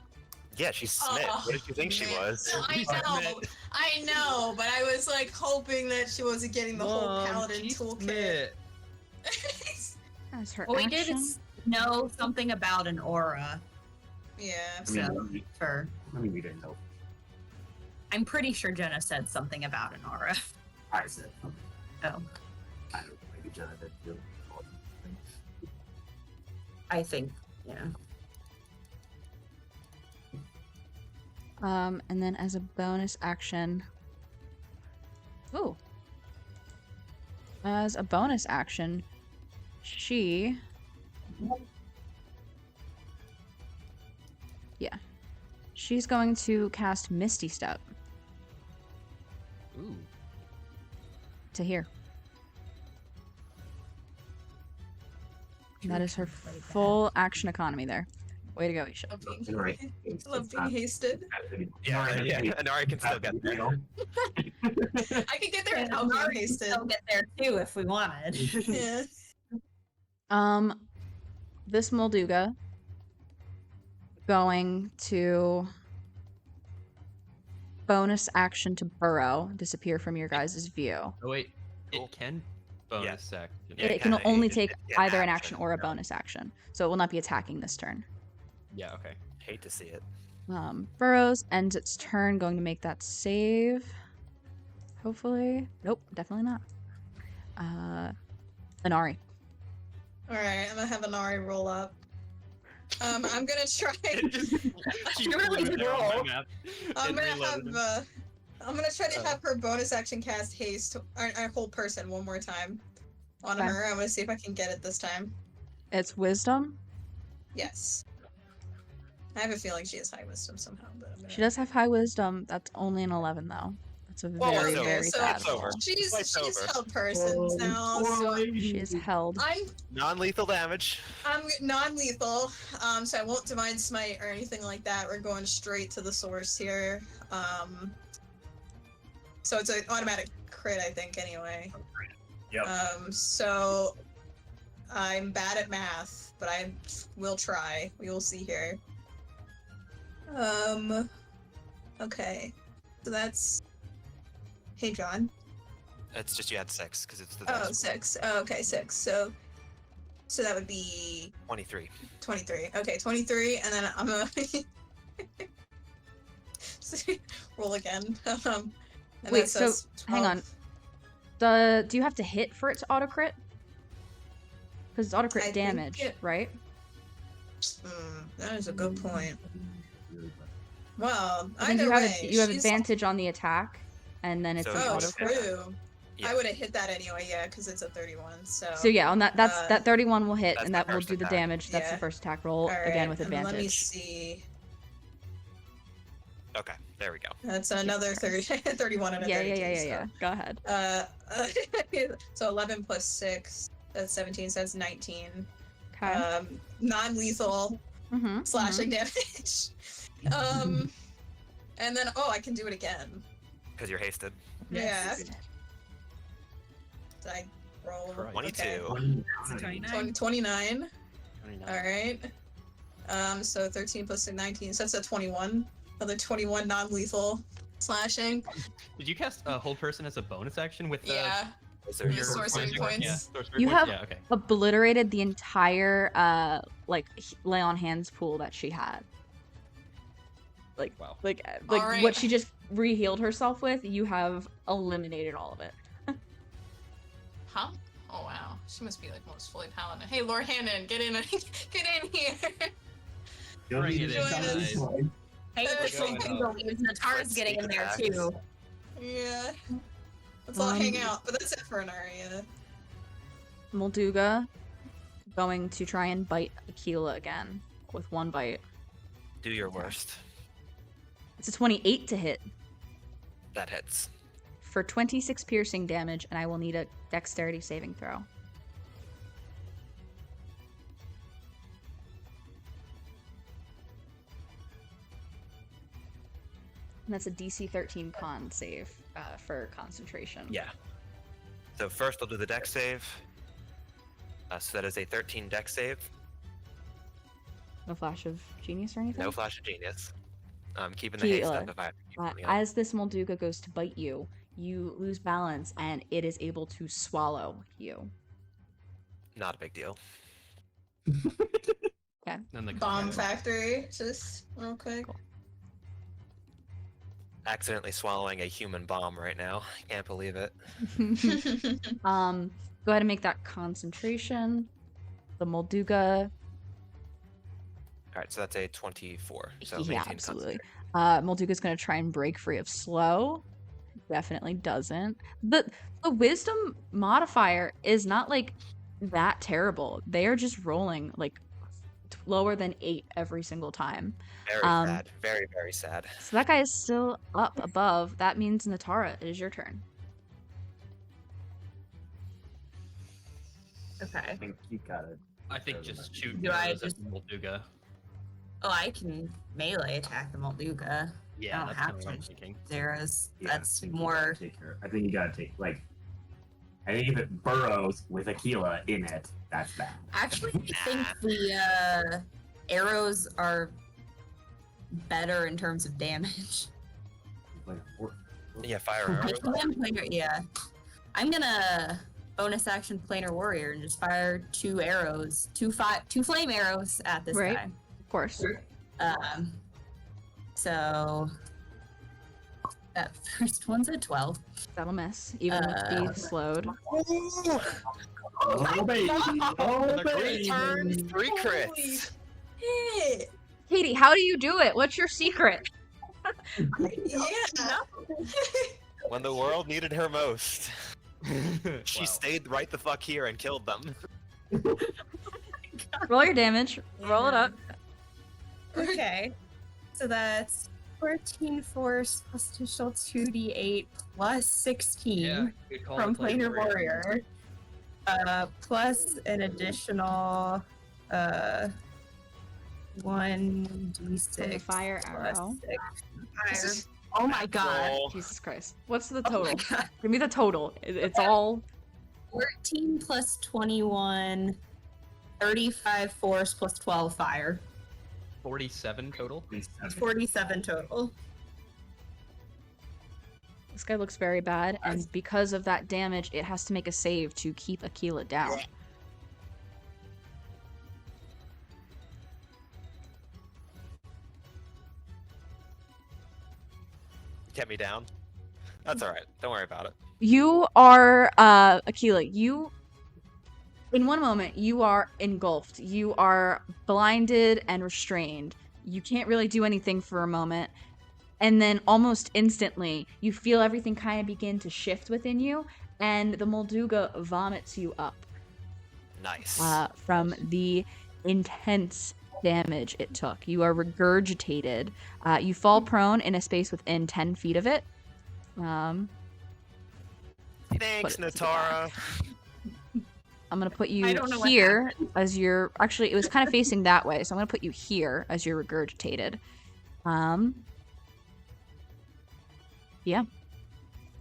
Yeah, she's Smith. Oh, What did you think she man. was? No, I know, but I was like hoping that she wasn't getting the whole paladin toolkit. As her Well, we did action. know something about an aura. Yeah. I mean, So, for we didn't know. I'm pretty sure Jenna said something about an aura. I said something. Oh, I don't know. Maybe Jonathan. I think, yeah. And then as a bonus action. Ooh. As a bonus action, she. Yeah. She's going to cast Misty Step Ooh. to here. And that is her full action economy there. Way to go, Isha. Love being, Right. love being hasted. Yeah, Anari can still get there. I could get there without being hasted. Still get there too if we wanted. Yeah. This Molduga going to bonus action to burrow, disappear from your guys' view. Oh wait, Cool. it can bonus action. Yeah, It can kinda, only it- take it- either an action, action or a yeah. bonus action, so it will not be attacking this turn. Yeah. Okay. Hate to see it. Burrows ends its turn, going to make that save. Hopefully, nope, definitely not. Inari. Alright, I'm gonna have Anari roll up. I'm gonna try. She really did roll. I'm gonna try to have her bonus action cast haste our whole person one more time on Okay. her. I'm gonna see if I can get it this time. It's wisdom. Yes. I have a feeling she has high wisdom somehow, but I'm gonna... She does have high wisdom. That's only an 11 though. That's a Well, very, okay, very so sad it's over. roll. She's Fight's over. held persons now, poor so lady. She is held. Non-lethal damage. I'm non-lethal. So I won't divine smite or anything like that. We're going straight to the source here. So it's an automatic crit, I think, anyway. Yep. So I'm bad at math, but I will try. We will see here. Okay. So that's. Hey, John. It's just you had 6 because it's the Oh, dice. 6. Oh, okay, 6. So that would be 23. 23. Okay, 23, and then I'm gonna roll again. And Wait, that so says hang 12. on. Do you have to hit for it to auto crit? Because it's auto I crit think damage, it- right? That is a good point. Well, I think either you have way, you have she's- advantage on the attack, and then it's So an you Oh, auto just- crit. true. Yeah. I would have hit that anyway, yeah, because it's a 31. So. So yeah, on that Uh, that 31 will hit, that's and the that will first do the attack. damage. That's the Yeah. first attack roll All again right, with and then advantage. let me see. Okay, there we go. That's another 31 and a Yeah, 32. yeah. Go ahead. So 11 plus 6, that's 17, so that's 19. Okay. Non-lethal Mm-hmm. slashing damage. And then, I can do it again. Because you're hasted. Yeah. Did I roll? Christ. 22. Okay. 29. 29. Alright. So 13 plus 19, so that's a 21. Another 21 non-lethal slashing. Did you cast Hold Person as a bonus action with Yeah. Is there Your sorcery points. Yeah, sorcery You points? have- Yeah, okay. Obliterated the entire lay on hands pool that she had. Wow. Like Alright. what she just re-healed herself with, you have eliminated all of it. Huh? Oh wow. She must be like most fully paladin. Hey, Lord Hannon, get in get in here. Bring it in, Join us. guys. Hey, Let's this go. thing believes Natara's getting in there too. Yeah. Let's all hang out, but that's it for an aria. Molduga going to try and bite Aquila again with one bite. Do your worst. It's a 28 to hit That hits. for 26 piercing damage, and I will need a dexterity saving throw. And that's a DC 13 con save for concentration. Yeah. So first I'll do the dex save. So that is a 13 dex save. No flash of genius or anything? No flash of genius. Keeping the haste Keela, up if I have to keep something up. as this Molduga goes to bite you, you lose balance and it is able to swallow you. Not a big deal. Then the Bomb combat. factory, just real quick. Cool. Accidentally swallowing a human bomb right now. Can't believe it. Go ahead and make that concentration. The Molduga. Alright, so that's a 24. So Yeah, maintain absolutely. concentration. Molduga's gonna try and break free of slow. Definitely doesn't. The wisdom modifier is not like that terrible. They are just rolling like lower than 8 every single time. Very um, sad. Very, very sad. So that guy is still up above. That means Natara, it is your turn. Okay. I think you got it. I think just shoot Do I arrows at just- Molduga. Oh, I can melee attack the Molduga. Yeah, don't that's have kind of what I'm to. thinking. Zeros. Yeah, I That's think you more. gotta take her. I think you gotta take I think if it burrows with Aquila in it, that's bad. Actually, I think the arrows are better in terms of damage. Yeah, fire I arrow. can planar, yeah. I'm gonna bonus action planar warrior and just fire 2 arrows, two flame arrows at this Right. time. Of course. So that first one's a 12. That'll miss, even with the slowed. Oh, baby! Oh, The baby! Turn 3 crits. Hey, Katie, how do you do it? What's your secret? yeah. When the world needed her most. She Wow. stayed right the fuck here and killed them. Roll your damage. Roll it up. Okay. So that's 14 force plus additional 2d8 plus 16 good call. from Planar Warrior. Plus an additional 1d6 From the fire plus arrow. 6 fire. Oh my god. Roll. Jesus Christ. What's the Oh my total? god. Give me the total. It's all 14 plus 21, 35 force plus 12 fire. 47 total. 47 total. this guy looks very bad, and because of that damage, it has to make a save to keep Aquila down. Get me down. That's all right. Don't worry about it. You are Aquila, in one moment you are engulfed. You are blinded and restrained. You can't really do anything for a moment. And then almost instantly, you feel everything kind of begin to shift within you, and the Molduga vomits you up Nice. from the intense damage it took. You are regurgitated. You fall prone in a space within 10 feet of it. Thanks, put it to the Natara. I'm going to put I you don't know what here happened. as you're... Actually, it was kind of facing that way, so I'm going to put you here as you're regurgitated. Yeah.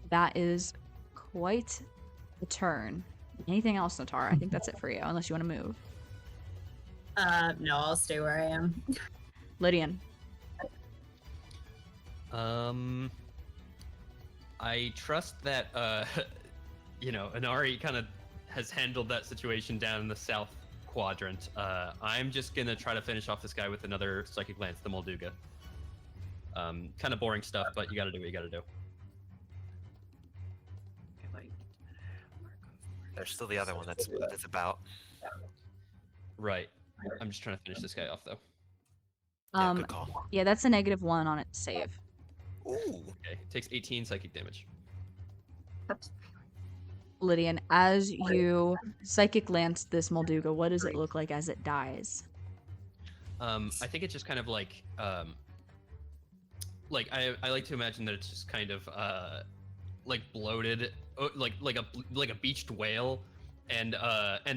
That is quite the turn. Anything else, Natara? I think that's it for you, unless you want to move. No, I'll stay where I am. Lydian. I trust that Inari kind of has handled that situation down in the south quadrant. I'm just gonna try to finish off this guy with another psychic lance, the Molduga. Kind of boring stuff, but you gotta do what you gotta do. There's still the other one that's about. Right. I'm just trying to finish this guy off though. Yeah, good call. Yeah, that's a -1 on its save. Ooh. Okay. Takes 18 psychic damage. Lydian, as you psychic lance this Molduga, what does it look like as it dies? I think it's just kind of like I like to imagine that it's just kind of like bloated, like a beached whale, and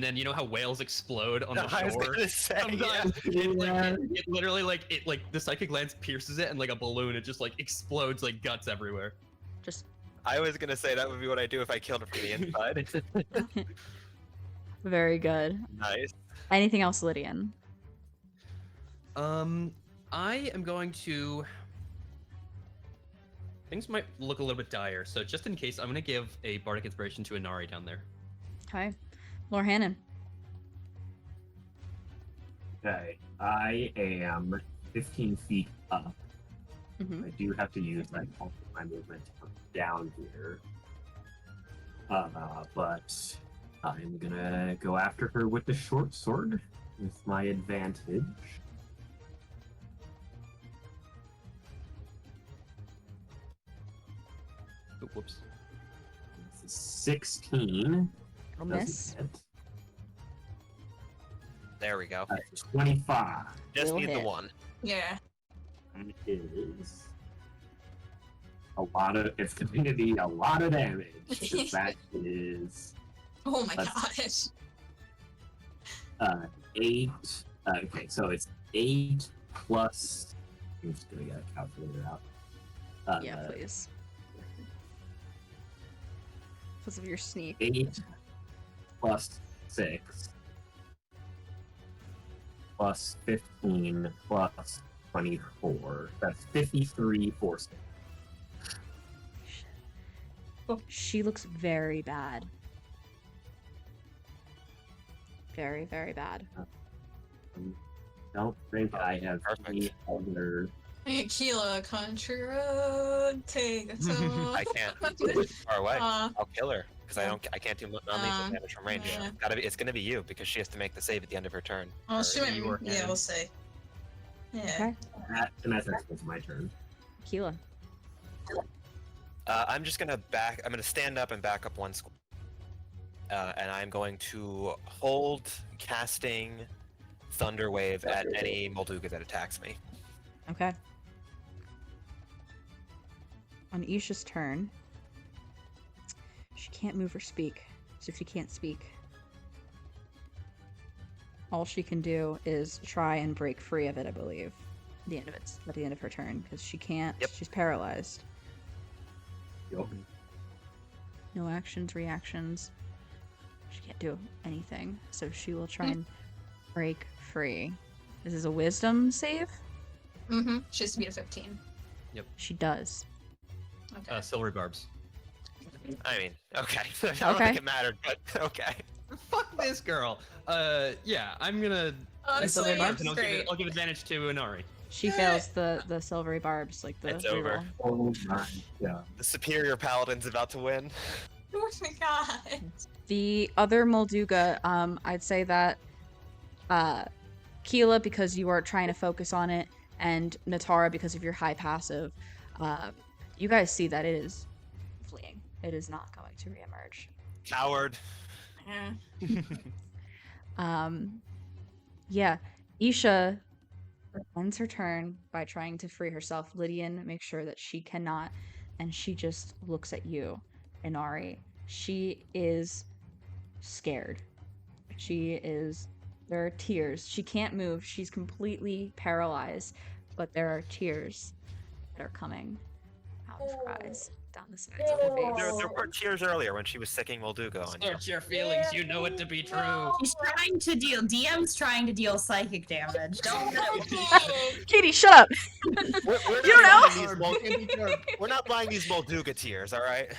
then you know how whales explode on the I was shore. gonna say. Sometimes it literally like the psychic lance pierces it, and like a balloon, it just like explodes like guts everywhere. Just I was gonna say that would be what I do if I killed it from the inside. very good. Nice. Anything else, Lydian? I am going to. Things might look a little bit dire, so just in case, I'm gonna give a bardic inspiration to Inari down there. Okay. Lord Hannon. Okay, I am 15 feet up. Mhm. I do have to use my movement to come down here. But I'm gonna go after her with the short sword with my advantage. Oh, whoops. This is 16. I'll Doesn't miss. hit. There we go. 25. Just will need the hit. one. Yeah. That is a lot of. It's going to be a lot of damage. 'Cause that is Oh my That's- gosh. 8. Okay, so it's 8 plus. I'm just gonna get a calculator out. Yeah, please. Because of your sneak. 8 plus 6 plus 15 plus 24. That's 53 force. She looks very bad. Very, very bad. Don't think I have any Perfect. other. Aquila, country road, take a toll. I can't. It's far away. Uh, I'll kill her because I can't do non-lethal damage from range. yeah. It's gonna be you because she has to make the save at the end of her turn. I'll Or- shoot you or him. Yeah, him. we'll see. Yeah. Okay. And that's it's my turn. Keela. I'm just gonna I'm gonna stand up and back up one square. And I'm going to hold casting Thunder Wave at any Molduga that attacks me. Okay. on Isha's turn, she can't move or speak. So if she can't speak, all she can do is try and break free of it, I believe. At the end of her turn, because she can't. Yep. She's paralyzed. Yup. No actions, reactions. She can't do anything. So she will try and break free. This is a wisdom save? Mm-hmm. She has to be a 15. She does. Okay. Silvery barbs. I mean, okay. I don't Okay. think it mattered, but okay. Fuck this girl. Yeah, I'm gonna. Honestly, Silvery barbs? And it's great. I'll give advantage to Inari. She fails the silvery barbs, like the It's over. reroll. Oh my god. The superior paladin's about to win. Oh my god. The other Molduga, I'd say that Keela, because you are trying to focus on it, and Natara, because of your high passive, you guys see that it is fleeing. It is not going to reemerge. Coward. Yeah, Isha ends her turn by trying to free herself. Lydian makes sure that she cannot, and she just looks at you, Inari. She is scared. There are tears. She can't move. She's completely paralyzed, but there are tears that are coming out of her eyes, down the sides of her face. There were tears earlier when she was sicking Molduga on you. Search your feelings. You know it to be true. He's trying to deal. DM's trying to deal psychic damage. Don't let him. Katie, shut up! We're You not know? buying these we're not buying these Molduga tears, all right?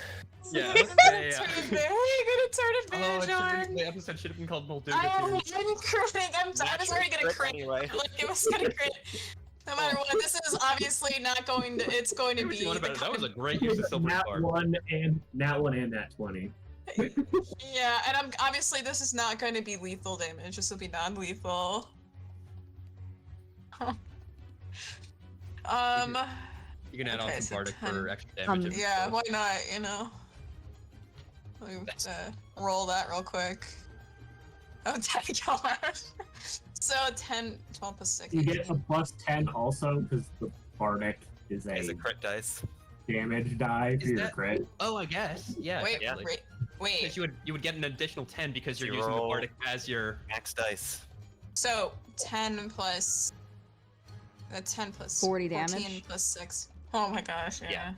Yeah. Very yeah. good turn Oh, advantage on. the episode should have been called Molduga I'm Tears. critting. I was already gonna crit. Anyway. Like it was gonna crit. No matter what, this is obviously not going to. It's going to What be. you want the about it? That was a kind great use of silver Nat barb. 1 and Nat 20. yeah, and I'm obviously this is not going to be lethal damage. This will be non-lethal. You can add on okay, some so bardic 10. for extra damage. if you Yeah, want. why not? You know. Let me roll that real quick. Oh, 10 God. So 10, 12 plus 6. You get a plus 10 also because the Bardic is It's a a crit dice. damage die for Is your that- crit. Oh, I guess. Yeah. Wait, technically. wait. Because you would get an additional 10 because you're You using the roll- bardic as your. Max dice. So 10 plus 10 plus 40 14 damage? plus 6. Oh my gosh, yeah. Yeah.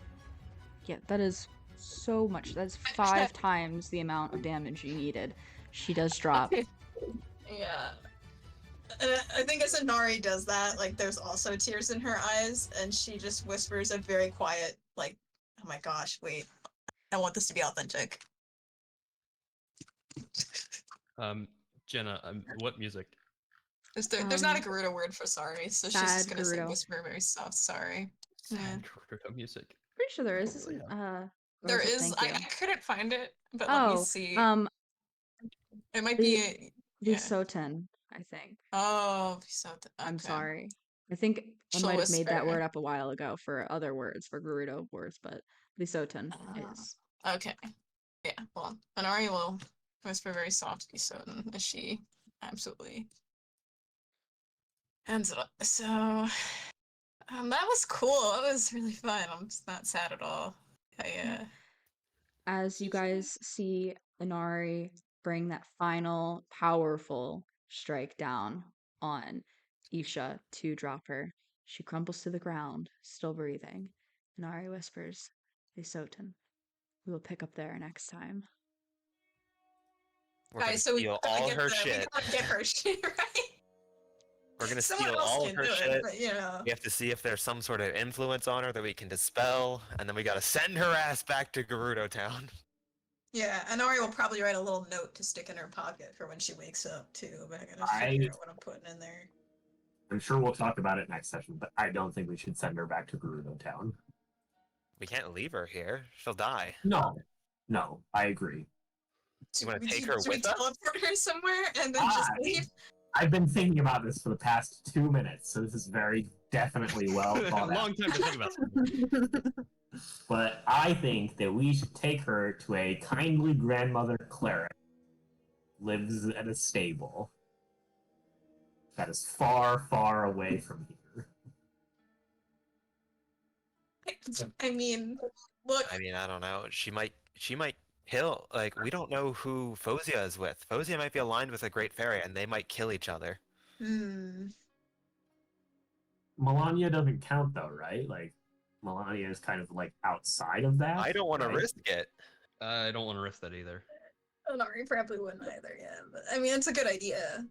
Yeah, that is so much. That's 5 times the amount of damage you needed. She does drop. Yeah. I think as Inari does that, like there's also tears in her eyes, and she just whispers a very quiet, like, "Oh my gosh, wait, I want this to be authentic." Jenna, what music? There's not a Garuda word for sorry, so she's just Sad gonna say Garuda. whisper very soft sorry. Yeah. Sad Garuda music. Pretty sure there is. Totally There Rosa, is. thank I you. couldn't find it, but let me Oh, see. It might be. the Yeah. Soten, I think. Oh, so I'm sorry. I think I She'll might have made that whisper. word up a while ago for other words, for Gerudo words, but Lysoten is. Okay. Yeah. Well, Inari will whisper very softly, so as she absolutely ends it up. So that was cool. That was really fun. I'm just not sad at all. As you guys see Inari bring that final powerful strike down on Isha to drop her, she crumbles to the ground, still breathing. Inari whispers, Lysoten, we will pick up there next time. We're gonna Guys, so we steal gotta all get her the- shit. We gotta get her shit right. We're gonna Someone steal else all of can her do shit. it, but you know. We have to see if there's some sort of influence on her that we can dispel, and then we gotta send her ass back to Gerudo Town. Yeah, Inari will probably write a little note to stick in her pocket for when she wakes up too. But I gotta I- figure out what I'm putting in there. I'm sure we'll talk about it next session, but I don't think we should send her back to Gerudo Town. We can't leave her here. She'll die. No, I agree. You wanna We- take her should we with us? teleport her somewhere and then just leave? I've been thinking about this for the past 2 minutes, so this is very definitely well A thought out. long time to think about something. But I think that we should take her to a kindly grandmother cleric who lives at a stable that is far, far away from here. I mean, look. I mean, I don't know. She might kill. Like, we don't know who Fozia is with. Fozia might be aligned with a great fairy, and they might kill each other. Hmm. Melania doesn't count though, right? Like Melania is kind of like outside of that. I don't want to right? risk it. I don't want to risk that either. Nari probably wouldn't either, yeah. But I mean, it's a good idea.